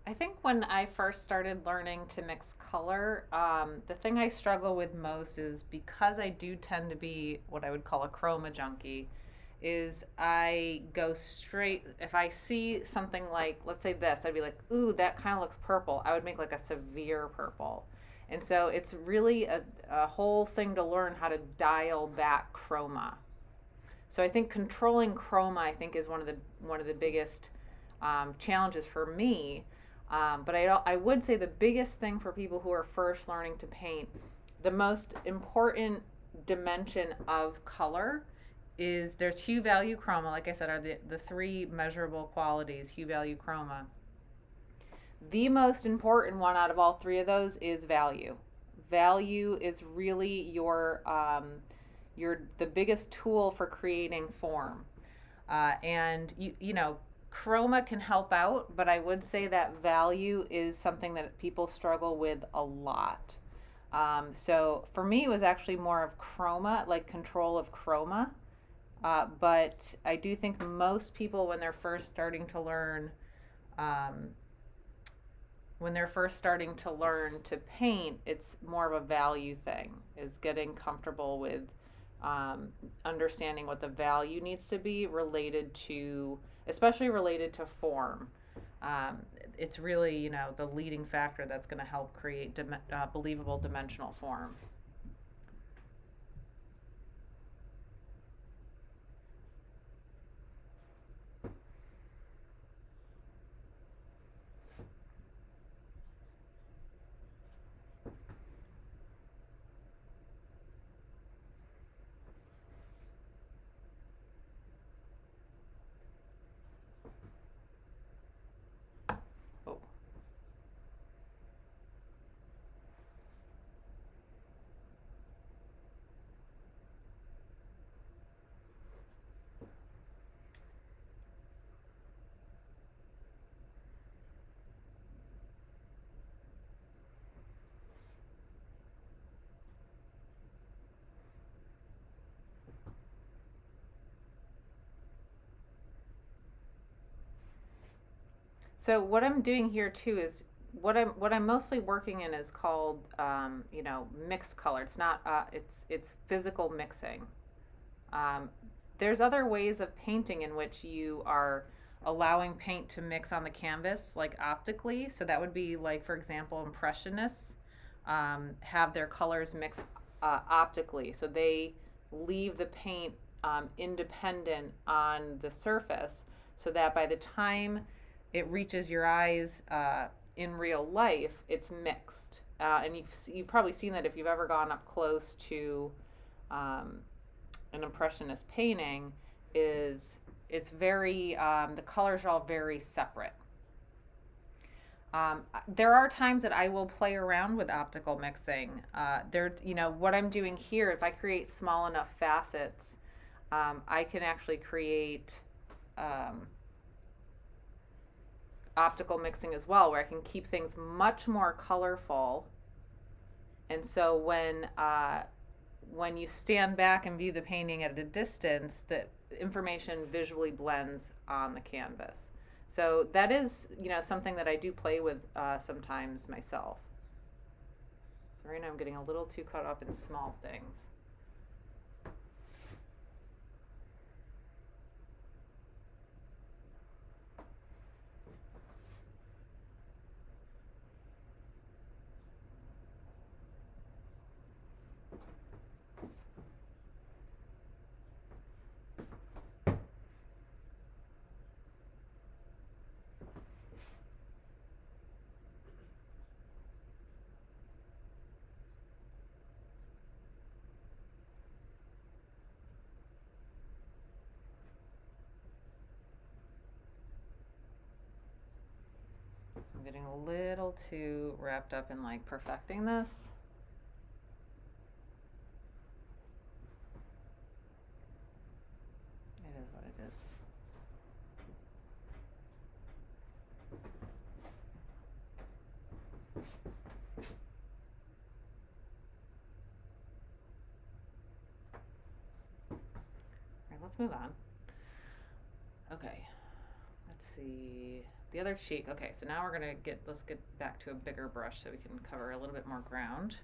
I think when I first started learning to mix color, the thing I struggle with most is because I do tend to be what I would call a chroma junkie, is I go straight, if I see something like, let's say this, I'd be like, ooh, that kind of looks purple. I would make like a severe purple. And so it's really a whole thing to learn how to dial back chroma. So I think controlling chroma, I think, is one of the biggest challenges for me. But I would say the biggest thing for people who are first learning to paint, the most important dimension of color is there's hue, value, chroma. Like I said, are the three measurable qualities, hue, value, chroma. The most important one out of all three of those is value. Value is really the biggest tool for creating form. And you know, chroma can help out, but I would say that value is something that people struggle with a lot. So for me, it was actually more of chroma, like control of chroma. But I do think most people, when they're first starting to learn, to paint, it's more of a value thing, is getting comfortable with understanding what the value needs to be related to, especially related to form. It's really, you know, the leading factor that's going to help create believable dimensional form. Oh. So what I'm doing here too is what I'm mostly working in is called you know, mixed color. It's not it's physical mixing. Um, there's other ways of painting in which you are allowing paint to mix on the canvas, like optically. So that would be like, for example, impressionists have their colors mix optically. So they leave the paint independent on the surface, so that by the time it reaches your eyes in real life, it's mixed. And you've probably seen that if you've ever gone up close to an impressionist painting. It's very the colors are all very separate. There are times that I will play around with optical mixing. You know, what I'm doing here, if I create small enough facets, I can actually create optical mixing as well, where I can keep things much more colorful. And so when you stand back and view the painting at a distance, the information visually blends on the canvas. So that is, you know, something that I do play with sometimes myself. So right now I'm getting a little too caught up in small things. I'm getting a little too wrapped up in like perfecting this. It is what it is. All right, let's move on. Okay, let's see. The other cheek. Okay, so now let's get back to a bigger brush so we can cover a little bit more ground.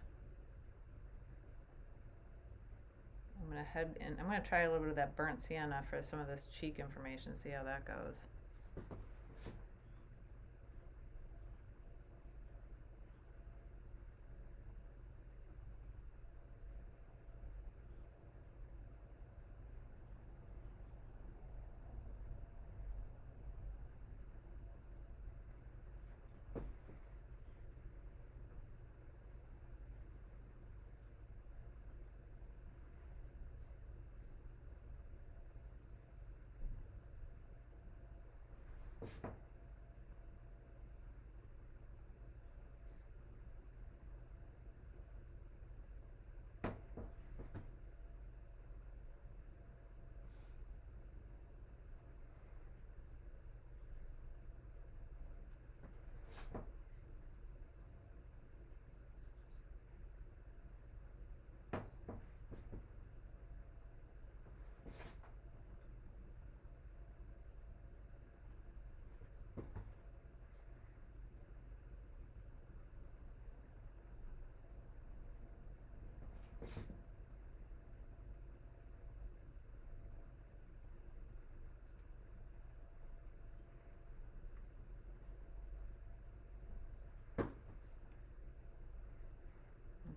I'm gonna head in. I'm gonna try a little bit of that burnt sienna for some of this cheek information, see how that goes.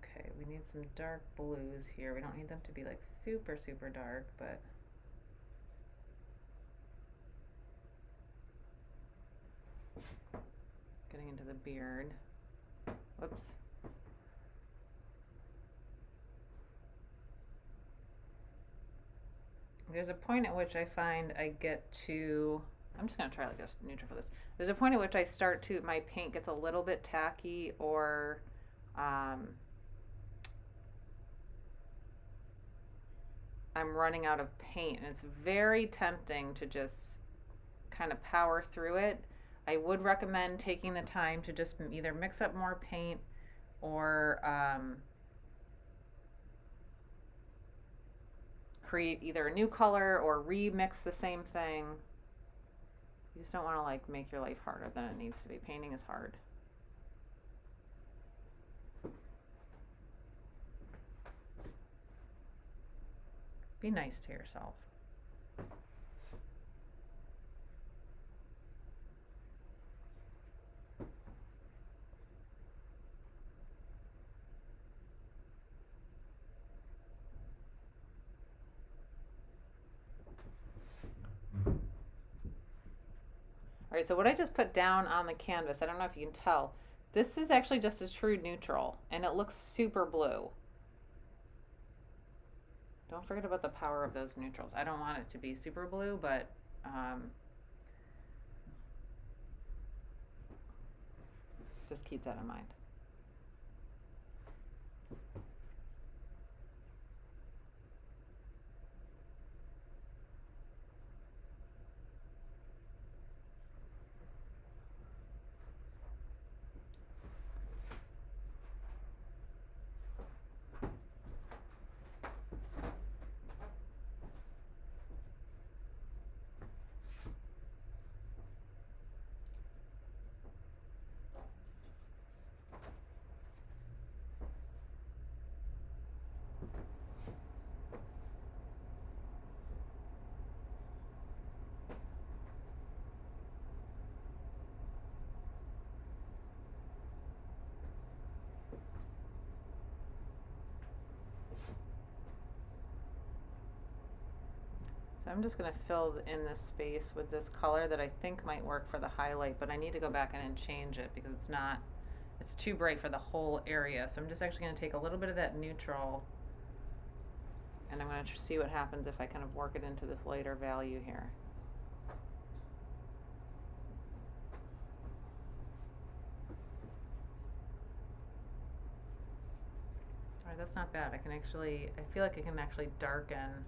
Okay, we need some dark blues here. We don't need them to be like super, super dark, but getting into the beard. Whoops. There's a point at which I find I get to, I'm just gonna try like this neutral for this. There's a point at which I start to, my paint gets a little bit tacky, or I'm running out of paint, and it's very tempting to just kind of power through it. I would recommend taking the time to just either mix up more paint or create either a new color or remix the same thing. You just don't want to like make your life harder than it needs to be. Painting is hard. Be nice to yourself. All right, so what I just put down on the canvas, I don't know if you can tell, this is actually just a true neutral, and it looks super blue. Don't forget about the power of those neutrals. I don't want it to be super blue, but just keep that in mind. So I'm just going to fill in this space with this color that I think might work for the highlight, but I need to go back in and change it because it's too bright for the whole area. So I'm just actually going to take a little bit of that neutral, and I'm going to see what happens if I kind of work it into this lighter value here. All right, that's not bad. I feel like I can actually darken.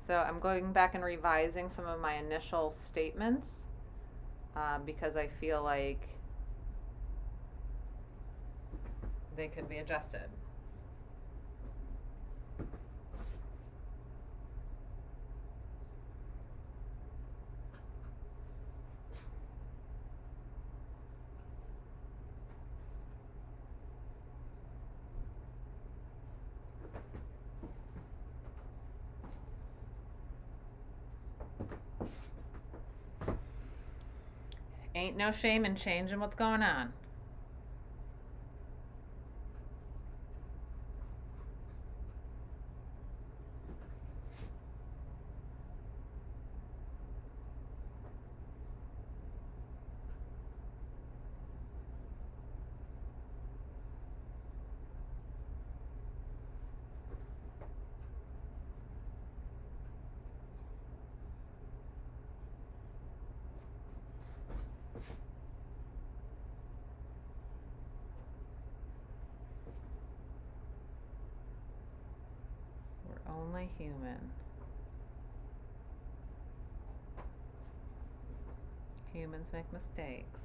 So I'm going back and revising some of my initial statements because I feel like they could be adjusted. Ain't no shame in changing what's going on. We're only human. Humans make mistakes.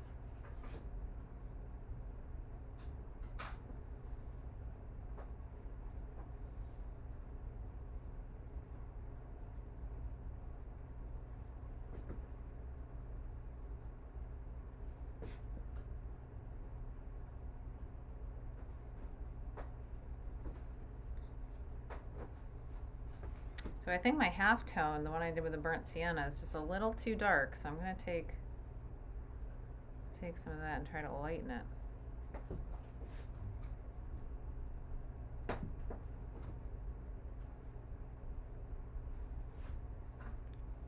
So I think my halftone, the one I did with the burnt sienna, is just a little too dark, so I'm going to take some of that and try to lighten it.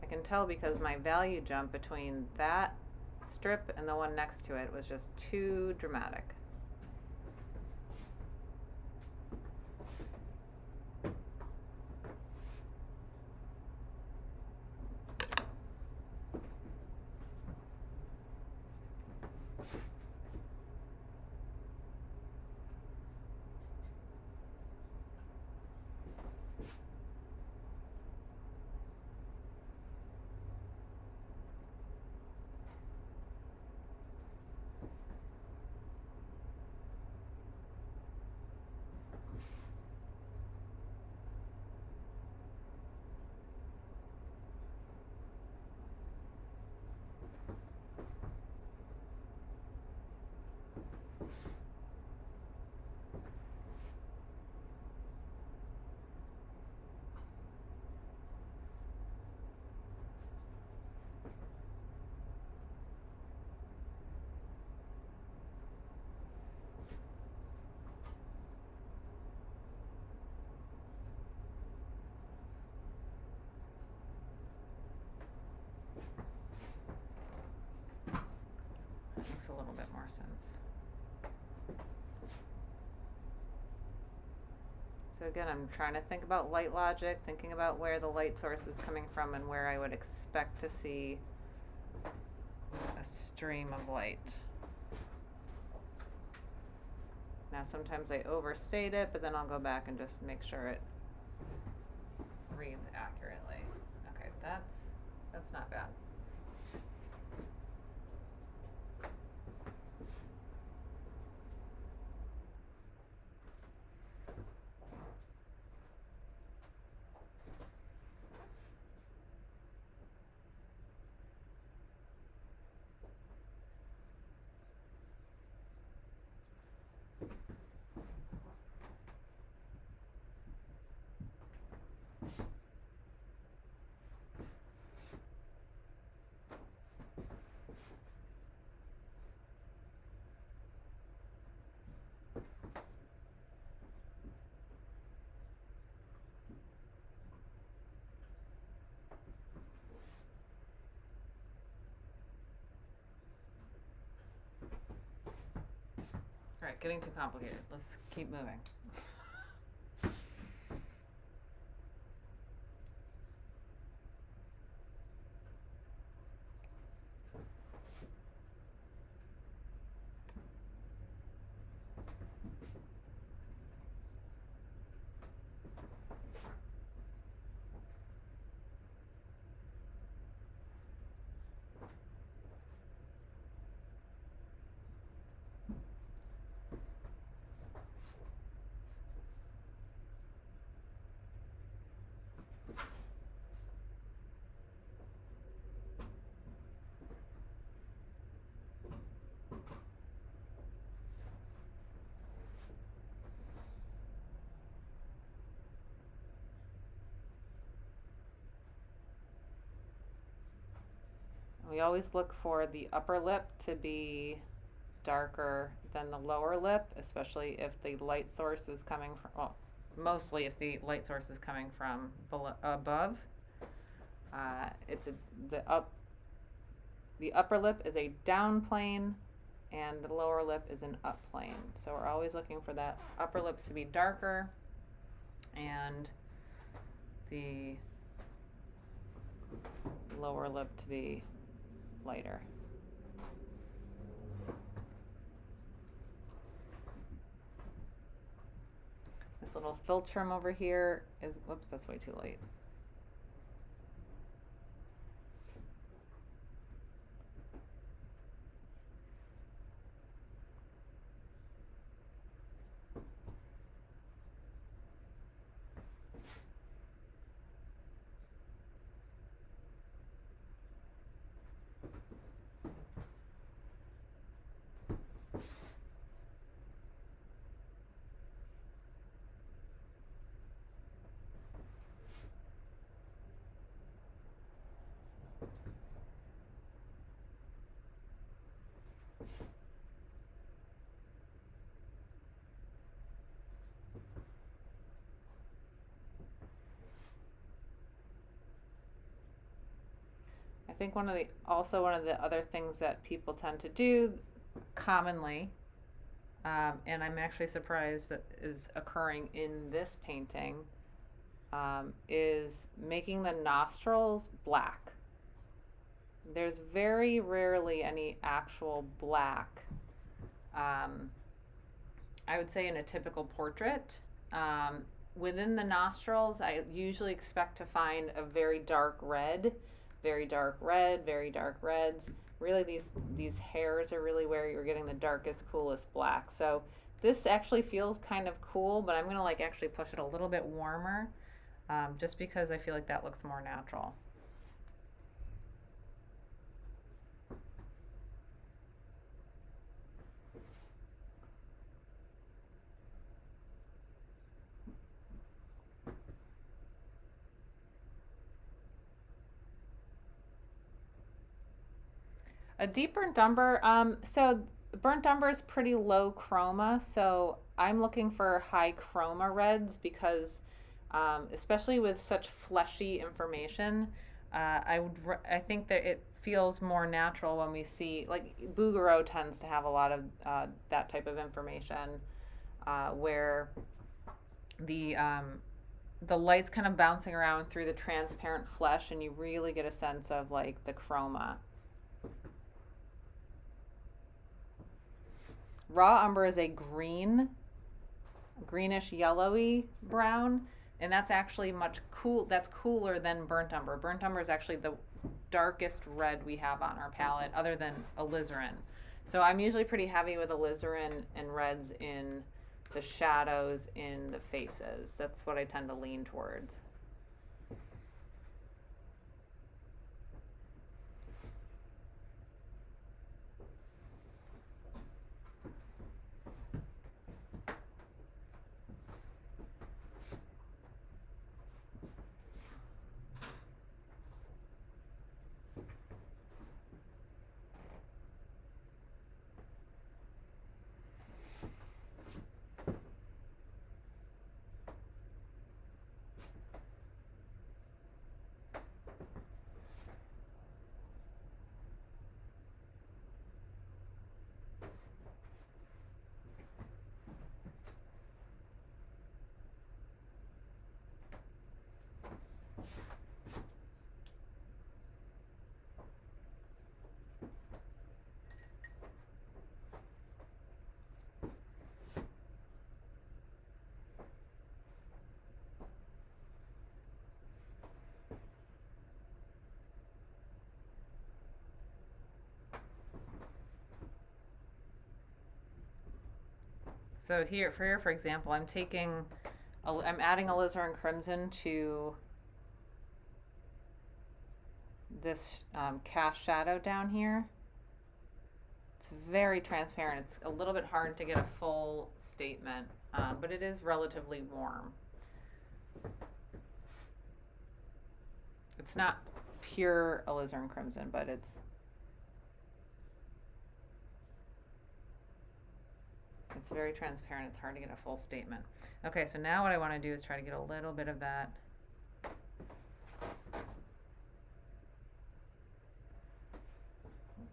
I can tell because my value jump between that strip and the one next to it was just too dramatic. Makes a little bit more sense. So again, I'm trying to think about light logic, thinking about where the light source is coming from and where I would expect to see a stream of light. Now sometimes I overstate it, but then I'll go back and just make sure it reads accurately. Okay, that's not bad. All right, getting too complicated. Let's keep moving. We always look for the upper lip to be darker than the lower lip, especially if the light source is coming from, well, mostly if the light source is coming from below, above. The upper lip is a down plane and the lower lip is an up plane. So we're always looking for that upper lip to be darker and the lower lip to be lighter. This little philtrum over here is, whoops, that's way too light. I think one of the other things that people tend to do commonly, and I'm actually surprised that is occurring in this painting, is making the nostrils black. There's very rarely any actual black, I would say, in a typical portrait. Within the nostrils, I usually expect to find a very dark red, very dark red, very dark reds. Really, these hairs are really where you're getting the darkest, coolest black. So this actually feels kind of cool, but I'm gonna like actually push it a little bit warmer, just because I feel like that looks more natural. A deep burnt umber, so burnt umber is pretty low chroma, so I'm looking for high chroma reds because, especially with such fleshy information, I think that it feels more natural when we see, like Bouguereau tends to have a lot of that type of information, where the light's kind of bouncing around through the transparent flesh, and you really get a sense of like the chroma. Raw umber is a greenish yellowy brown, and that's actually that's cooler than burnt umber. Burnt umber is actually the darkest red we have on our palette other than alizarin. So I'm usually pretty heavy with alizarin and reds in the shadows in the faces. That's what I tend to lean towards. So here, for example, I'm adding alizarin crimson to this cast shadow down here. It's very transparent. It's a little bit hard to get a full statement, but it is relatively warm. It's not pure alizarin crimson, but it's It's very transparent. It's hard to get a full statement. Okay, so now what I want to do is try to get a little bit of that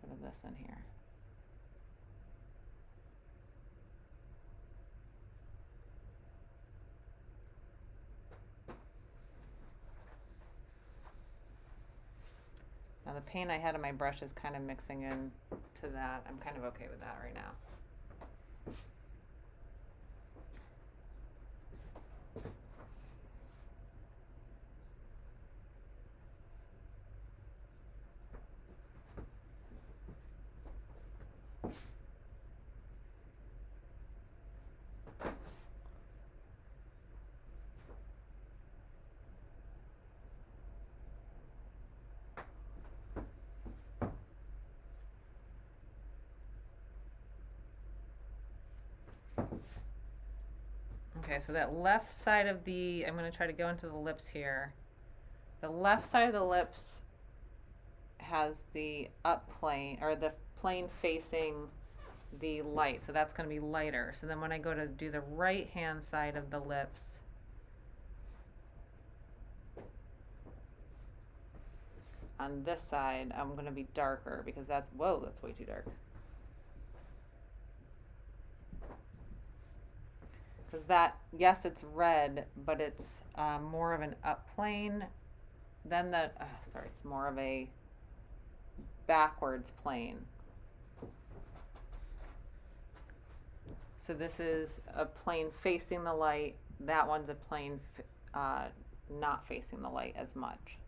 bit of this in here. Now the paint I had on my brush is kind of mixing in to that. I'm kind of okay with that right now. Okay, so that left side of the, I'm going to try to go into the lips here. The left side of the lips has the up plane, or the plane facing the light, so that's going to be lighter. So then when I go to do the right hand side of the lips, on this side, I'm going to be darker because that's, whoa, that's way too dark. Because that, yes, it's red, but it's more of an up plane than the, sorry, it's more of a backwards plane. So this is a plane facing the light. That one's a plane not facing the light as much.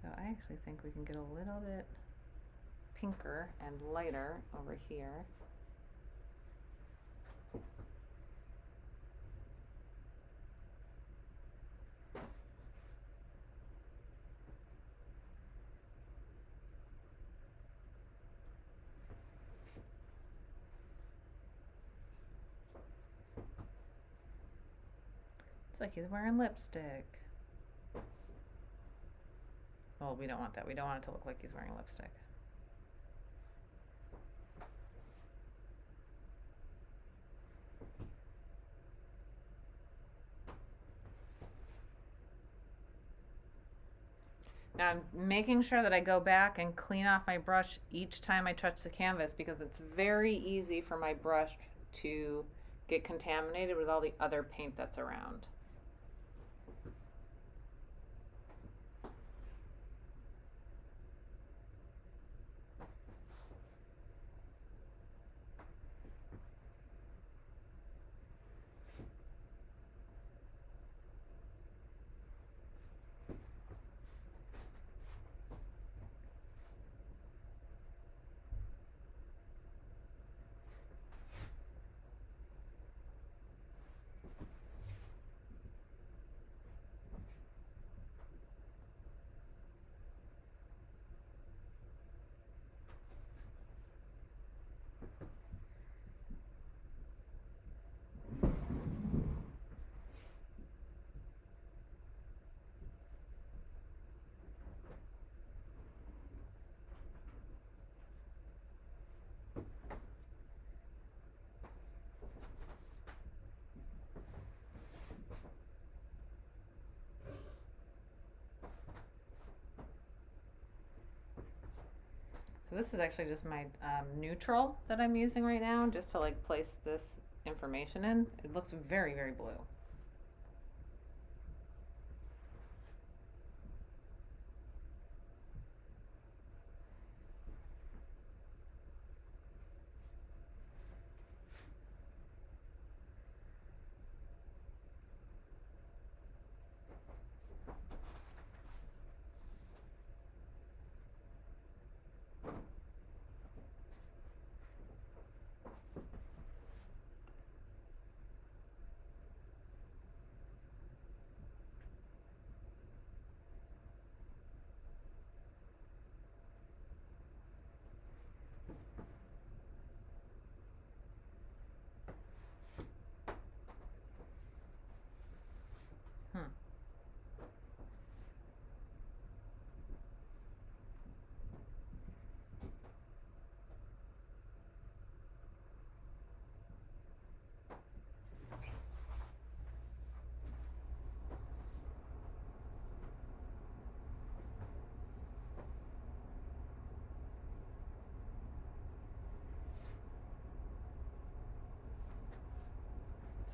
So I actually think we can get a little bit pinker and lighter over here. It's like he's wearing lipstick. Well, we don't want that. We don't want it to look like he's wearing lipstick. Now I'm making sure that I go back and clean off my brush each time I touch the canvas, because it's very easy for my brush to get contaminated with all the other paint that's around. So this is actually just my neutral that I'm using right now, just to like place this information in. It looks very, very blue.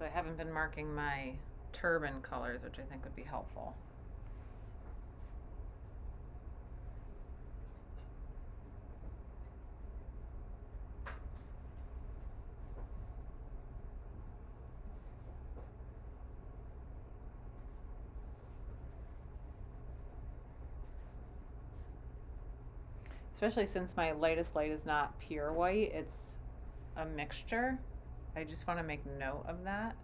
So I haven't been marking my turban colors, which I think would be helpful. Especially since my lightest light is not pure white, it's a mixture. I just want to make note of that.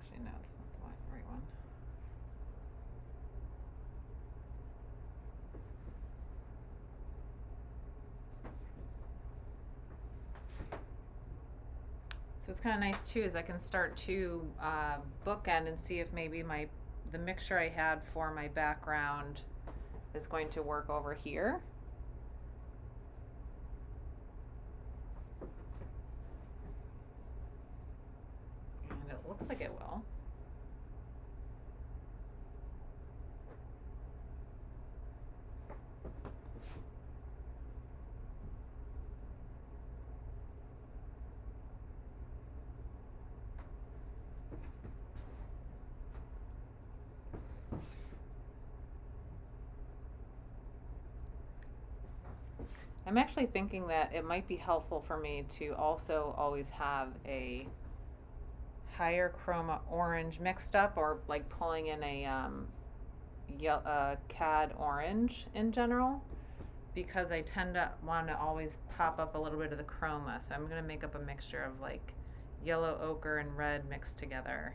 Actually, no, it's not the right one. So it's kind of nice too, is I can start to bookend and see if maybe the mixture I had for my background is going to work over here. And it looks like it will. I'm actually thinking that it might be helpful for me to also always have a higher chroma orange mixed up, or like pulling in a cad orange in general, because I tend to want to always pop up a little bit of the chroma. So I'm going to make up a mixture of like yellow ochre and red mixed together,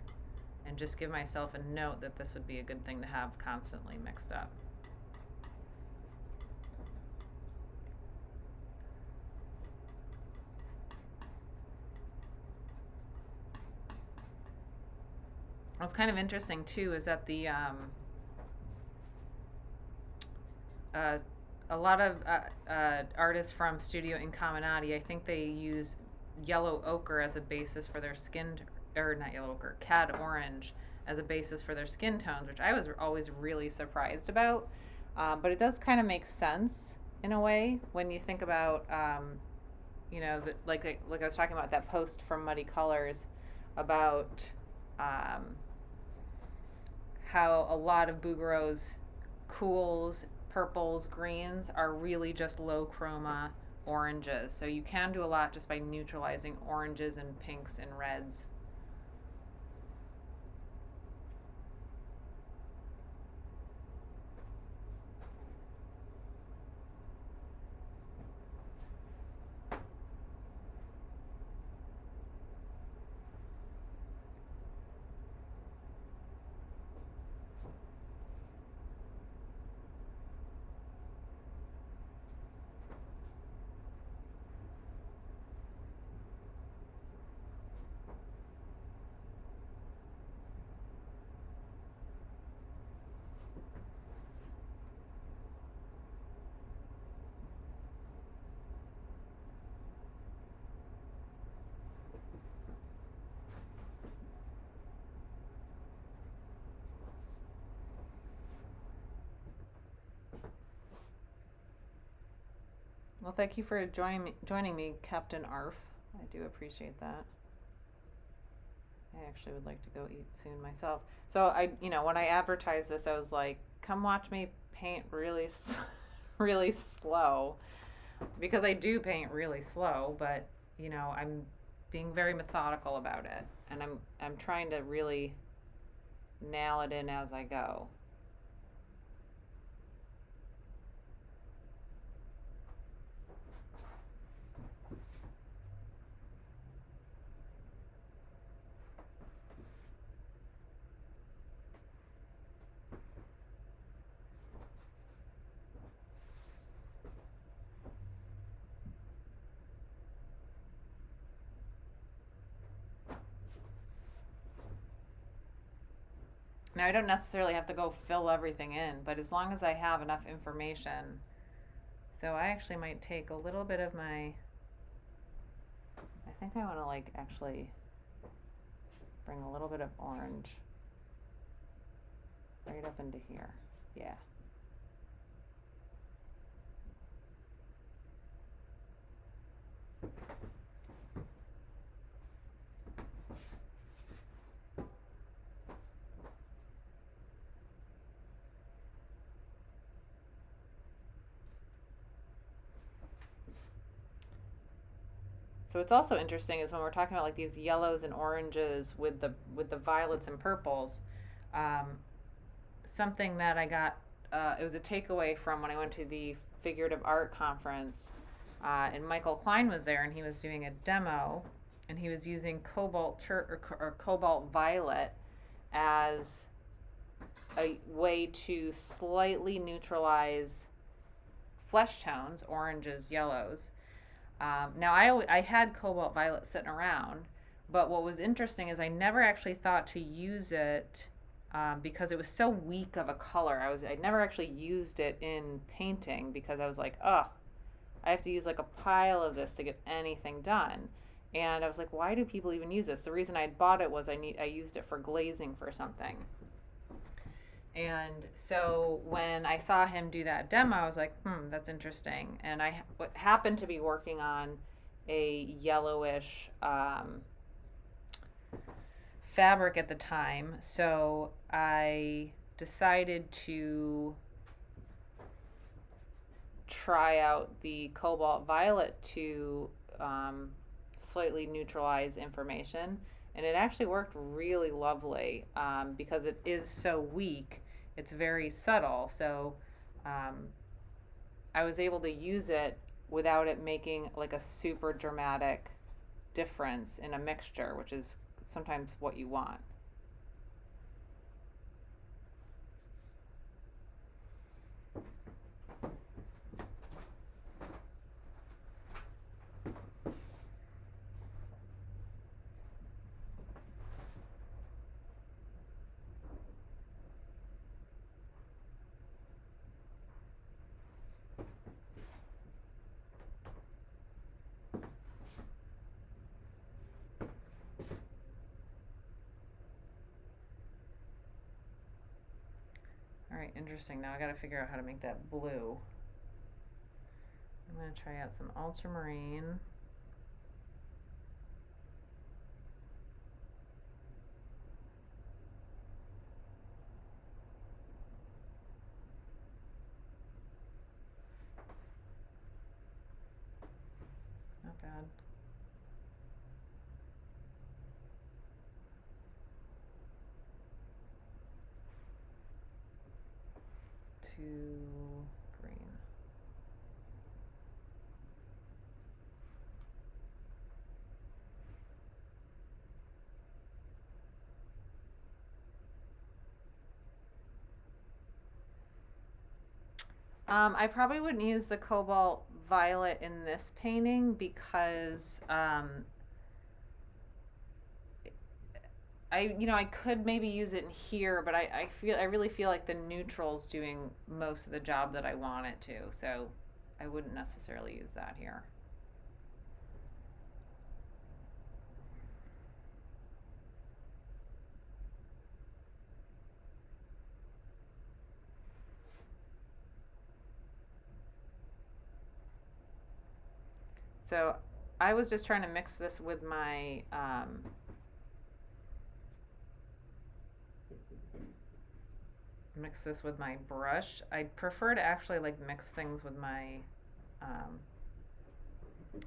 and just give myself a note that this would be a good thing to have constantly mixed up. What's kind of interesting too is that the a lot of artists from Studio Incominati, I think they use yellow ochre as a basis for their skin, or not yellow ochre, cad orange as a basis for their skin tones, which I was always really surprised about. But it does kind of make sense in a way when you think about, you know, like I was talking about that post from Muddy Colors about how a lot of Bouguereau's cools, purples, greens are really just low chroma oranges. So you can do a lot just by neutralizing oranges and pinks and reds. Well, thank you for joining me, Captain Arf. I do appreciate that. I actually would like to go eat soon myself. So when I advertised this, I was like, come watch me paint really, really slow, because I do paint really slow, but I'm being very methodical about it, and I'm trying to really nail it in as I go. Now, I don't necessarily have to go fill everything in, but as long as I have enough information. So I actually might take a little bit of my, I think I want to like actually bring a little bit of orange right up into here. Yeah. So what's also interesting is when we're talking about like these yellows and oranges with the violets and purples, um, something that I got, it was a takeaway from when I went to the figurative art conference, and Michael Klein was there, and he was doing a demo, and he was using or cobalt violet as a way to slightly neutralize flesh tones, oranges, yellows. Now, I had cobalt violet sitting around, but what was interesting is I never actually thought to use it because it was so weak of a color. I never actually used it in painting because I was like, ugh, I have to use like a pile of this to get anything done. And I was like, why do people even use this? The reason I bought it was I used it for glazing for something. And so when I saw him do that demo, I was like, that's interesting. And I happened to be working on a yellowish fabric at the time. So I decided to try out the cobalt violet to slightly neutralize information. And it actually worked really lovely because it is so weak. It's very subtle. So I was able to use it without it making like a super dramatic difference in a mixture, which is sometimes what you want. All right, interesting. Now I got to figure out how to make that blue. I'm going to try out some ultramarine. Not bad. To green. I probably wouldn't use the cobalt violet in this painting because I could maybe use it in here, but I really feel like the neutral's doing most of the job that I want it to, so I wouldn't necessarily use that here. So I was just trying to mix this with my brush. I prefer to actually like mix things with my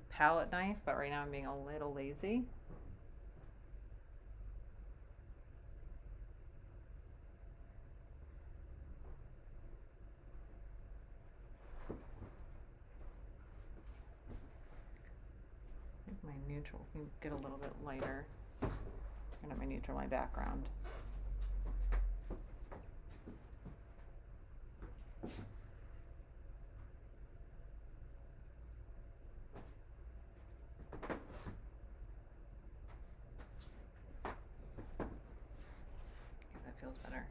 palette knife, but right now I'm being a little lazy. I think my neutral can get a little bit lighter. I got my neutral, my background. that feels better.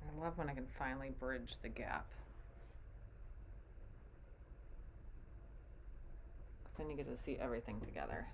I love when I can finally bridge the gap. Then you get to see everything together.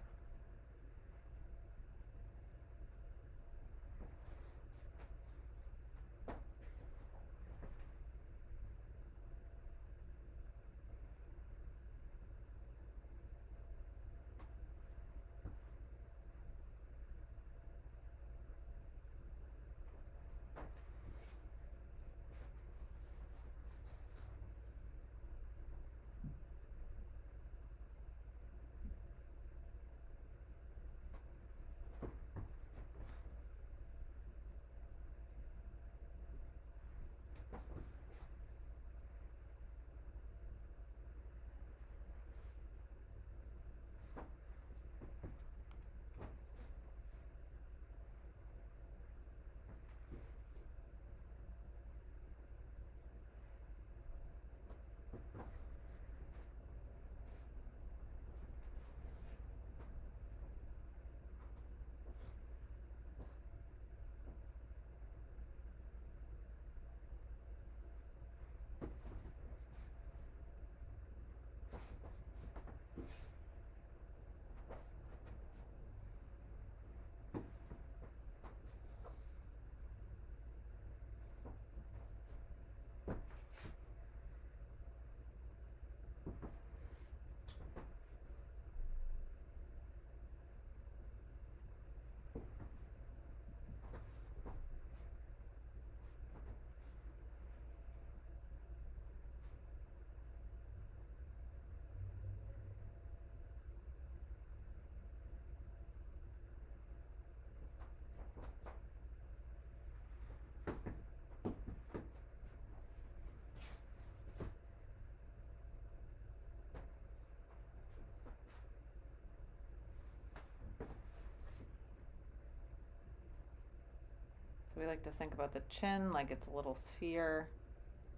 So we like to think about the chin like it's a little sphere.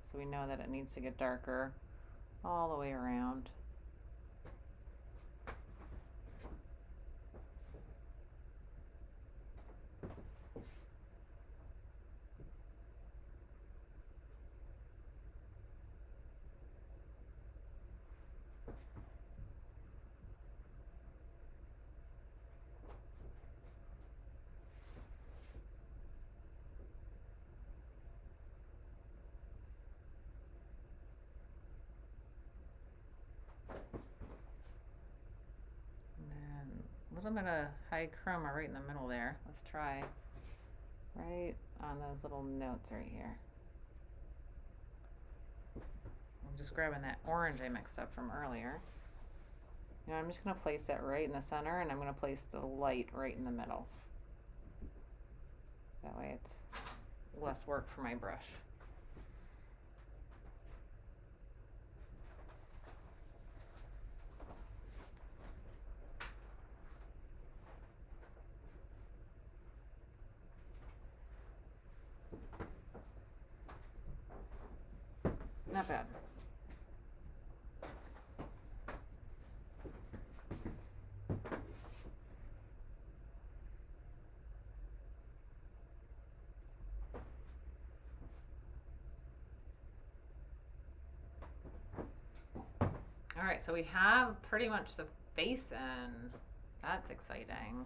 So we know that it needs to get darker all the way around. A little bit of high chroma right in the middle there. Let's try right on those little notes right here. I'm just grabbing that orange I mixed up from earlier. You know, I'm just going to place that right in the center, and I'm going to place the light right in the middle. That way it's less work for my brush. Not bad. All right, so we have pretty much the face in. That's exciting.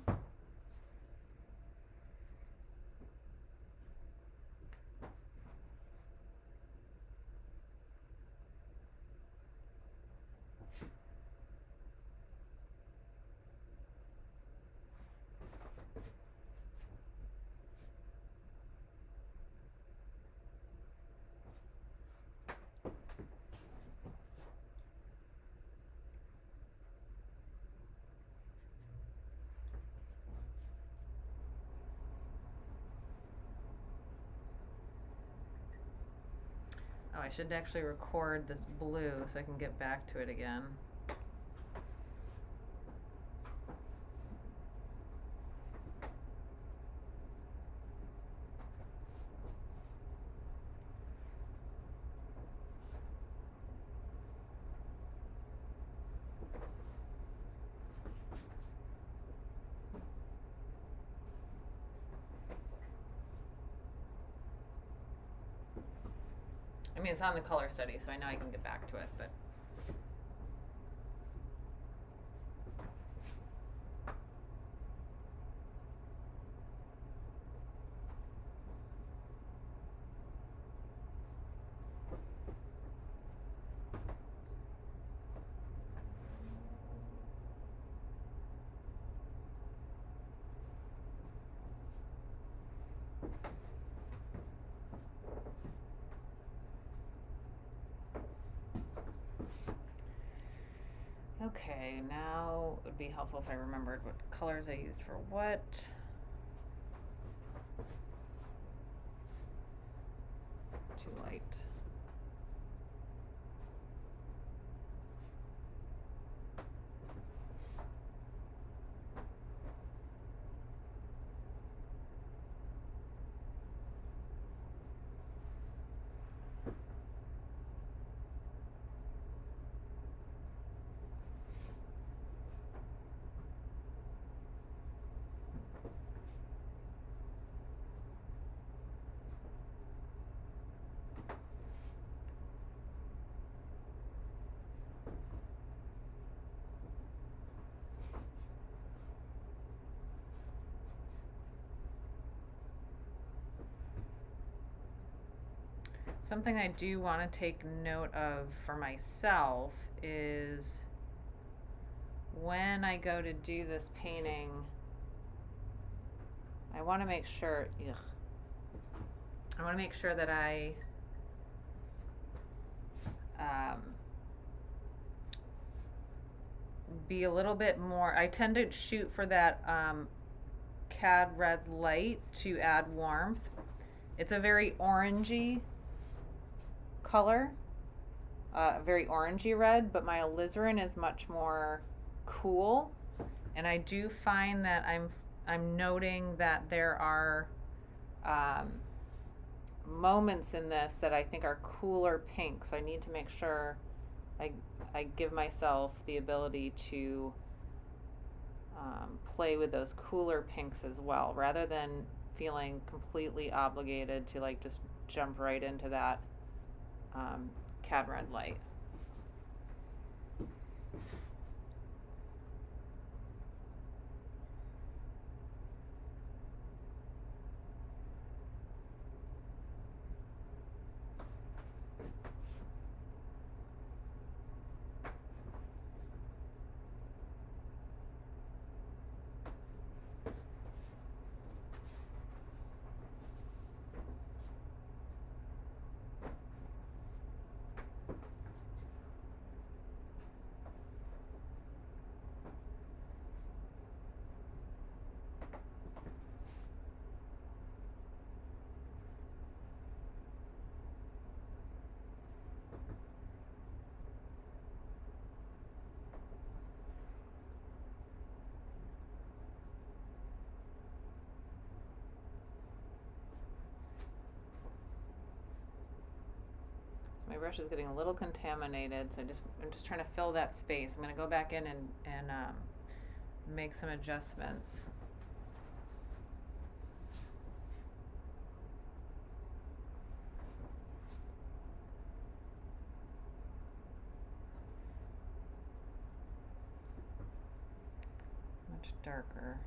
I should actually record this blue so I can get back to it again. I mean, it's on the color study, so I know I can get back to it, but. Okay, now it would be helpful if I remembered what colors I used for what. Too light. Something I do want to take note of for myself is when I go to do this painting, I want to make sure, I want to make sure that I be a little bit more, I tend to shoot for that cad red light to add warmth. It's a very orangey color, very orangey red, but my alizarin is much more cool, and I do find that I'm noting that there are moments in this that I think are cooler pinks. So I need to make sure I give myself the ability to play with those cooler pinks as well, rather than feeling completely obligated to like just jump right into that cad red light. My brush is getting a little contaminated, so I'm just trying to fill that space. I'm going to go back in and make some adjustments. Much darker.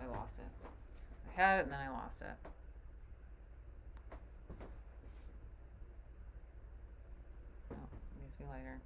I lost it. I had it and then I lost it. Oh, it needs to be lighter.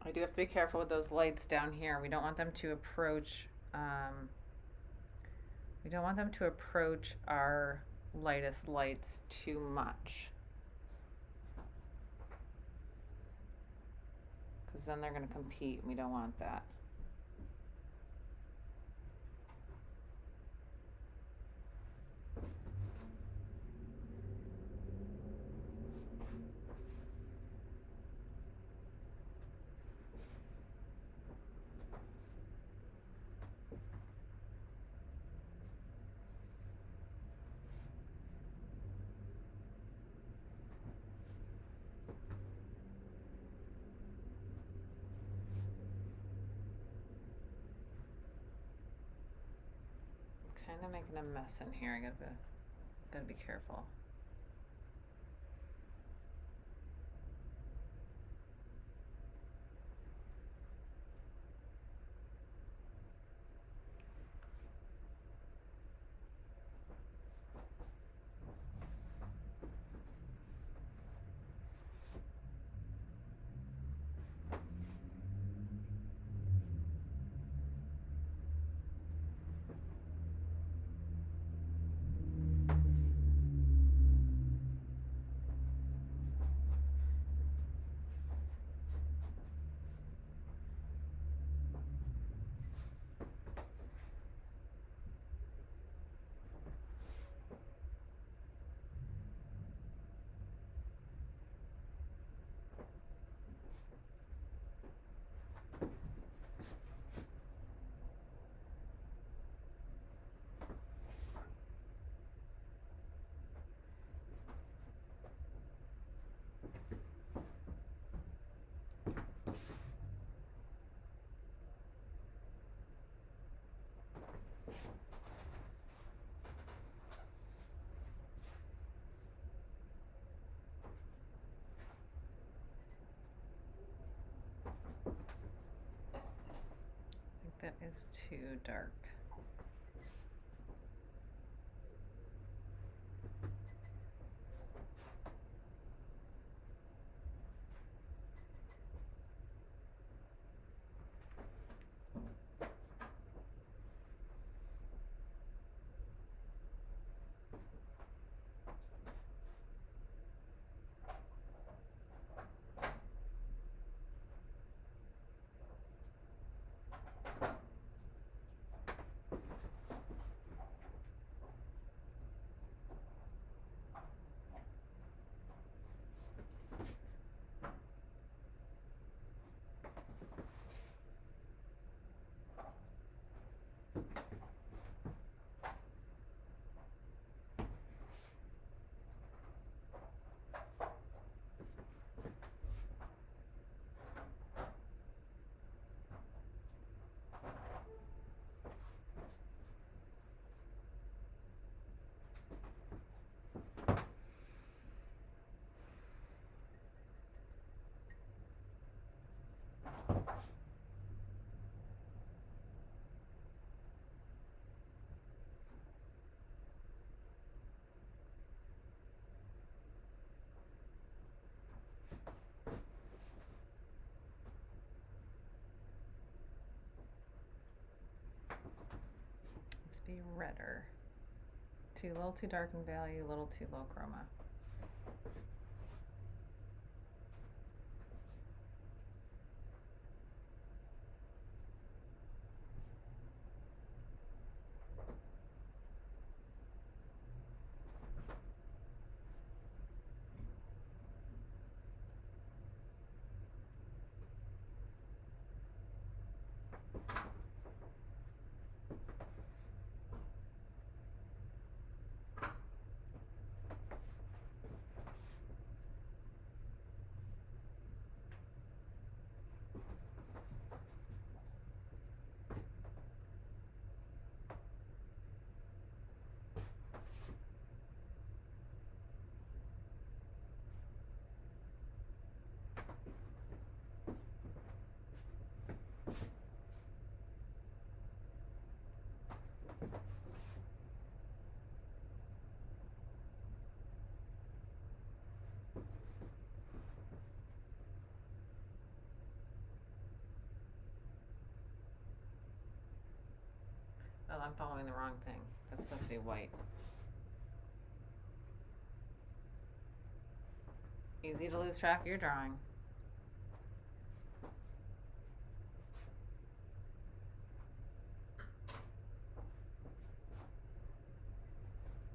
I do have to be careful with those lights down here. We don't want them to approach, we don't want them to approach our lightest lights too much. Because then they're going to compete. We don't want that. Kind of making a mess in here. I gotta be careful. That is too dark. be redder. A little too dark in value, a little too low chroma. Oh, I'm following the wrong thing. That's supposed to be white. Easy to lose track of your drawing.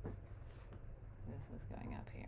This is going up here.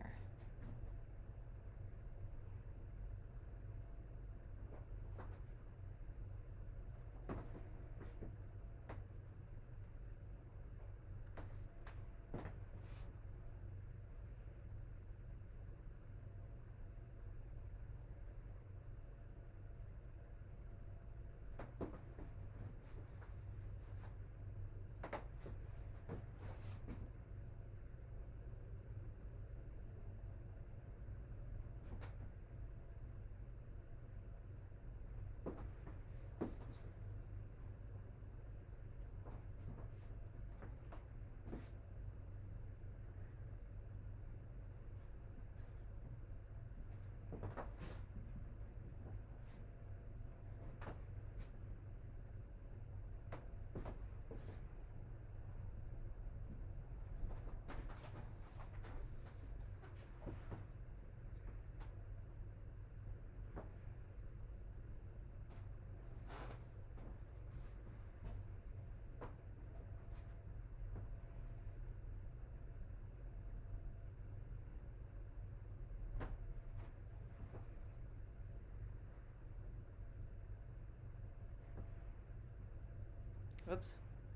Oops,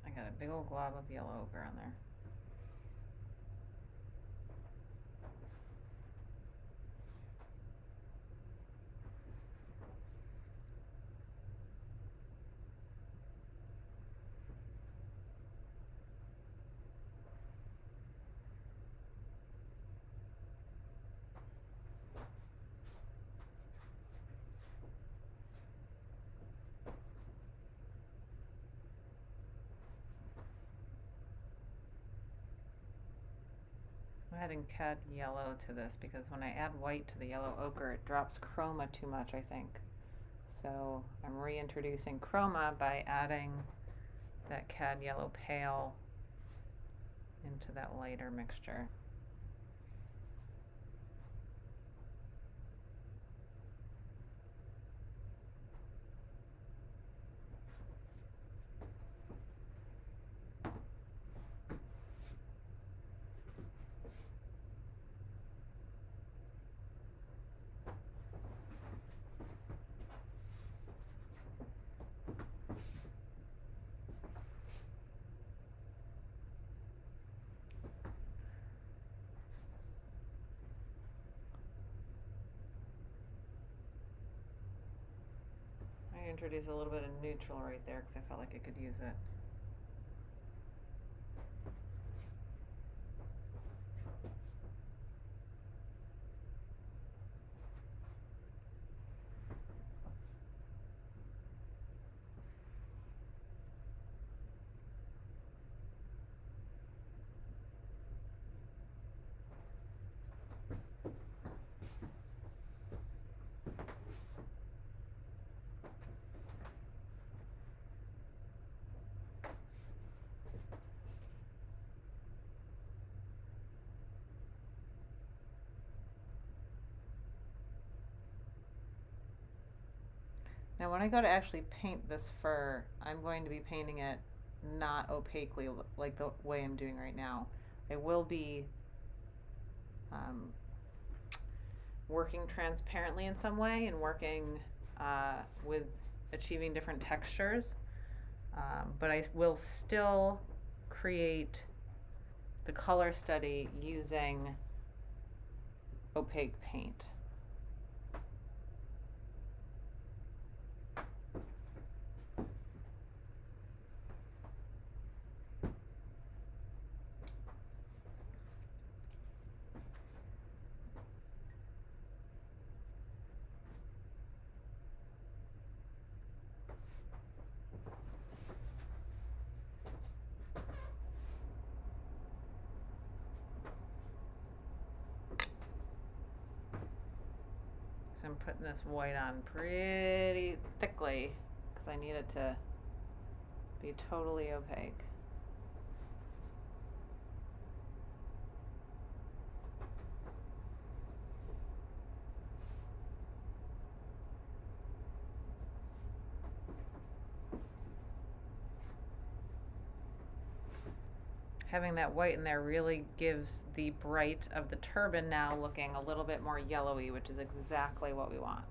I got a big old glob of yellow ochre on there. I'm adding cad yellow to this because when I add white to the yellow ochre, it drops chroma too much, I think. So I'm reintroducing chroma by adding that cad yellow pale into that lighter mixture. I introduced a little bit of neutral right there because I felt like I could use it. Now when I go to actually paint this fur, I'm going to be painting it not opaquely like the way I'm doing right now. I will be working transparently in some way and working with achieving different textures. But I will still create the color study using opaque paint. So I'm putting this white on pretty thickly because I need it to be totally opaque. Having that white in there really gives the bright of the turban now looking a little bit more yellowy, which is exactly what we want.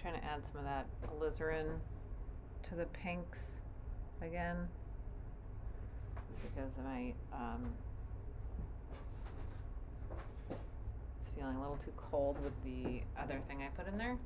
Trying to add some of that alizarin to the pinks again because my it's feeling a little too cold with the other thing I put in there.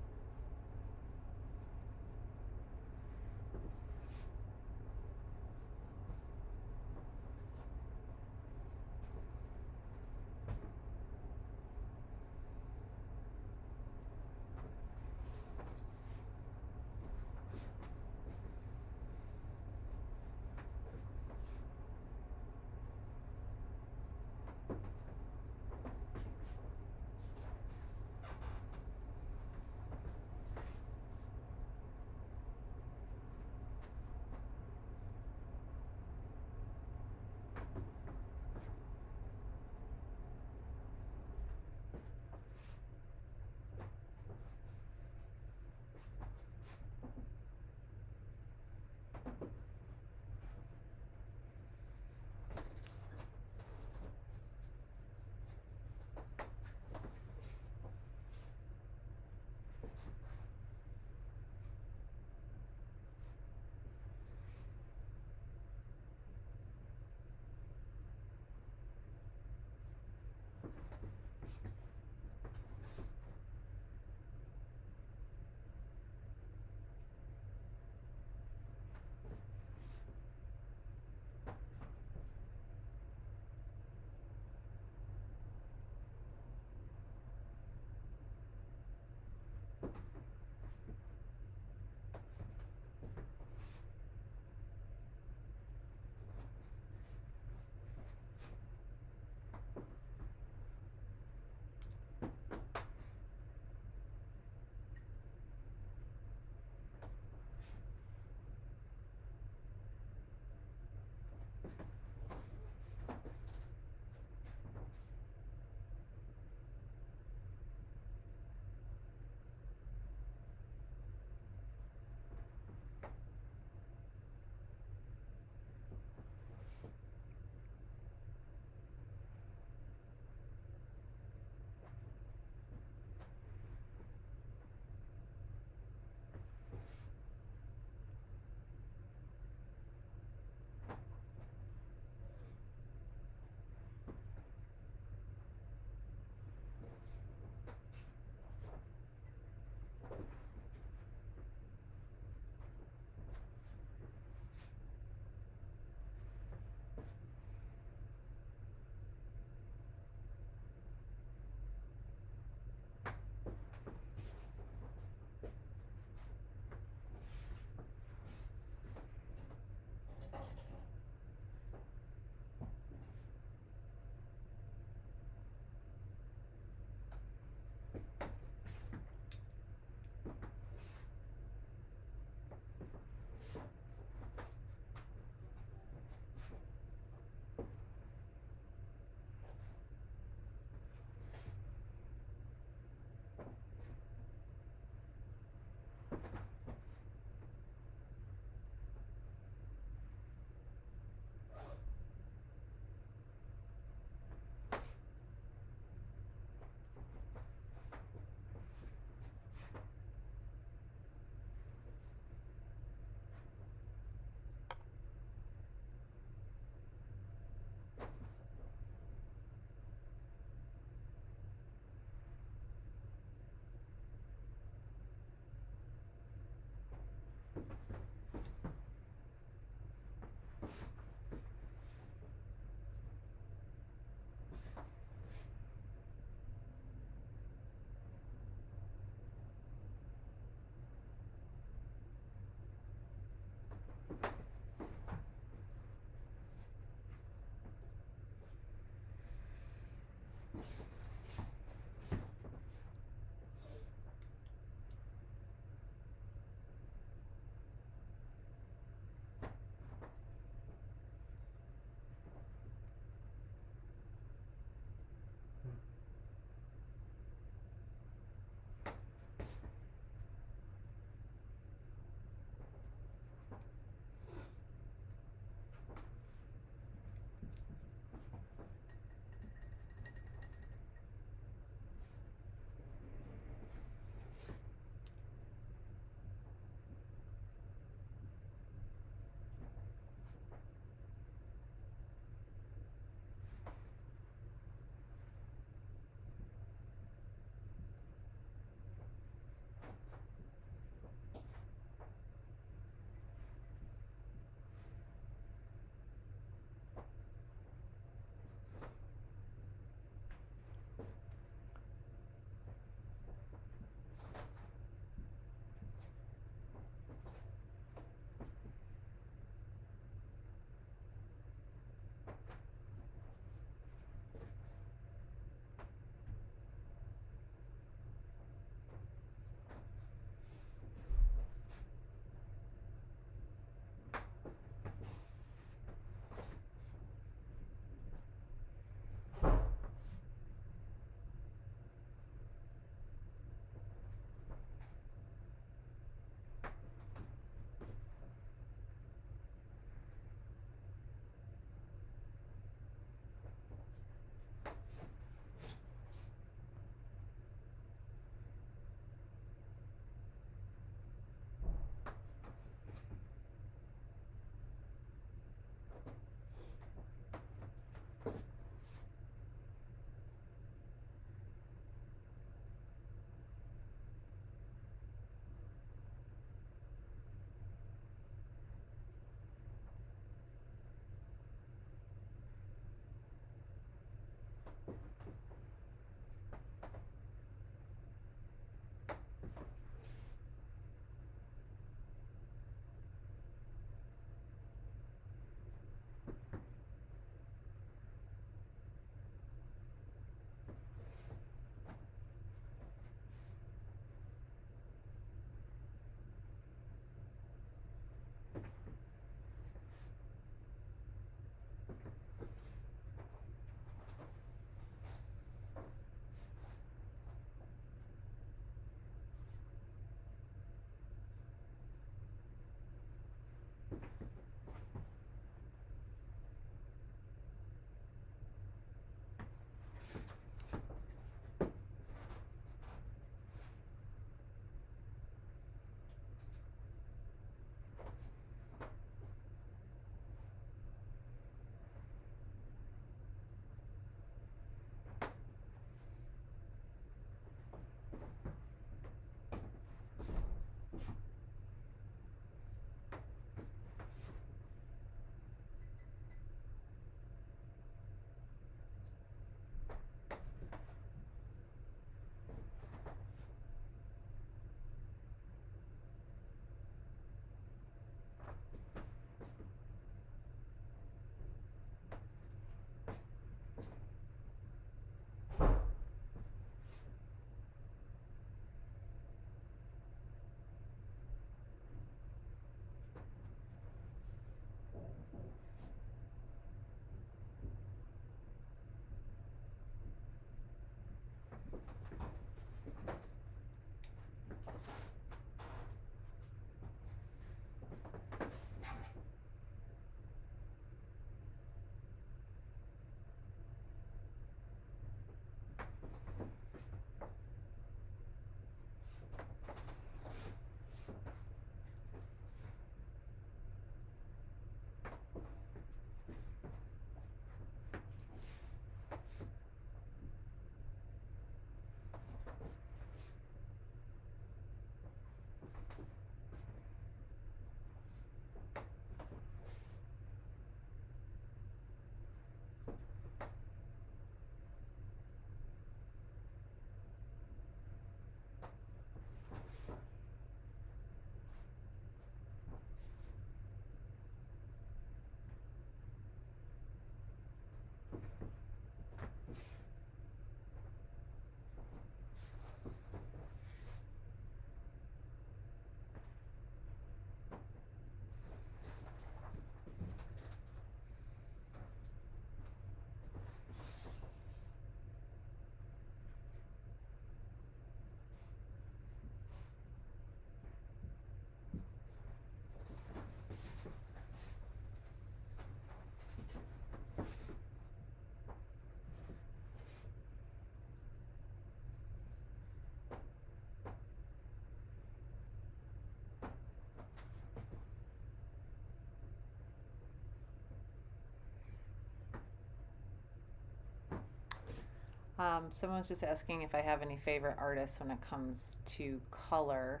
Someone's just asking if I have any favorite artists when it comes to color.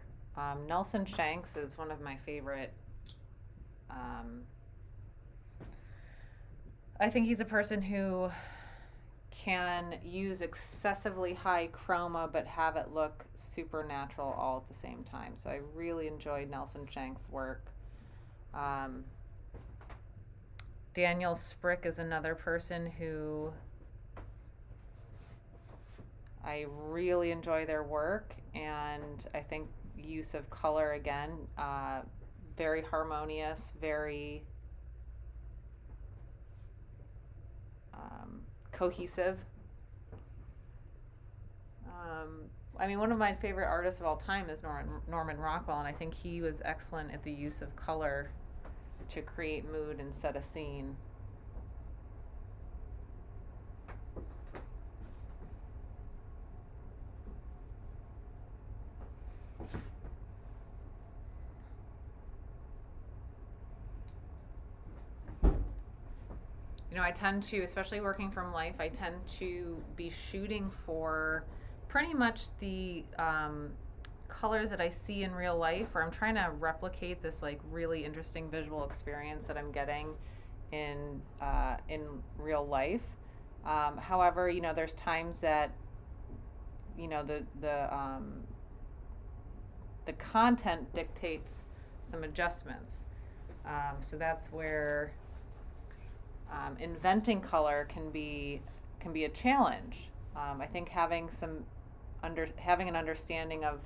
Nelson Shanks is one of my favorite. Um, I think he's a person who can use excessively high chroma but have it look supernatural all at the same time. So I really enjoyed Nelson Shanks' work. Um, Daniel Sprick is another person who I really enjoy their work, and I think use of color again, very harmonious, very cohesive. I mean, one of my favorite artists of all time is Norman Rockwell, and I think he was excellent at the use of color to create mood and set a scene. You know, I tend to, especially working from life, I tend to be shooting for pretty much the colors that I see in real life, or I'm trying to replicate this like really interesting visual experience that I'm getting in real life. However, you know, there's times that, you know, the content dictates some adjustments. So that's where inventing color can be a challenge. I think having having an understanding of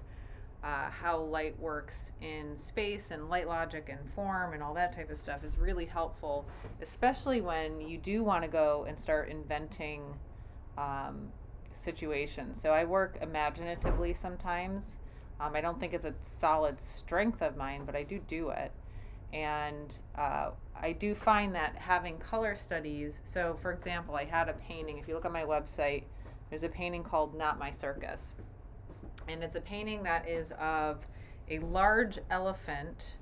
how light works in space and light logic and form and all that type of stuff is really helpful, especially when you do want to go and start inventing situations. So I work imaginatively sometimes. I don't think it's a solid strength of mine, but I do it. And I do find that having color studies, so for example, I had a painting, if you look on my website, there's a painting called Not My Circus. And it's a painting that is of a large elephant,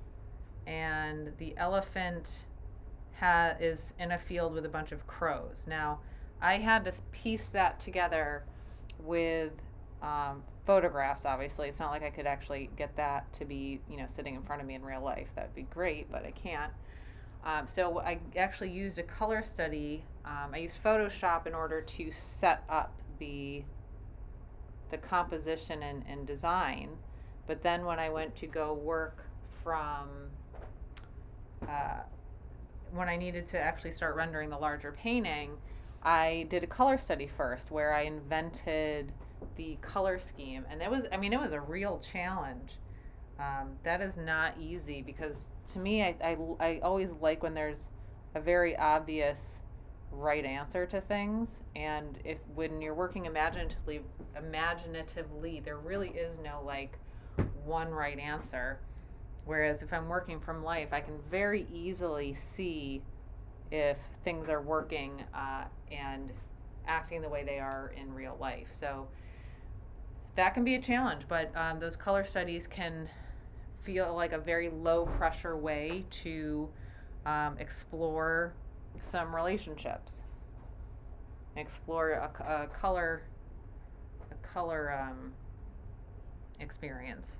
and the elephant is in a field with a bunch of crows. Now, I had to piece that together with photographs, obviously. It's not like I could actually get that to be, you know, sitting in front of me in real life. That'd be great, but I can't. So I actually used a color study. I used Photoshop in order to set up the composition and design. But then when I went to go work from, when I needed to actually start rendering the larger painting, I did a color study first where I invented the color scheme, and it was a real challenge. That is not easy, because to me, I always like when there's a very obvious right answer to things, and when you're working imaginatively, there really is no like one right answer. Whereas if I'm working from life, I can very easily see if things are working and acting the way they are in real life. So that can be a challenge, but those color studies can feel like a very low pressure way to explore some relationships, explore a color experience.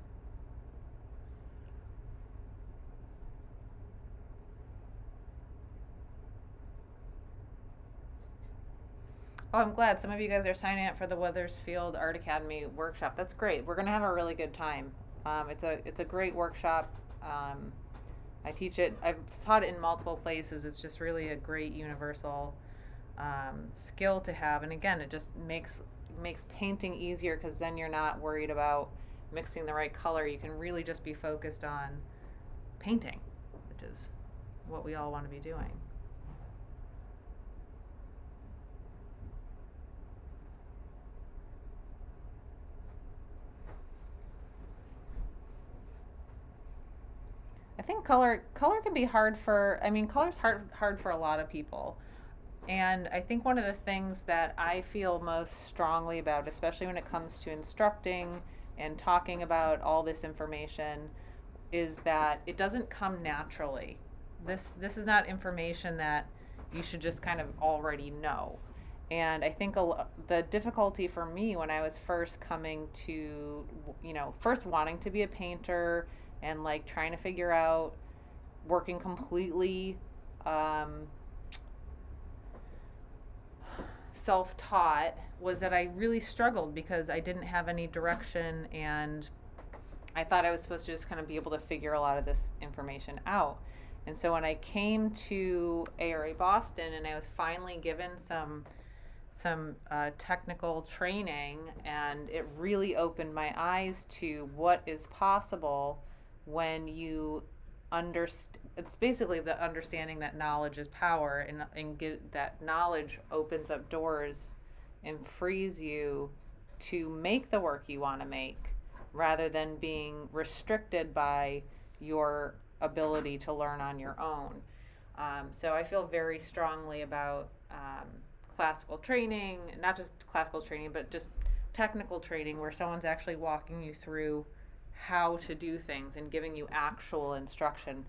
Oh, I'm glad some of you guys are signing up for the Wethersfield Art Academy workshop. That's great. We're gonna have a really good time. It's a great workshop. I teach it. I've taught it in multiple places. It's just really a great universal skill to have. And again, it just makes painting easier, because then you're not worried about mixing the right color. You can really just be focused on painting, which is what we all want to be doing. I think color can be hard for, color's hard for a lot of people. And I think one of the things that I feel most strongly about, especially when it comes to instructing and talking about all this information, is that it doesn't come naturally. This is not information that you should just kind of already know. And I think the difficulty for me when I was first coming to, first wanting to be a painter and like trying to figure out working completely um, self taught, was that I really struggled because I didn't have any direction, and I thought I was supposed to just kind of be able to figure a lot of this information out. And so when I came to ARA Boston and I was finally given some technical training, and it really opened my eyes to what is possible when you understand. It's basically the understanding that knowledge is power, and that knowledge opens up doors and frees you to make the work you want to make, rather than being restricted by your ability to learn on your own. So I feel very strongly about classical training, not just classical training, but just technical training where someone's actually walking you through how to do things and giving you actual instruction.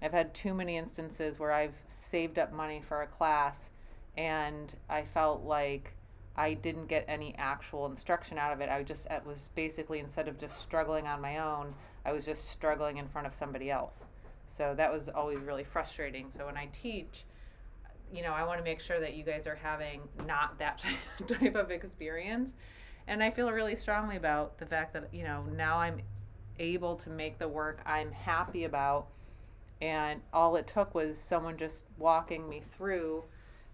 I've had too many instances where I've saved up money for a class and I felt like I didn't get any actual instruction out of it. It was basically, instead of just struggling on my own, I was just struggling in front of somebody else. So that was always really frustrating. So when I teach, I want to make sure that you guys are having not that type of experience. And I feel really strongly about the fact that, now I'm able to make the work I'm happy about. And all it took was someone just walking me through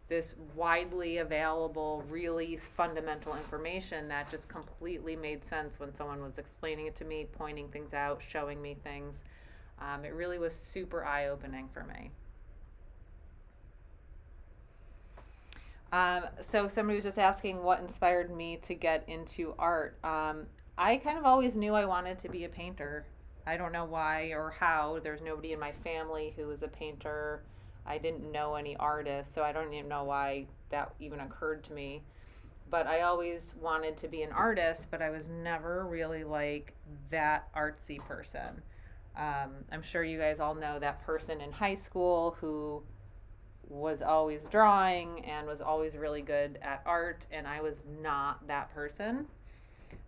this widely available, really fundamental information that just completely made sense when someone was explaining it to me, pointing things out, showing me things. It really was super eye-opening for me. So somebody was just asking what inspired me to get into art. I kind of always knew I wanted to be a painter. I don't know why or how. There's nobody in my family who was a painter. I didn't know any artists, so I don't even know why that even occurred to me. But I always wanted to be an artist, but I was never really like that artsy person. I'm sure you guys all know that person in high school who was always drawing and was always really good at art, and I was not that person.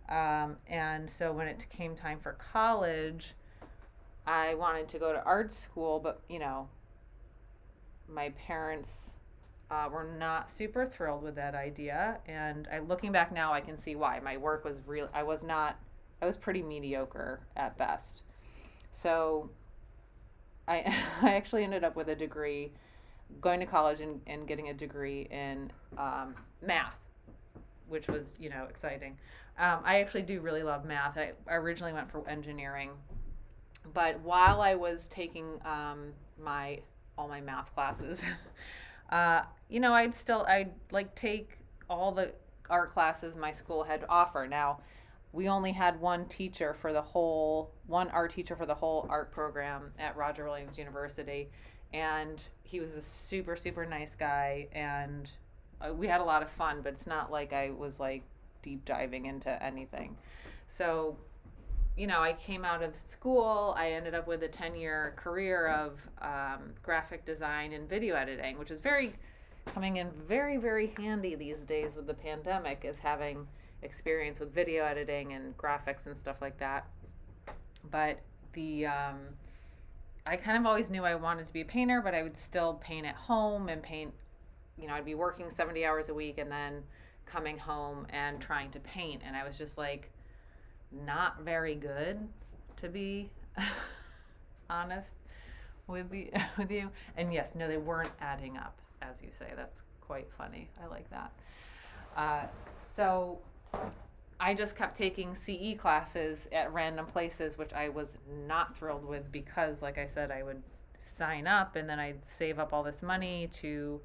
And so when it came time for college, I wanted to go to art school, but my parents were not super thrilled with that idea. And looking back now, I can see why. My work was real. I was pretty mediocre at best. So I actually ended up with a degree, going to college and getting a degree in math, which was, exciting. I actually do really love math. I originally went for engineering, but while I was taking all my math classes, I'd like take all the art classes my school had to offer. Now, we only had one art teacher for the whole art program at Roger Williams University, and he was a super, super nice guy, and we had a lot of fun, but it's not like I was like deep diving into anything. So, I came out of school, I ended up with a 10-year career of graphic design and video editing, which is coming in very, very handy these days with the pandemic, is having experience with video editing and graphics and stuff like that. But I kind of always knew I wanted to be a painter, but I would still paint at home and paint, I'd be working 70 hours a week and then coming home and trying to paint. And I was just like, not very good, to be honest with you. And yes, no, they weren't adding up, as you say. That's quite funny. I like that. So I just kept taking CE classes at random places, which I was not thrilled with because, like I said, I would sign up and then I'd save up all this money to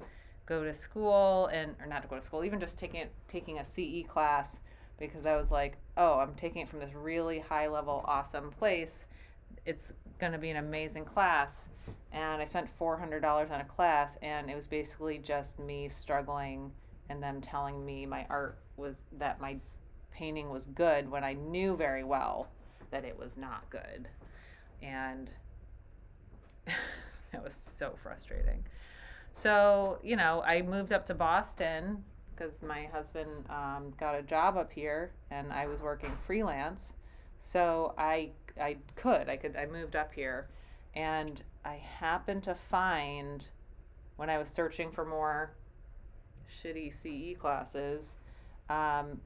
go to school, or not to go to school, even just taking a CE class, because I was like, oh, I'm taking it from this really high level, awesome place. It's going to be an amazing class. And I spent $400 on a class, and it was basically just me struggling and them telling me my painting was good when I knew very well that it was not good. And that was so frustrating. So, I moved up to Boston because my husband got a job up here and I was working freelance. So I moved up here, and I happened to find, when I was searching for more shitty CE classes, um,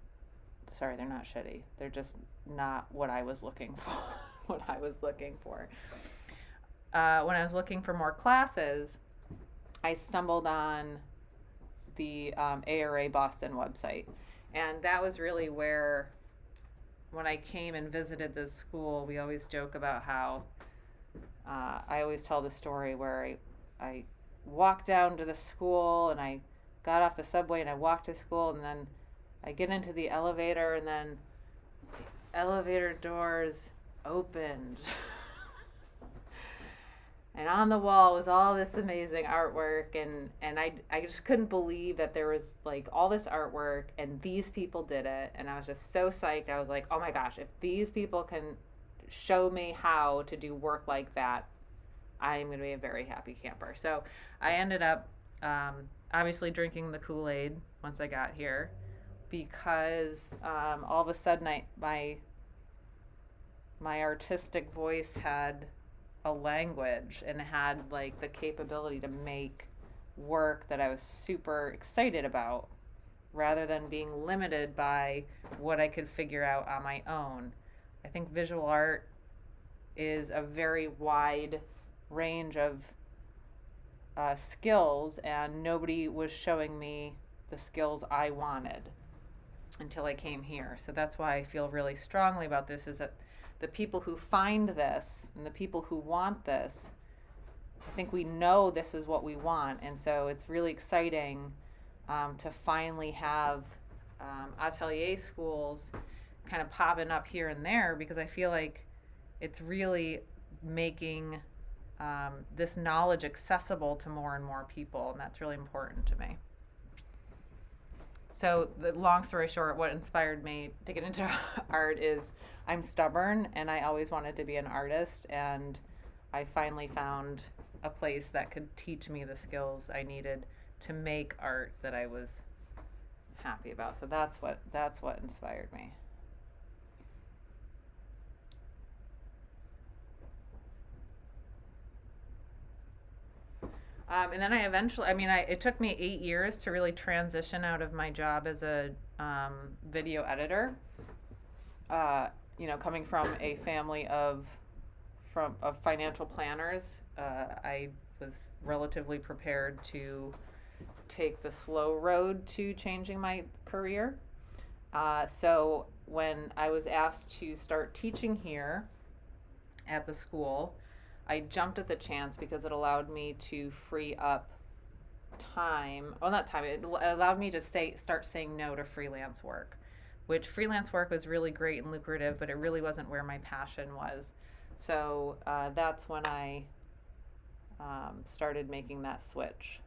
sorry, they're not shitty. They're just not what I was looking for. What I was looking for. When I was looking for more classes, I stumbled on the ARA Boston website. And that was really where, when I came and visited this school, we always joke about how I always tell the story where I walked down to the school and I got off the subway and I walked to school, and then I get into the elevator, and then the elevator doors opened. And on the wall was all this amazing artwork, and I just couldn't believe that there was like all this artwork and these people did it, and I was just so psyched. I was like, oh my gosh, if these people can show me how to do work like that, I'm going to be a very happy camper. So I ended up obviously drinking the Kool-Aid once I got here, because all of a sudden my artistic voice had a language and had like the capability to make work that I was super excited about, rather than being limited by what I could figure out on my own. I think visual art is a very wide range of skills, and nobody was showing me the skills I wanted until I came here. So that's why I feel really strongly about this, is that the people who find this and the people who want this, I think we know this is what we want. And so it's really exciting to finally have atelier schools kind of popping up here and there, because I feel like it's really making this knowledge accessible to more and more people, and that's really important to me. So the long story short, what inspired me to get into art is I'm stubborn, and I always wanted to be an artist, and I finally found a place that could teach me the skills I needed to make art that I was happy about. So that's what inspired me. And then I eventually, it took me 8 years to really transition out of my job as a video editor. Coming from a family of financial planners, I was relatively prepared to take the slow road to changing my career. So when I was asked to start teaching here at the school, I jumped at the chance because it allowed me to free up time. Well, not time. It allowed me to start saying no to freelance work, which freelance work was really great and lucrative, but it really wasn't where my passion was. So that's when I started making that switch.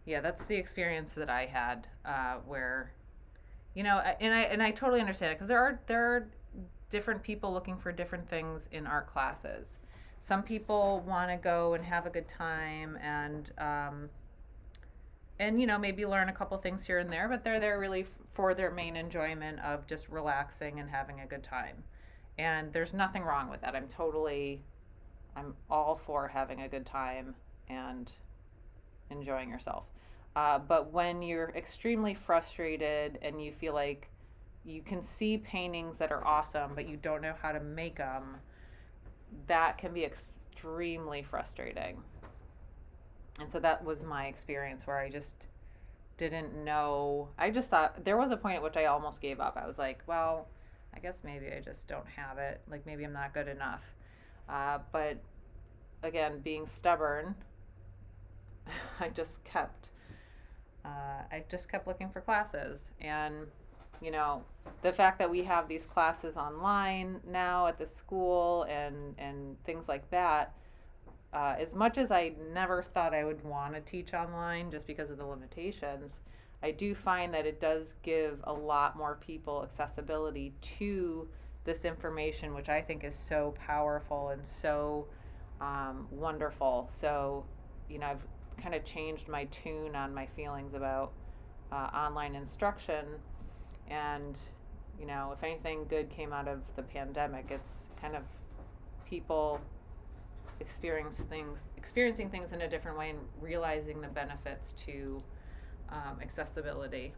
Yeah, that's the experience that I had, where, and I totally understand it, because there are different people looking for different things in art classes. Some people want to go and have a good time and maybe learn a couple things here and there, but they're there really for their main enjoyment of just relaxing and having a good time. And there's nothing wrong with that. I'm all for having a good time and enjoying yourself. But when you're extremely frustrated and you feel like you can see paintings that are awesome, but you don't know how to make them, that can be extremely frustrating. And so that was my experience, where I just didn't know. I just thought, there was a point at which I almost gave up. I was like, well, I guess maybe I just don't have it. Like, maybe I'm not good enough. But again, being stubborn, I just kept looking for classes. And the fact that we have these classes online now at the school and things like that, as much as I never thought I would want to teach online just because of the limitations, I do find that it does give a lot more people accessibility to this information, which I think is so powerful and so wonderful. So, I've kind of changed my tune on my feelings about online instruction. And, if anything good came out of the pandemic, it's kind of people experiencing things in a different way and realizing the benefits to accessibility.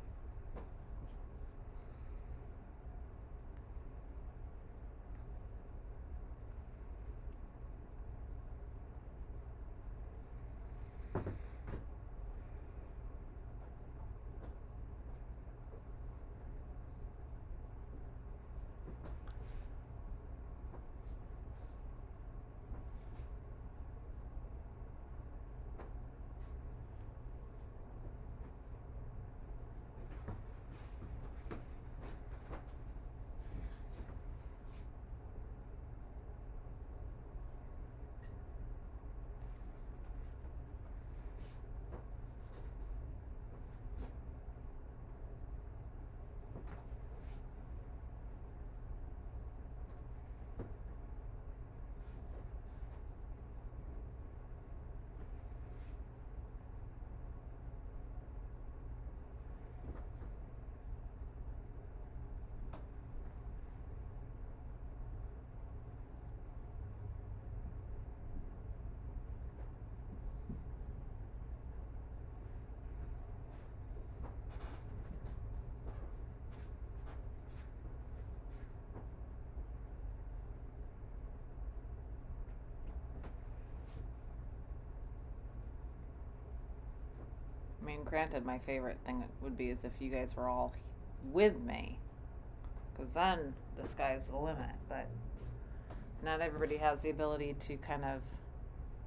I mean, granted, my favorite thing would be is if you guys were all with me, because then the sky's the limit. But not everybody has the ability to kind of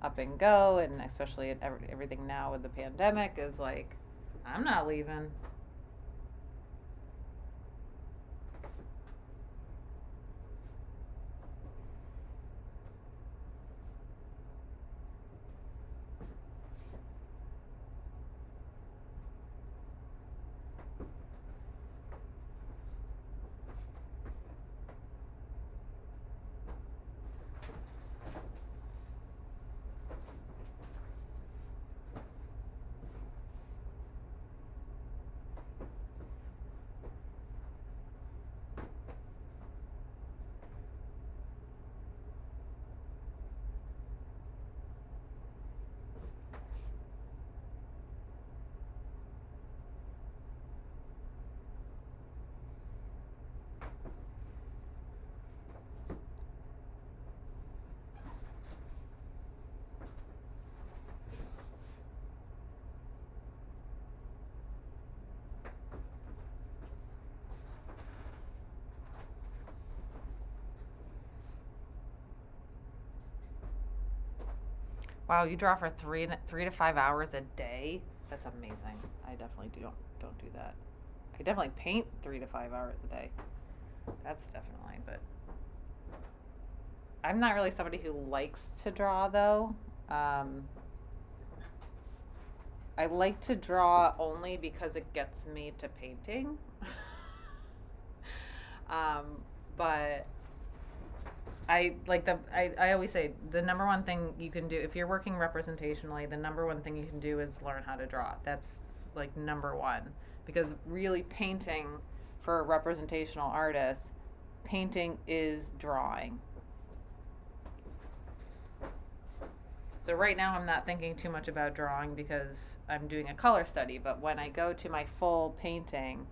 up and go, and especially everything now with the pandemic is like, I'm not leaving. Wow, you draw for 3 to 5 hours a day. That's amazing. I definitely don't do that. I definitely paint 3 to 5 hours a day. That's definitely, but I'm not really somebody who likes to draw though. I like to draw only because it gets me to painting. But I always say the number one thing you can do if you're working representationally, the number one thing you can do is learn how to draw. That's like number one, because really painting for a representational artist, painting is drawing. So right now I'm not thinking too much about drawing because I'm doing a color study, but when I go to my full painting,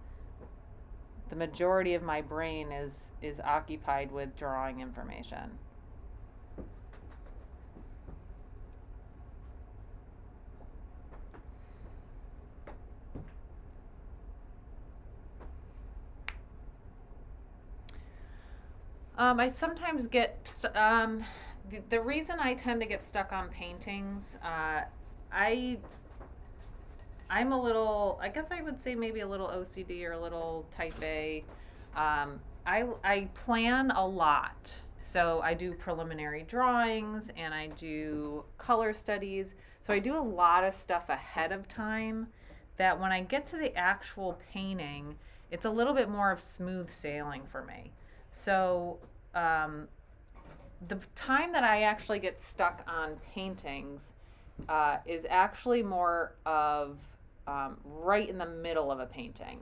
the majority of my brain is occupied with drawing information. I sometimes get the reason I tend to get stuck on paintings. I'm a little, I guess I would say maybe a little OCD or a little type A. I plan a lot. So I do preliminary drawings and I do color studies. So I do a lot of stuff ahead of time that when I get to the actual painting, it's a little bit more of smooth sailing for me. So the time that I actually get stuck on paintings is actually more of right in the middle of a painting.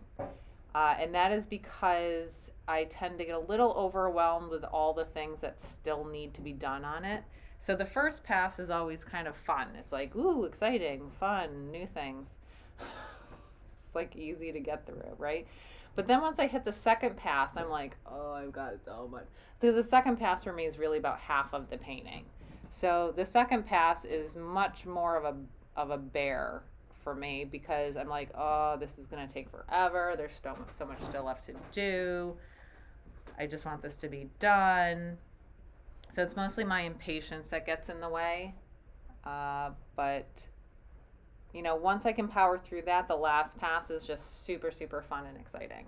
And that is because I tend to get a little overwhelmed with all the things that still need to be done on it. So the first pass is always kind of fun. It's like, ooh, exciting, fun, new things. It's like easy to get through, right? But then once I hit the second pass, I'm like, oh, I've got so much. Because the second pass for me is really about half of the painting. So the second pass is much more of a bear for me, because I'm like, oh, this is going to take forever. There's so much still left to do. I just want this to be done. So it's mostly my impatience that gets in the way. But, you know, once I can power through that, the last pass is just super, super fun and exciting.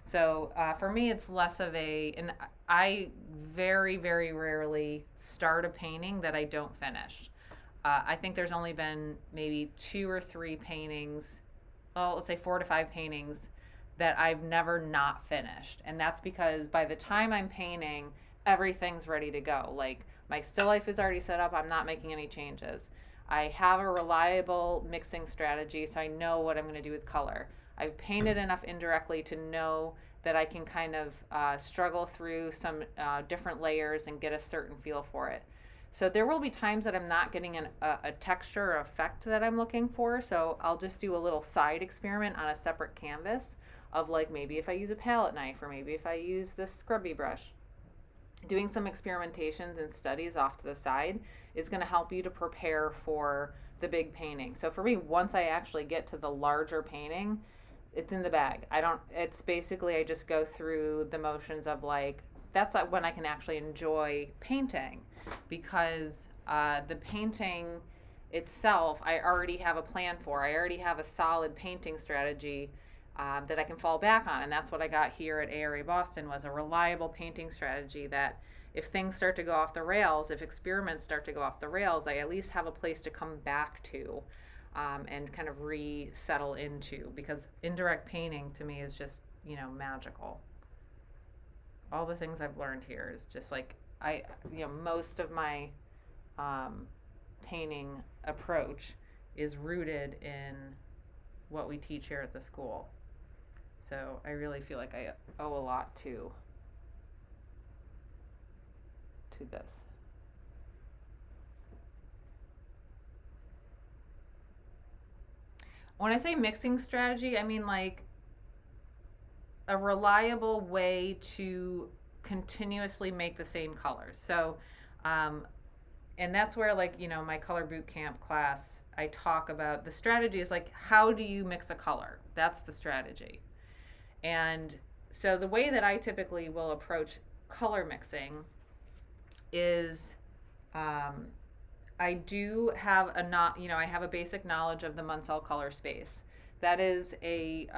So for me, it's less of and I very, very rarely start a painting that I don't finish. I think there's only been maybe 2 or 3 paintings, well, let's say 4 to 5 paintings that I've never not finished. And that's because by the time I'm painting, everything's ready to go. Like, my still life is already set up. I'm not making any changes. I have a reliable mixing strategy, so I know what I'm going to do with color. I've painted enough indirectly to know that I can kind of struggle through some different layers and get a certain feel for it. So there will be times that I'm not getting a texture or effect that I'm looking for. So I'll just do a little side experiment on a separate canvas of, like, maybe if I use a palette knife, or maybe if I use this scrubby brush. Doing some experimentations and studies off to the side is going to help you to prepare for the big painting. So for me, once I actually get to the larger painting, it's in the bag. It's basically, I just go through the motions of, like, that's when I can actually enjoy painting, because the painting itself, I already have a plan for. I already have a solid painting strategy that I can fall back on. And that's what I got here at ARA Boston, was a reliable painting strategy that if things start to go off the rails, if experiments start to go off the rails, I at least have a place to come back to and kind of resettle into, because indirect painting to me is just, you know, magical. All the things I've learned here is just like, most of my painting approach is rooted in what we teach here at the school. So I really feel like I owe a lot to this. When I say mixing strategy, I mean like a reliable way to continuously make the same colors. So, and that's where, like, you know, my color boot camp class, I talk about the strategy is like, how do you mix a color? That's the strategy. And so the way that I typically will approach color mixing is, I do have I have a basic knowledge of the Munsell color space. That is a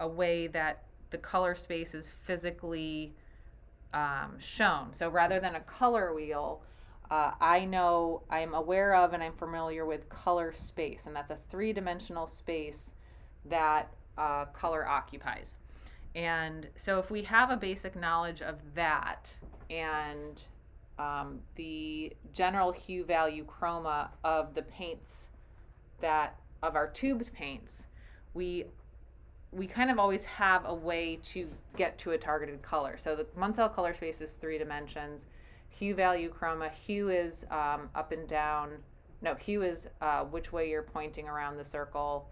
way that the color space is physically shown. So rather than a color wheel, I'm aware of and I'm familiar with color space, and that's a 3-dimensional space that color occupies. And so if we have a basic knowledge of that and the general hue, value, chroma of the paints of our tubed paints, we kind of always have a way to get to a targeted color. So the Munsell color space is 3 dimensions. Hue, value, chroma. Hue is up and down. No, hue is which way you're pointing around the circle.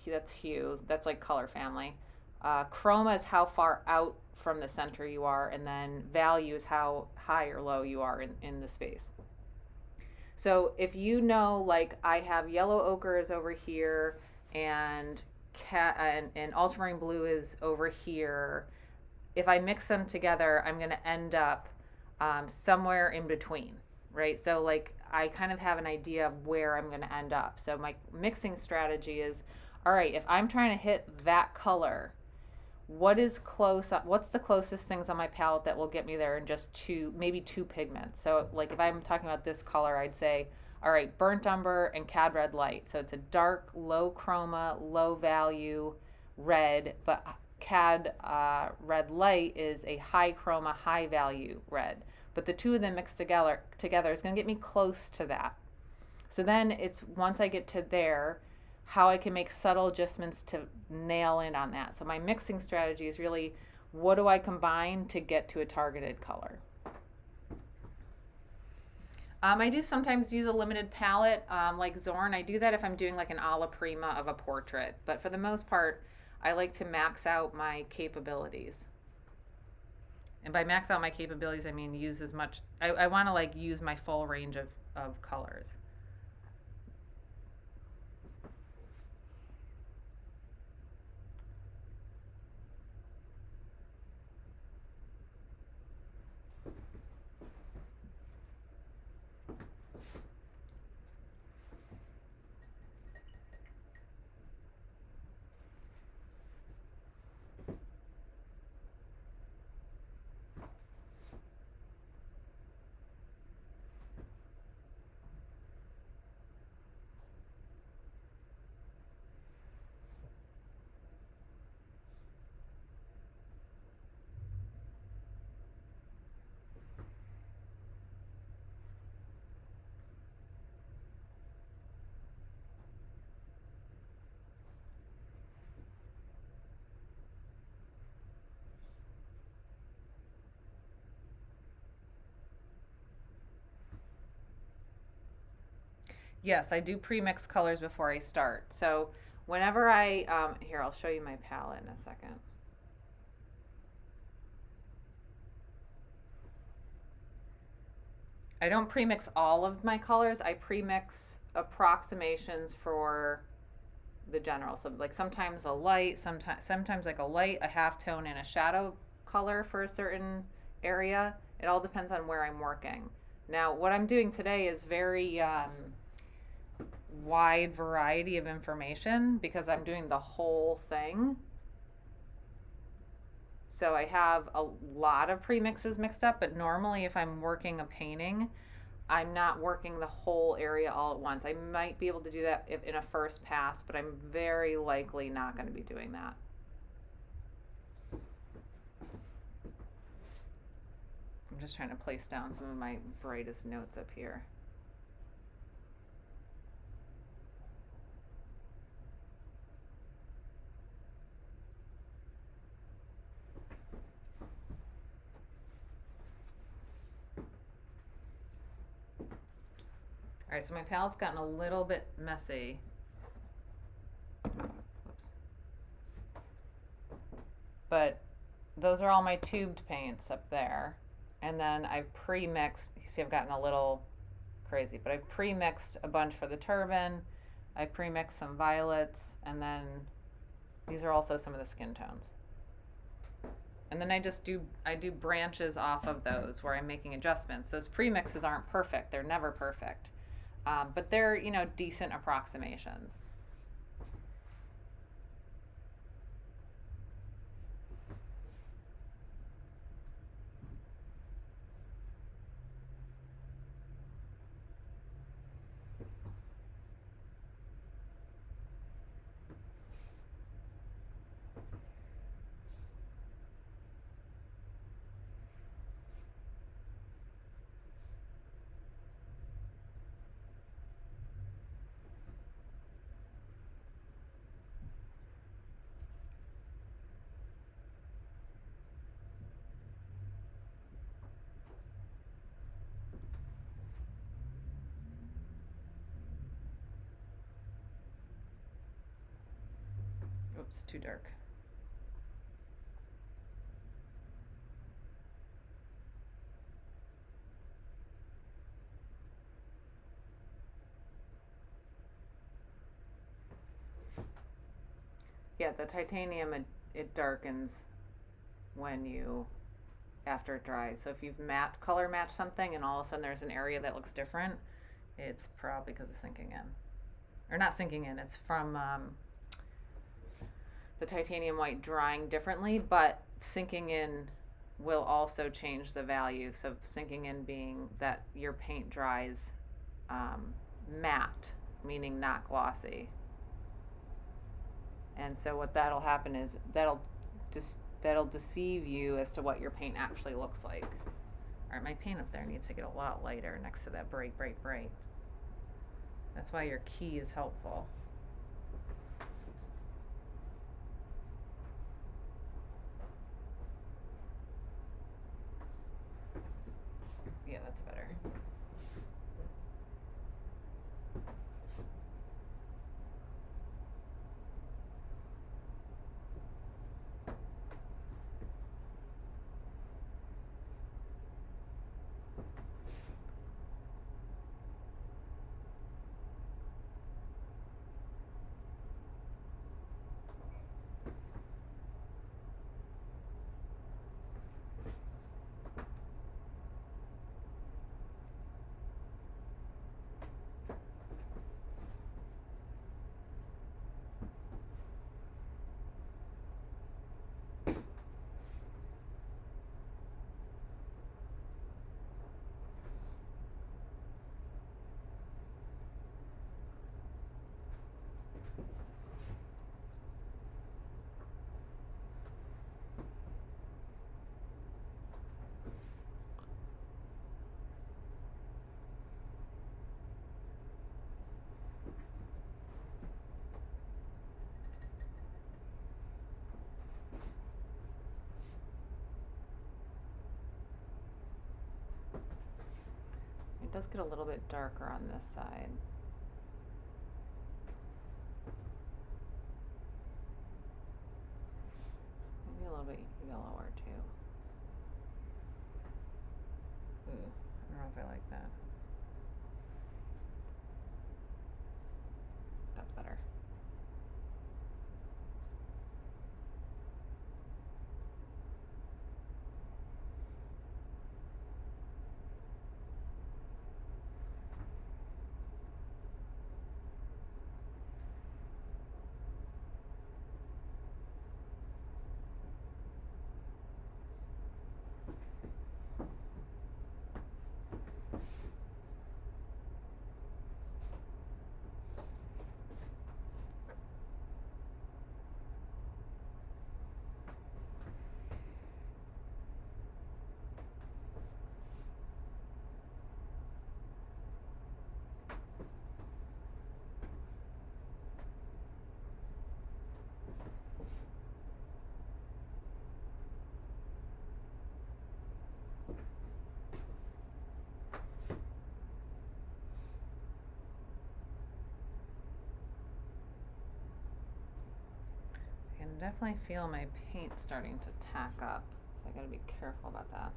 That's hue. That's like color family. Chroma is how far out from the center you are, and then value is how high or low you are in the space. So if you know, like, I have yellow ochre is over here, and ultramarine blue is over here, if I mix them together, I'm going to end up somewhere in between, right? So, like, I kind of have an idea of where I'm going to end up. So my mixing strategy is, all right, if I'm trying to hit that color, what's the closest things on my palette that will get me there in just maybe two pigments? So, like, if I'm talking about this color, I'd say, All right, burnt umber and cad red light. So it's a dark, low chroma, low value red, but cad red light is a high chroma, high value red. But the two of them mixed together is going to get me close to that. So then it's once I get to there, how I can make subtle adjustments to nail in on that. So my mixing strategy is really, what do I combine to get to a targeted color? I do sometimes use a limited palette like Zorn. I do that if I'm doing like an alla prima of a portrait. But for the most part, I like to max out my capabilities. And by max out my capabilities, I mean use as much, I want to like use my full range of colors. Yes, I do pre-mix colors before I start. So whenever here, I'll show you my palette in a second. I don't pre-mix all of my colors. I pre-mix approximations for the general. So like sometimes a light, sometimes like a light, a halftone, and a shadow color for a certain area. It all depends on where I'm working. Now, what I'm doing today is very wide variety of information because I'm doing the whole thing. So I have a lot of premixes mixed up, but normally if I'm working a painting, I'm not working the whole area all at once. I might be able to do that in a first pass, but I'm very likely not going to be doing that. I'm just trying to place down some of my brightest notes up here. All right, so my palette's gotten a little bit messy. Whoops. But those are all my tubed paints up there. And then I've pre-mixed, you see I've gotten a little crazy, but I've pre-mixed a bunch for the turban. I pre-mixed some violets, and then these are also some of the skin tones. And then I do branches off of those where I'm making adjustments. Those pre-mixes aren't perfect, they're never perfect. But they're, decent approximations. Oops, too dark. Yeah, the titanium, it darkens after it dries. So if you've color matched something and all of a sudden there's an area that looks different, it's probably because of sinking in. Or not sinking in, it's from the titanium white drying differently, but sinking in will also change the value. So sinking in being that your paint dries matte, meaning not glossy. And so what that'll happen is that'll deceive you as to what your paint actually looks like. All right, my paint up there needs to get a lot lighter next to that bright, bright, bright. That's why your key is helpful. Yeah, that's better. It does get a little bit darker on this side. Maybe a little bit yellower too. Ooh, I don't know if I like that. That's better. I can definitely feel my paint starting to tack up, so I gotta be careful about that.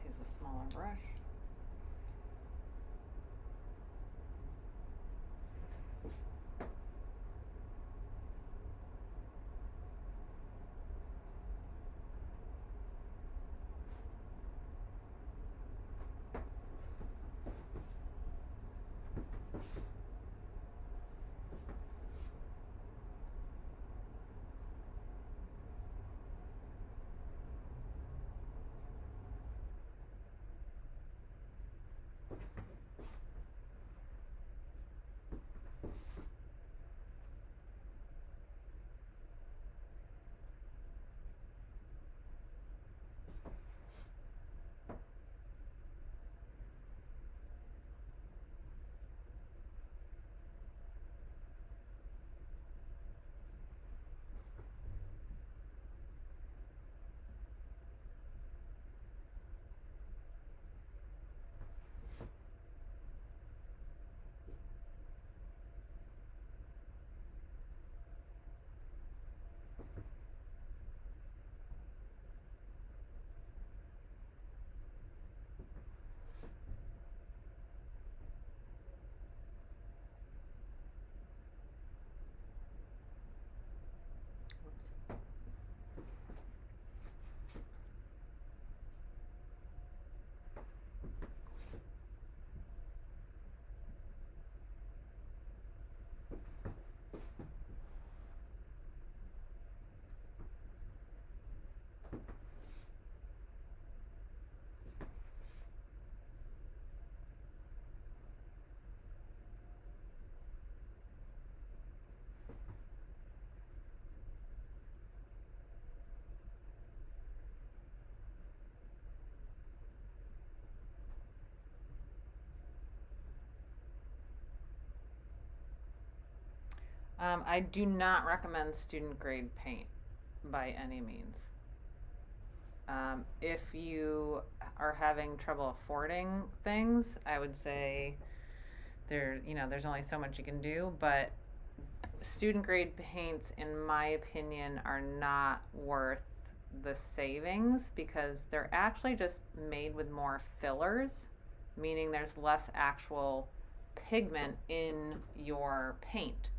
Let's use a smaller brush. I do not recommend student grade paint by any means. If you are having trouble affording things, I would say there's only so much you can do, but student grade paints, in my opinion, are not worth the savings because they're actually just made with more fillers, meaning there's less actual pigment in your paint.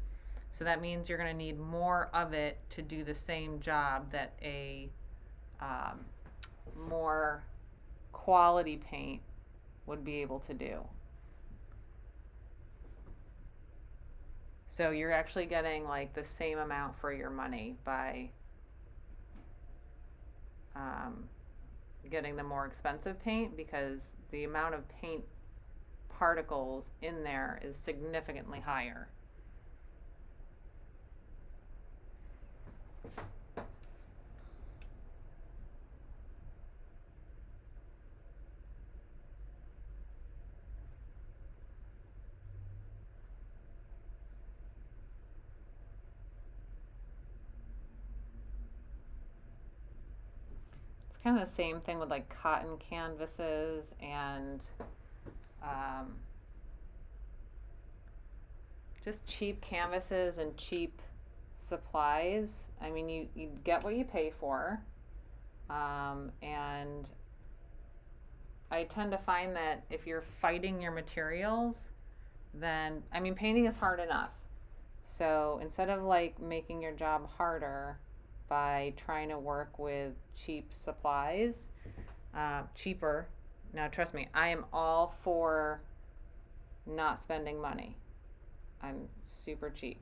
So that means you're going to need more of it to do the same job that a more quality paint would be able to do. So you're actually getting like the same amount for your money by getting the more expensive paint, because the amount of paint particles in there is significantly higher. It's kind of the same thing with like cotton canvases and just cheap canvases and cheap supplies. I mean, you get what you pay for. And I tend to find that if you're fighting your materials, then, I mean, painting is hard enough. So instead of like making your job harder by trying to work with cheap supplies, cheaper. Now, trust me, I am all for not spending money. I'm super cheap.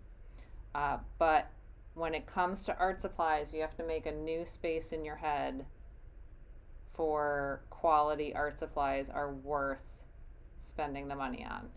But when it comes to art supplies, you have to make a new space in your head for quality art supplies are worth spending the money on.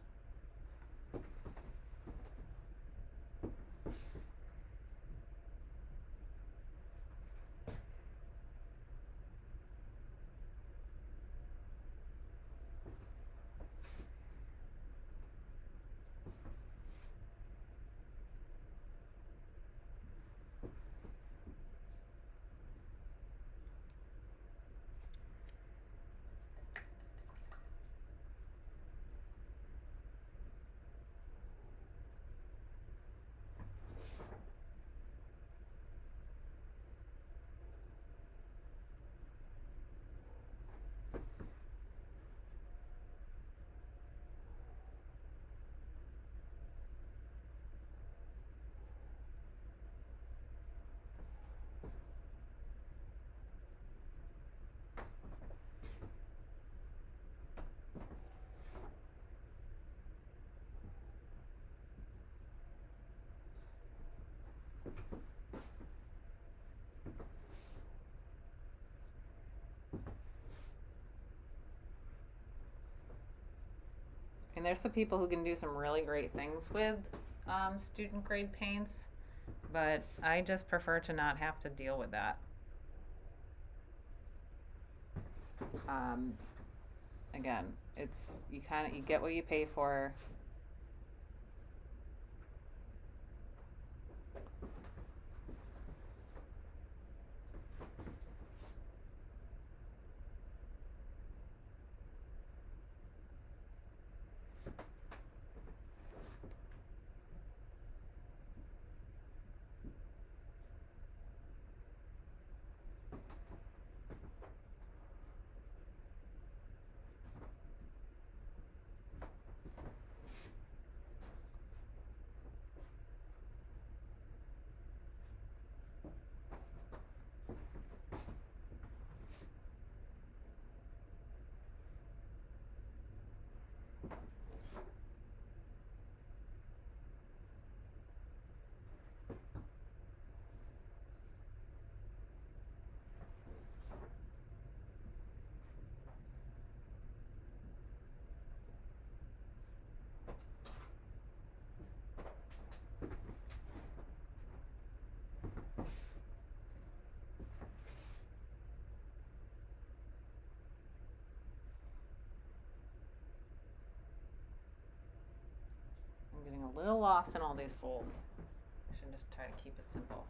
And there's some people who can do some really great things with student grade paints, but I just prefer to not have to deal with that. Again, it's you get what you pay for. I'm getting a little lost in all these folds. can just try to keep it simple.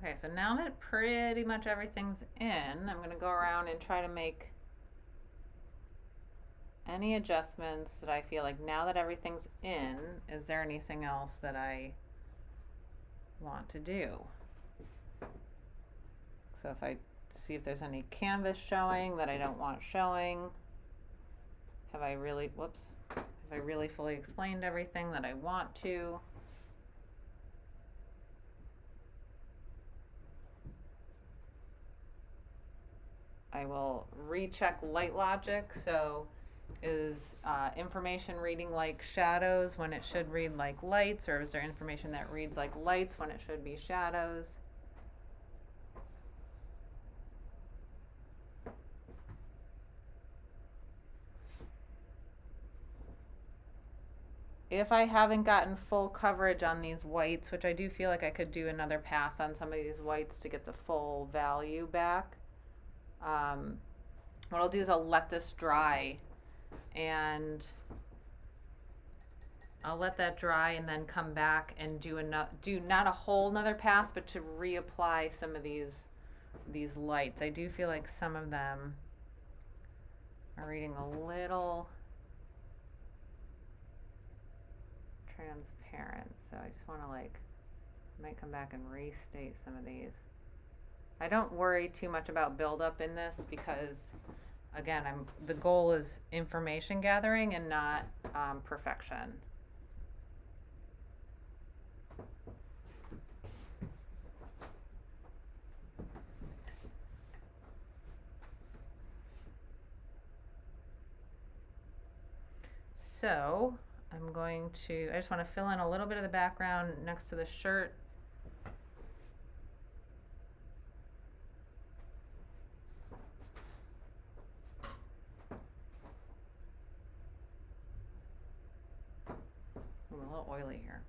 Okay, so now that pretty much everything's in, I'm going to go around and try to make any adjustments that I feel like now that everything's in, is there anything else that I want to do? So if I see if there's any canvas showing that I don't want showing, have I really fully explained everything that I want to? I will recheck light logic. So is information reading like shadows when it should read like lights, or is there information that reads like lights when it should be shadows? If I haven't gotten full coverage on these whites, which I do feel like I could do another pass on some of these whites to get the full value back, what I'll do is I'll let this dry, and I'll let that dry and then come back and do not a whole nother pass, but to reapply some of these these lights. I do feel like some of them are reading a little transparent. So I just want to like, might come back and restate some of these. I don't worry too much about buildup in this because, again, the goal is information gathering and not perfection. So I'm going to, I just want to fill in a little bit of the background next to the shirt. I'm a little oily here.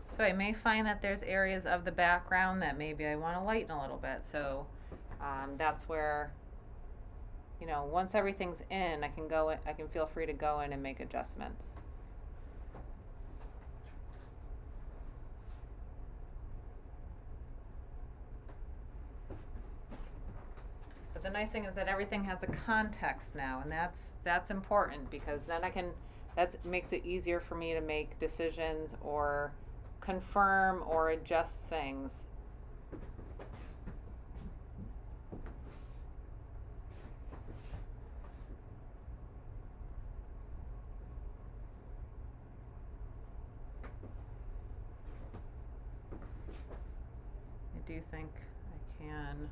So I may find that there's areas of the background that maybe I want to lighten a little bit. So that's where, you know, once everything's in, I can feel free to go in and make adjustments. But the nice thing is that everything has a context now, and that's important because then that makes it easier for me to make decisions or confirm or adjust things. I do think I can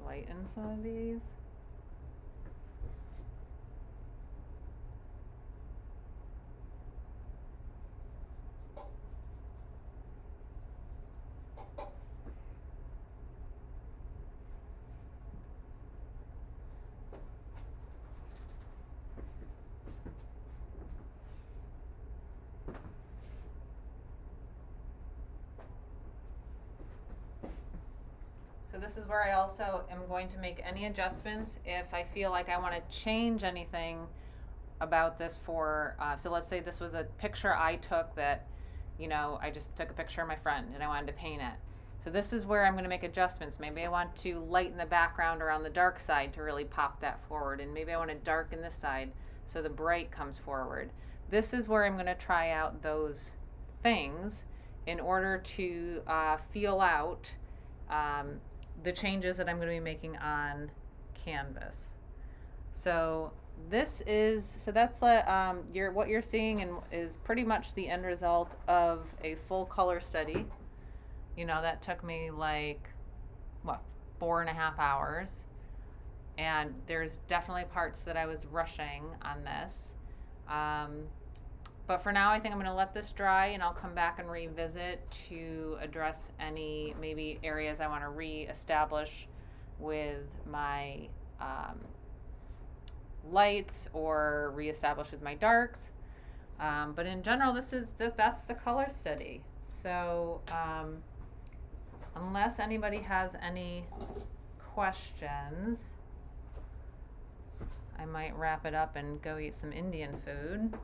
lighten some of these. So this is where I also am going to make any adjustments if I feel like I want to change anything about this for, so let's say this was a picture I took that, you know, I just took a picture of my friend and I wanted to paint it. So this is where I'm going to make adjustments. Maybe I want to lighten the background around the dark side to really pop that forward. And maybe I want to darken this side so the bright comes forward. This is where I'm going to try out those things in order to feel out the changes that I'm going to be making on canvas. So this is, so that's what you're seeing and is pretty much the end result of a full color study. You know, that took me like, what, 4.5 hours. And there's definitely parts that I was rushing on this. But for now, I think I'm going to let this dry and I'll come back and revisit to address any maybe areas I want to re-establish with my lights or re-establish with my darks. But in general, that's the color study. So unless anybody has any questions, I might wrap it up and go eat some Indian food.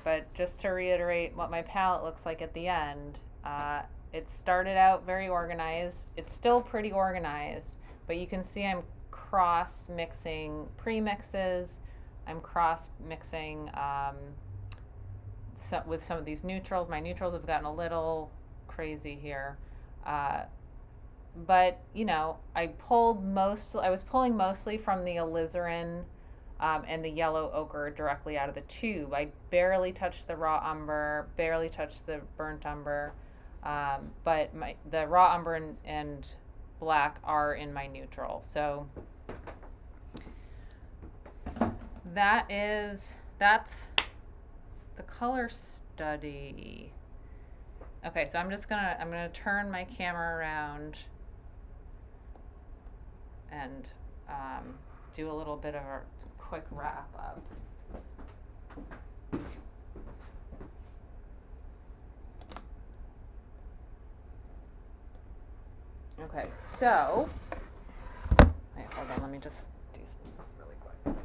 But just to reiterate what my palette looks like at the end, it started out very organized. It's still pretty organized, but you can see I'm cross-mixing premixes. I'm cross-mixing with some of these neutrals. My neutrals have gotten a little crazy here. But, you know, I was pulling mostly from the alizarin and the yellow ochre directly out of the tube. I barely touched the raw umber, barely touched the burnt umber, but the raw umber and black are in my neutral. So that's the color study. Okay, so I'm gonna turn my camera around and do a little bit of a quick wrap up. Okay, so, wait, hold on, let me just do this really quick.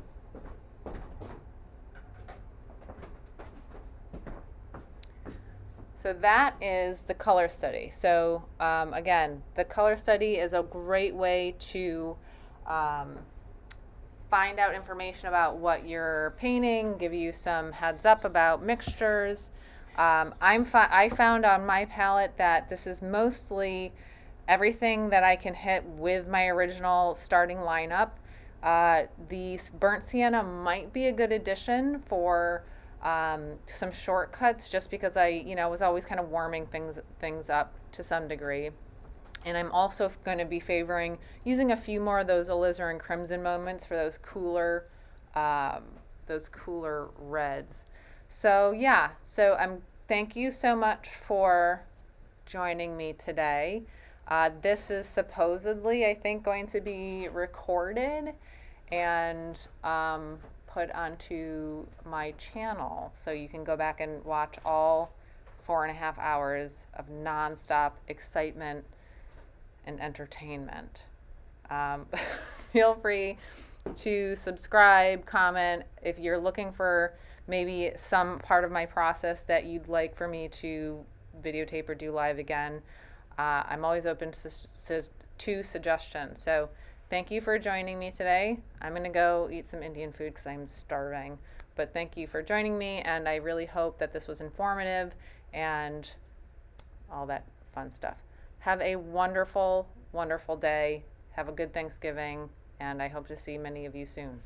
So that is the color study. So again, the color study is a great way to find out information about what you're painting, give you some heads up about mixtures. I found on my palette that this is mostly everything that I can hit with my original starting lineup. The burnt sienna might be a good addition for some shortcuts, just because I was always kind of warming things up to some degree. And I'm also going to be favoring using a few more of those alizarin crimson moments for those cooler reds. So yeah, thank you so much for joining me today. This is supposedly, I think, going to be recorded and put onto my channel, so you can go back and watch all 4.5 hours of nonstop excitement and entertainment. Feel free to subscribe, comment if you're looking for maybe some part of my process that you'd like for me to videotape or do live again. I'm always open to suggestions. So thank you for joining me today. I'm going to go eat some Indian food because I'm starving. But thank you for joining me, and I really hope that this was informative and all that fun stuff. Have a wonderful, wonderful day. Have a good Thanksgiving, and I hope to see many of you soon.